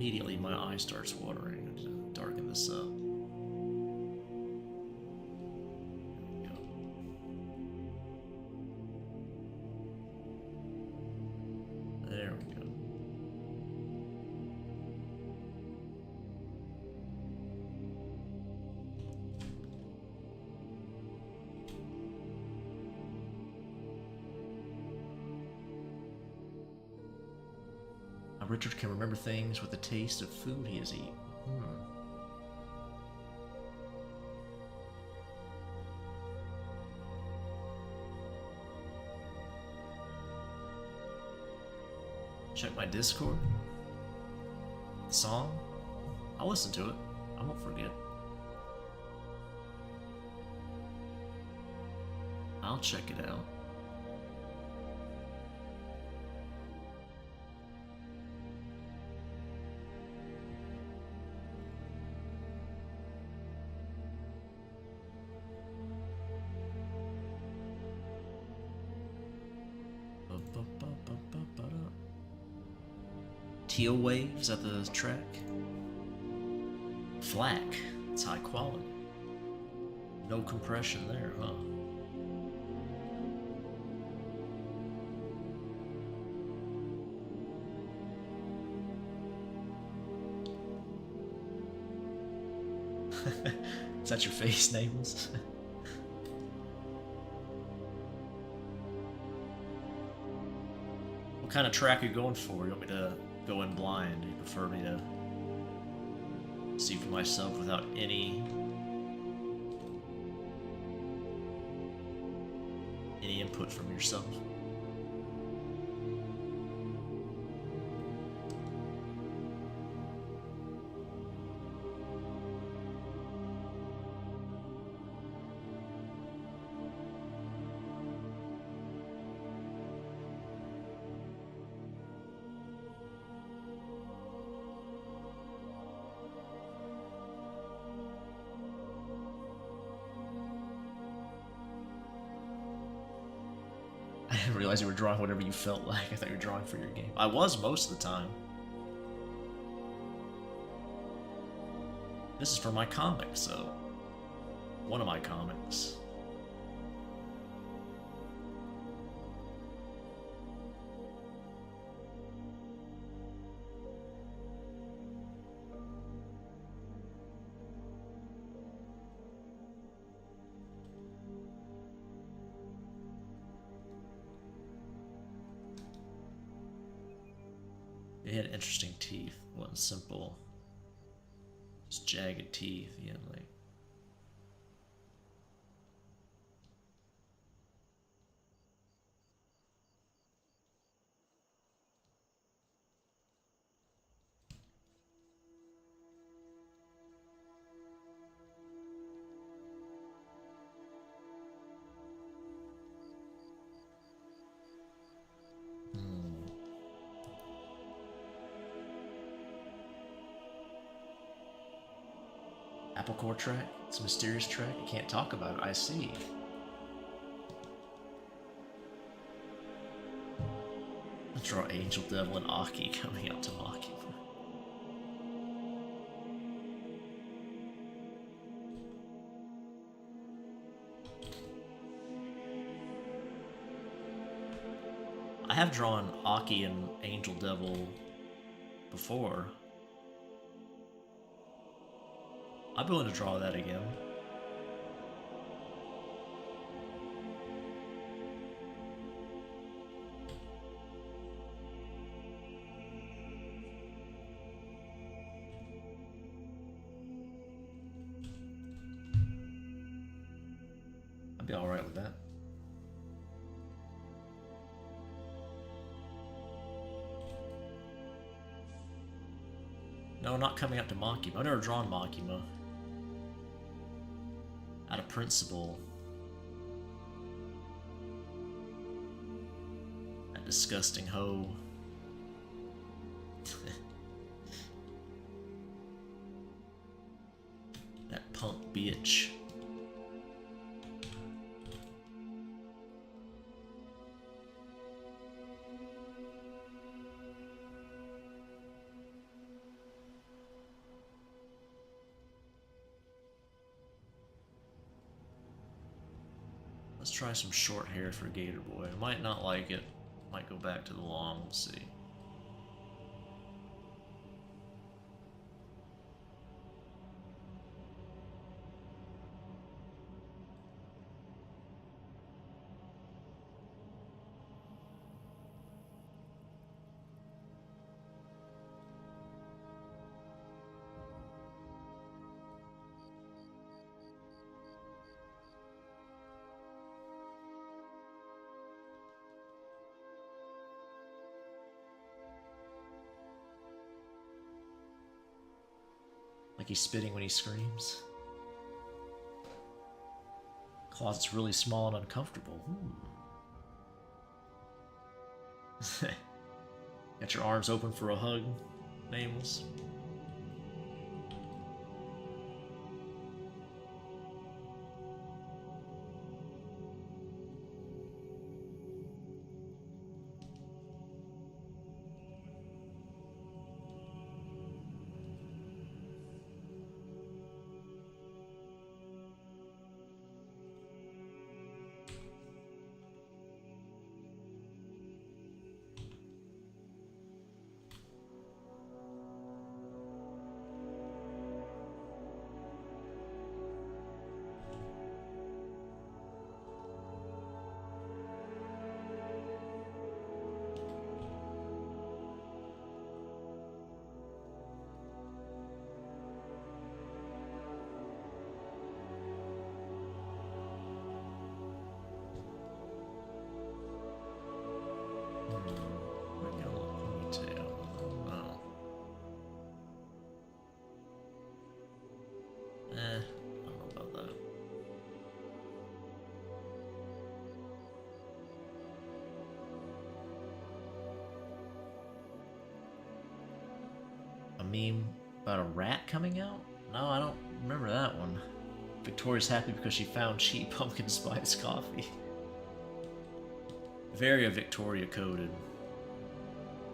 Immediately my eye starts watering. I'm gonna darken this up. There we go. Now Richard can remember things with the taste of food he has eaten. Check my Discord. The song? I'll listen to it. I won't forget. I'll check it out. Teal waves at the track. Flak. It's high quality. No compression there, huh? Is that your face, Nameless? What kind of track are you going for? You want me to go in blind? Do you prefer me to see for myself without any input from yourself? I didn't realize you were drawing whatever you felt like. I thought you were drawing for your game. I was most of the time. This is for my comic, so... one of my comics. It had interesting teeth. It wasn't simple. Just jagged teeth. He had like... Apple Core track? It's a mysterious track? You can't talk about it, I see. I'll draw Angel Devil and Aki coming up to mock you. I have drawn Aki and Angel Devil before. I'd be willing to draw that again. I'd be alright with that. No, not coming up to Makima. I've never drawn Makima. Out of principle. That disgusting hoe. That punk bitch. Let's try some short hair for Gator Boy. I might not like it. Might go back to the long. We'll see. Like he's spitting when he screams. Closet's really small and uncomfortable. Got your arms open for a hug, Nameless. Meme about a rat coming out? No, I don't remember that one. Victoria's happy because she found cheap pumpkin spice coffee. Very Victoria coded.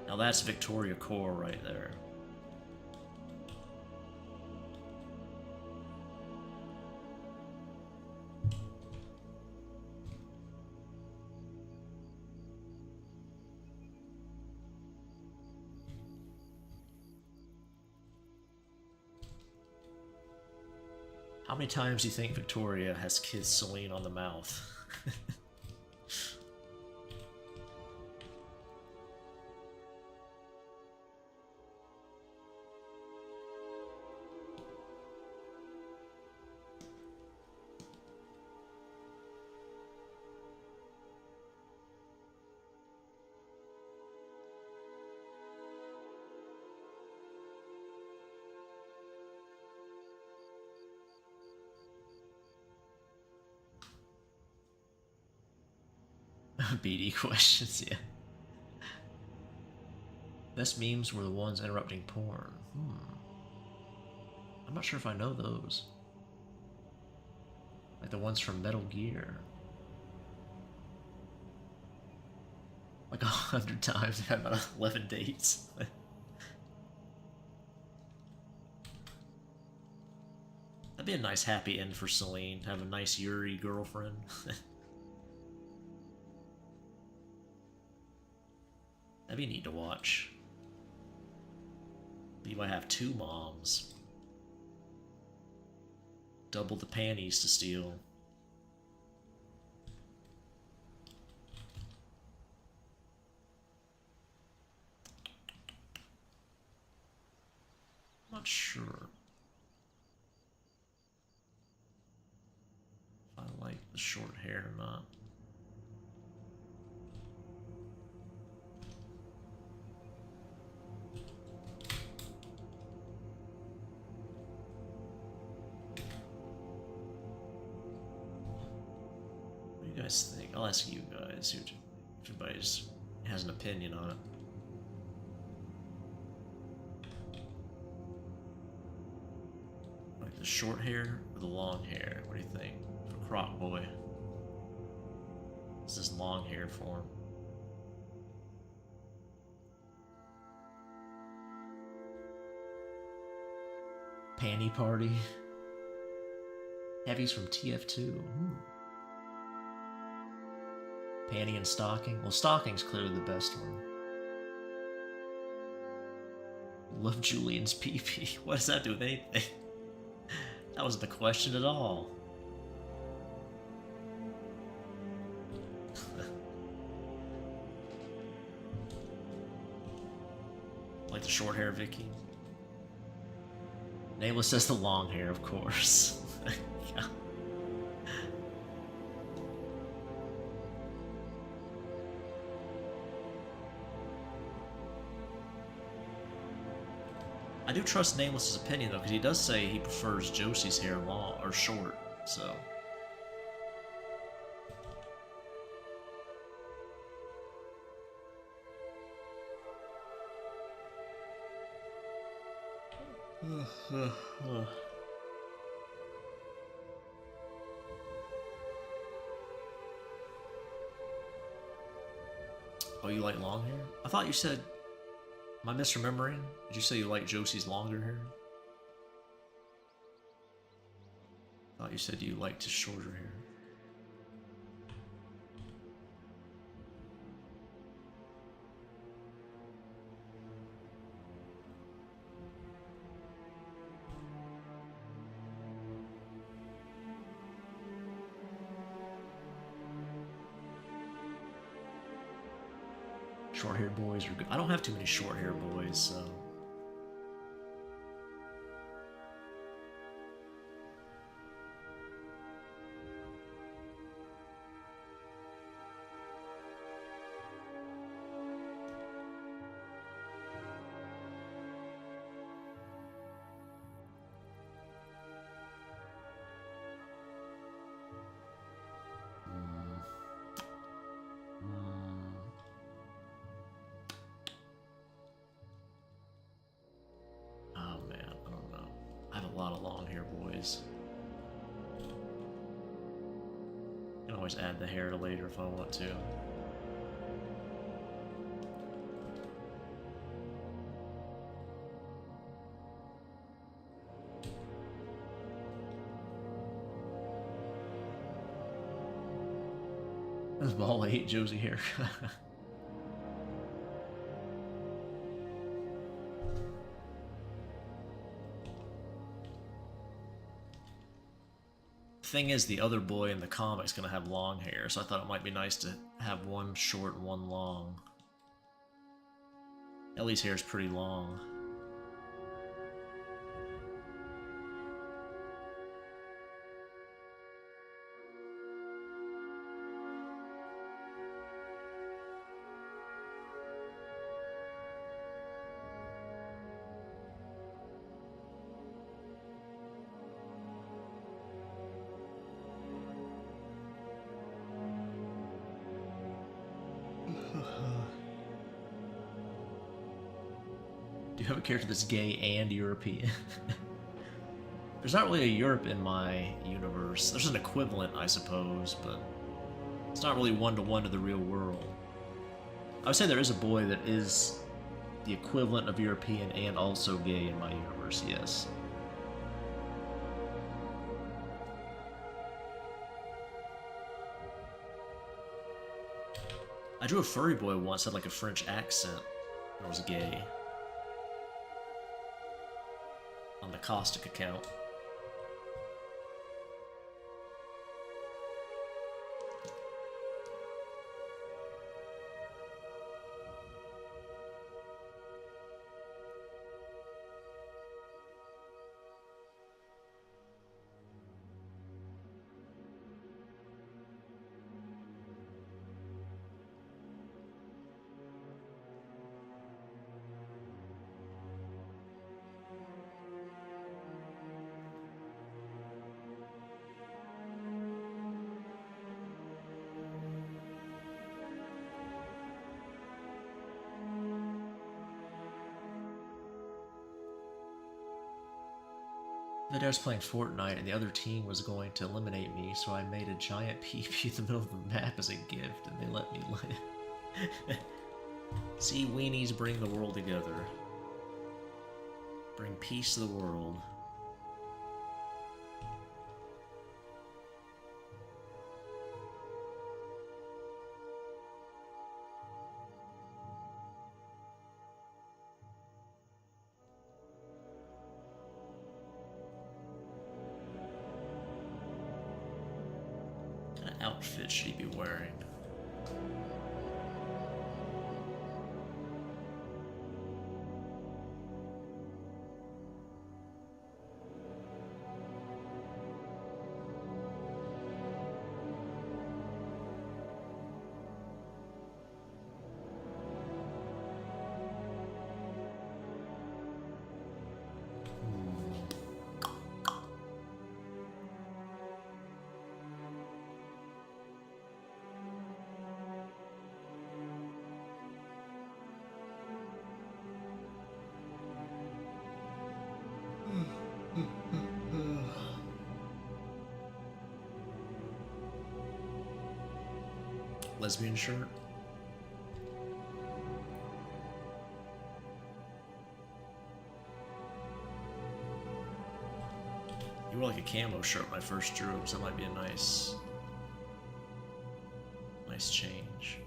Now that's Victoria core right there. How many times do you think Victoria has kissed Celine on the mouth? BD questions, yeah. Best memes were the ones interrupting porn. I'm not sure if I know those. Like the ones from Metal Gear. Like 100 times. I've had about 11 dates. That'd be a nice happy end for Celine. Have a nice Yuri girlfriend. That'd be neat to watch. But you might have two moms. Double the panties to steal. I'm not sure if I like the short hair or not. What do you guys think? I'll ask you guys if everybody has an opinion on it. Like the short hair or the long hair? What do you think? For Croc Boy. This is long hair for him. Panty Party. Heavy's from TF2. Panty and stocking? Well, stocking's clearly the best one. Love Julian's pee-pee. What does that do with anything? That wasn't the question at all. Like the short hair, Vicky? Nameless says the long hair, of course. Yeah. I do trust Nameless's opinion though, because he does say he prefers Josie's hair long or short, so. Oh, you like long hair? I thought you said... Am I misremembering? Did you say you like Josie's longer hair? I thought you said you liked his shorter hair. Short-haired boys are good. I don't have too many short-haired boys, so... I can always add the hair to later if I want to. This ball I hate Josie hair. Thing is, the other boy in the comic's gonna have long hair, so I thought it might be nice to have one short and one long. Ellie's hair's pretty long. Do you have a character that's gay and European? There's not really a Europe in my universe. There's an equivalent, I suppose, but it's not really one-to-one to the real world. I would say there is a boy that is the equivalent of European and also gay in my universe, yes. I drew a furry boy once that had like a French accent and was gay. On the Caustic account. The other day I was playing Fortnite and the other team was going to eliminate me, so I made a giant pee-pee in the middle of the map as a gift, and they let me live. See, weenies bring the world together. Bring peace to the world. outfit should he be wearing? Lesbian shirt. You wore like a camo shirt when I first drew him, so that might be a nice change.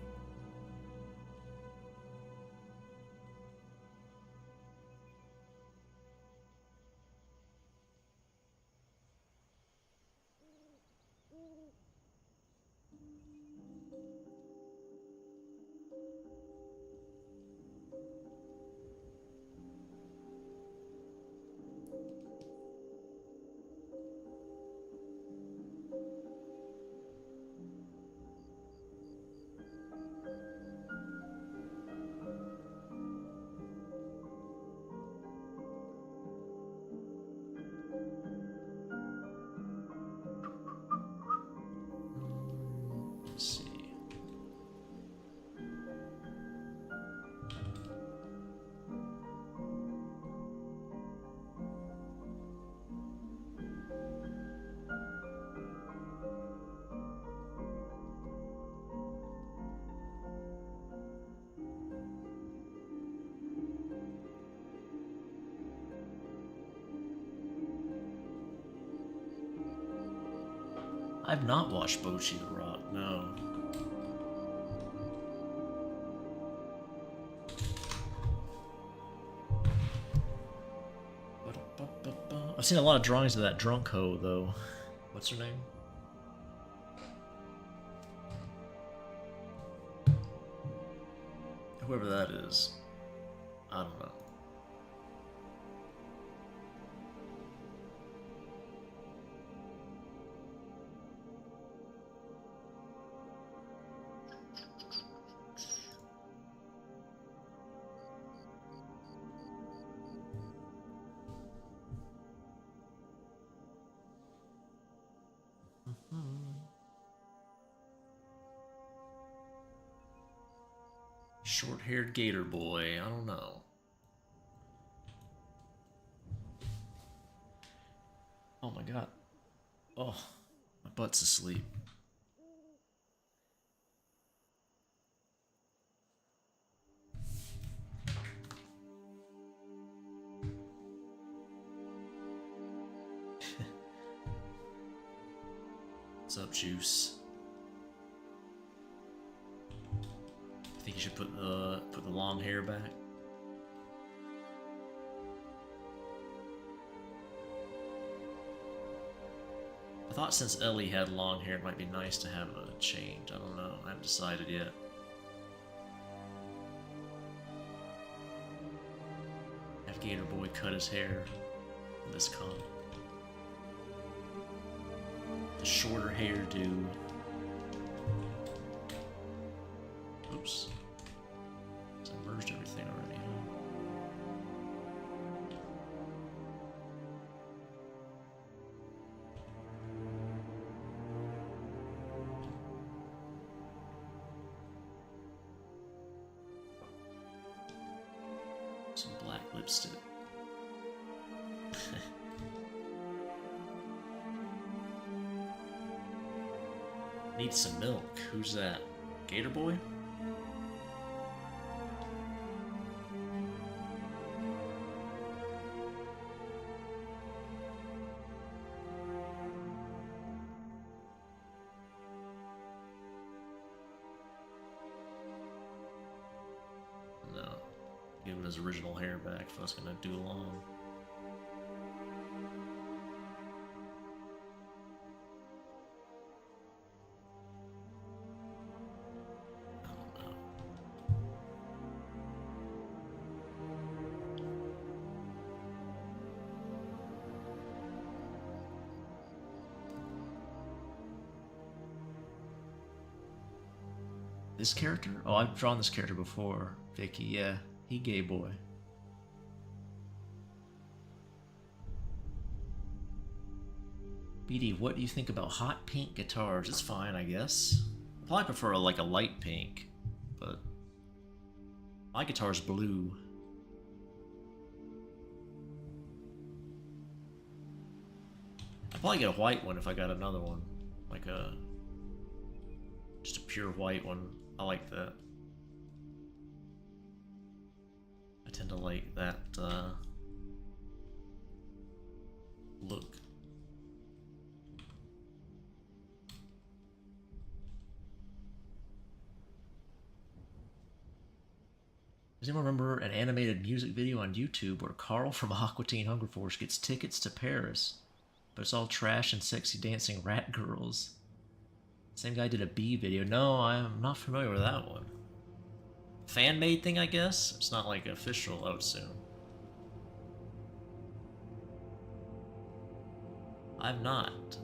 I've not watched Bocchi the Rock, no. I've seen a lot of drawings of that drunk hoe, though. What's her name? Whoever that is. I don't know. Short-haired gator boy, I don't know. Oh my god. Oh, my butt's asleep. What's up, Juice? I think you should put the long hair back. I thought since Ellie had long hair, it might be nice to have a change. I don't know. I haven't decided yet. Have Gator Boy cut his hair in this con. The shorter hair dude. Oops. So I merged everything already, huh? Some black lipstick. Need some milk. Who's that? Gator Boy? No. Give him his original hair back if I was gonna do long. This character? Oh, I've drawn this character before. Vicky, yeah. He gay boy. BD, what do you think about hot pink guitars? It's fine, I guess. I probably prefer like a light pink, but my guitar's blue. I'd probably get a white one if I got another one. Like just a pure white one. I like that. I tend to like that look. Does anyone remember an animated music video on YouTube where Carl from Aqua Teen Hunger Force gets tickets to Paris, but it's all trash and sexy dancing rat girls? Same guy did a Bee video. No, I'm not familiar with that one. Fan-made thing, I guess? It's not like official, I would assume. I'm not.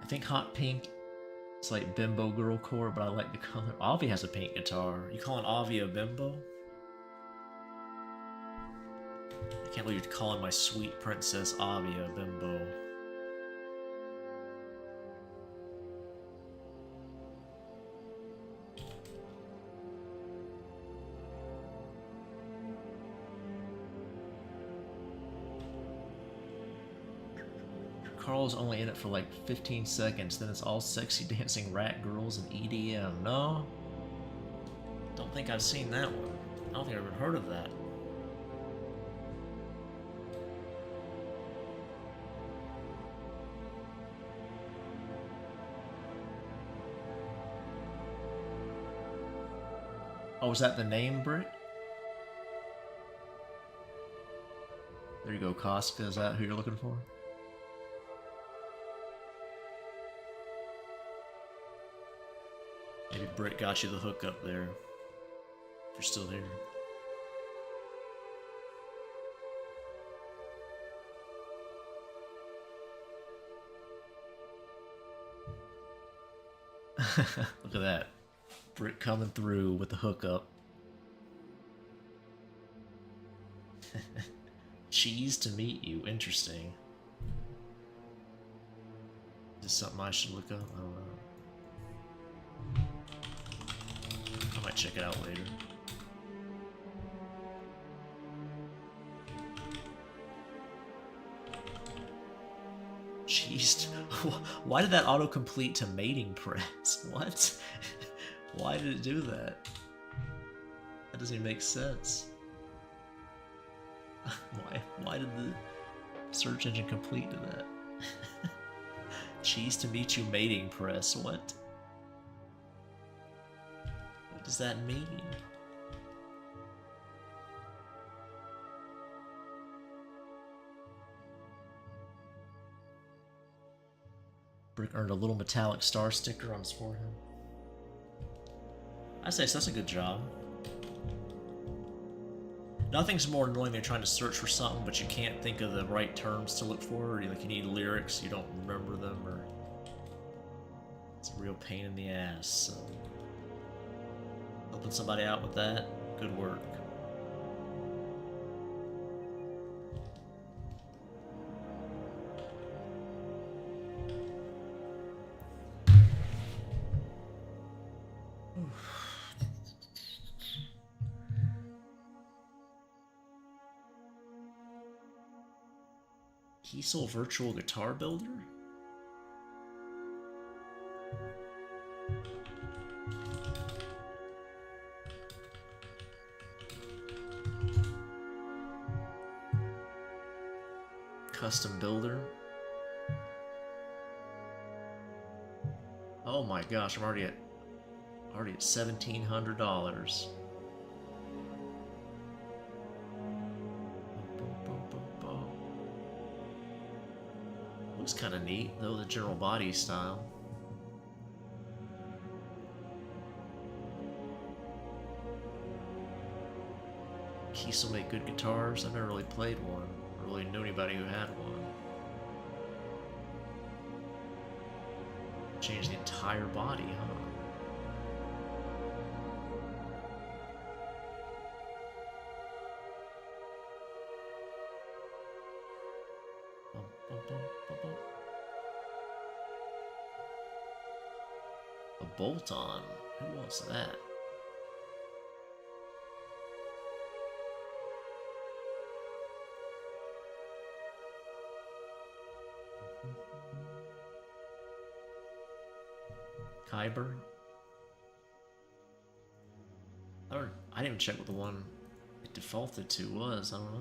I think hot pink is like bimbo girlcore, but I like the color. Avi has a pink guitar. You calling Avi a bimbo? I can't believe you're calling my sweet princess Avi a bimbo. Carl's only in it for like 15 seconds, then it's all sexy dancing rat girls and EDM. No? Don't think I've seen that one. I don't think I've ever heard of that. Oh, is that the name, Brick? There you go, Casca. Is that who you're looking for? Maybe Britt got you the hook up there. If you're still here. Look at that. Britt coming through with the hookup. Cheese to meet you. Interesting. Is this something I should look up? I don't know. I might check it out later. Jeez. Why did that autocomplete to mating press? What? Why did it do that? That doesn't even make sense. Why did the search engine complete to that? Cheese to meet you mating press. What? What does that mean? Brick earned a little metallic star sticker on his forehead. I say so, that's a good job. Nothing's more annoying than trying to search for something, but you can't think of the right terms to look for, or like you need lyrics, you don't remember them, or it's a real pain in the ass. So helping somebody out with that, good work. Kiesel Virtual Guitar Builder? Custom builder? Oh my gosh, I'm already at $1,700. Looks kind of neat, though, the general body style. Kiesel make good guitars. I've never really played one, or really knew anybody who had one. Change the entire body, huh? A bolt-on? Who wants that? Kyber? I didn't even check what the one it defaulted to was. I don't know.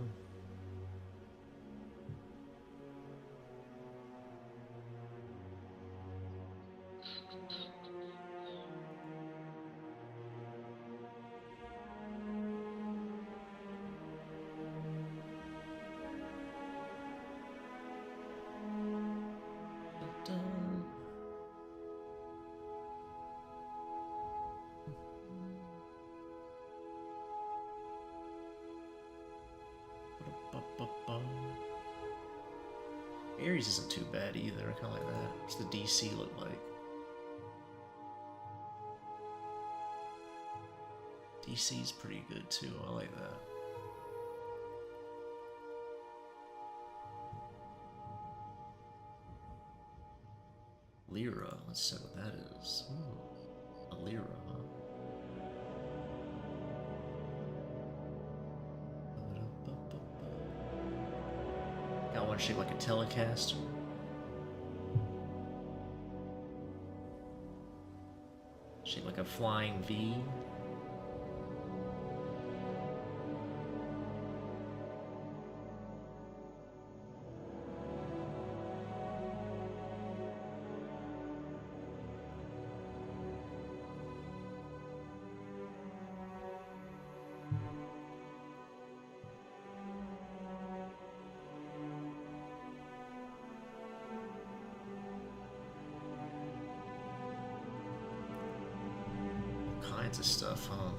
Ares isn't too bad either, I kinda like that. What's the DC look like? DC's pretty good too, I like that. Lyra, let's see what that is. Ooh, a Lyra, huh? Got one shaped like a Telecaster. Shaped like a flying V. Kinds of stuff, huh?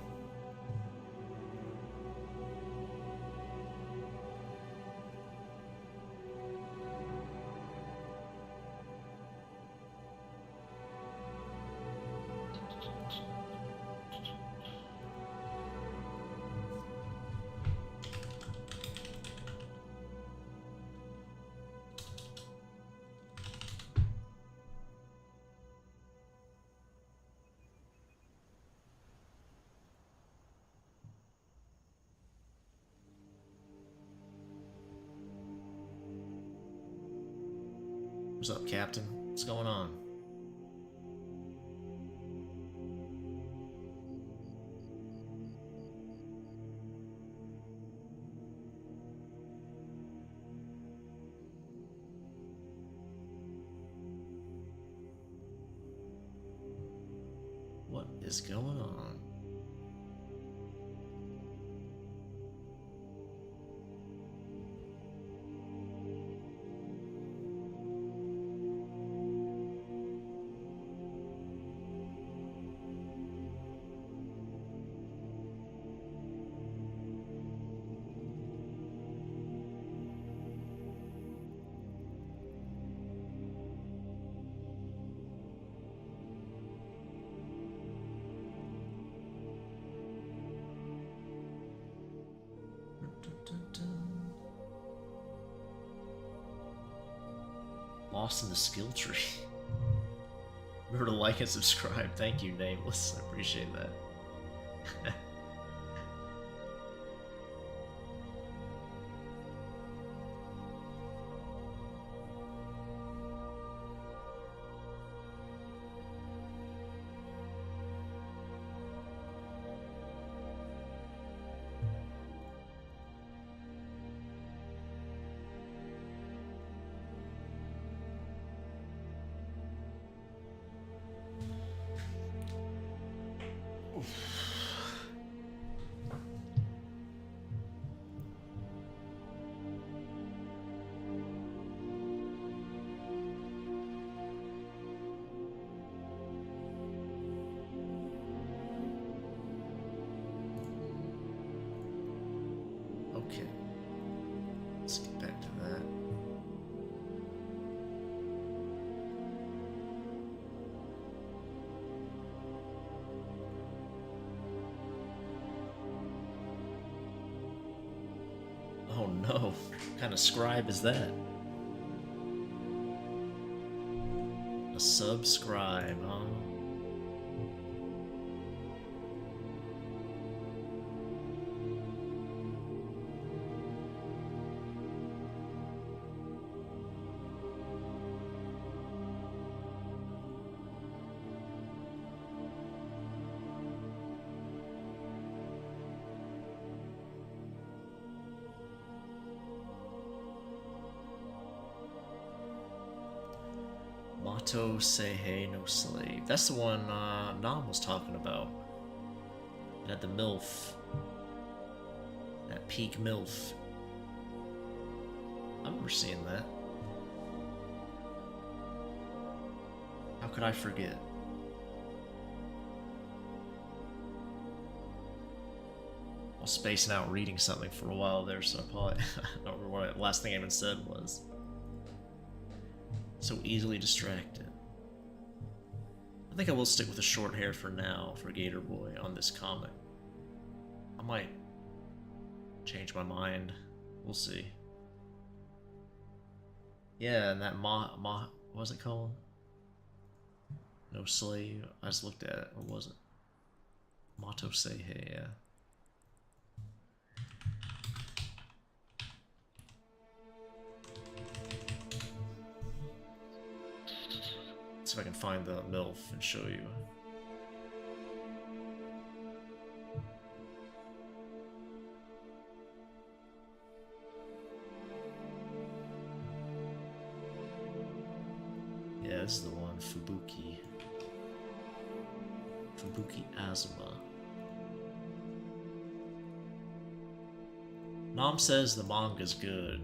What's up, Captain? What's going on? What is going on? Lost in the skill tree. Remember to like and subscribe. Thank you, Nameless. I appreciate that. Let's get back to that. Oh no, what kind of scribe is that? A subscribe, huh? Motto say hey no slave. That's the one Nam was talking about. It had the MILF. That peak MILF. I remember seeing that. How could I forget? I was spacing out reading something for a while there, so I probably I don't remember what the last thing I even said was. So easily distracted. I think I will stick with the short hair for now for Gator Boy on this comic. I might change my mind. We'll see. Yeah, and that what was it called? No slave. I just looked at it. What was it? Motto say hey, yeah. See if I can find the MILF and show you. Yeah, this is the one, Fubuki. Fubuki Azuma. Nam says the manga's good,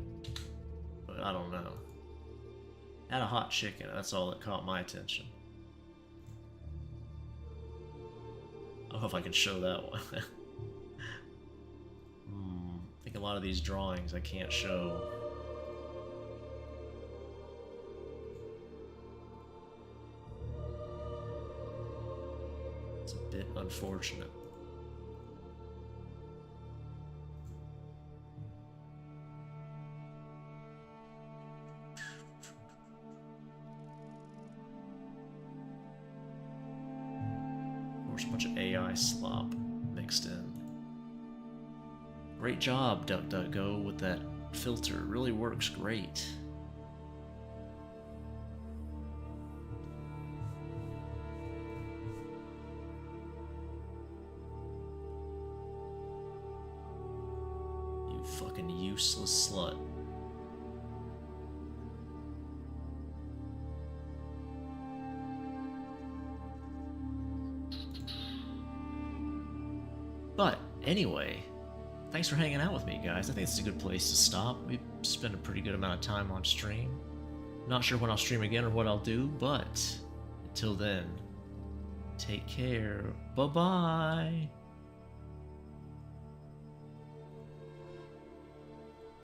but I don't know. Had a hot chicken, that's all that caught my attention. I don't know if I can show that one. I think a lot of these drawings I can't show. It's a bit unfortunate. A bunch of AI slop mixed in. Great job, DuckDuckGo, with that filter. It really works great. You fucking useless slut. But anyway, thanks for hanging out with me, guys. I think it's a good place to stop. We've spent a pretty good amount of time on stream. Not sure when I'll stream again or what I'll do, but until then, take care. Bye-bye.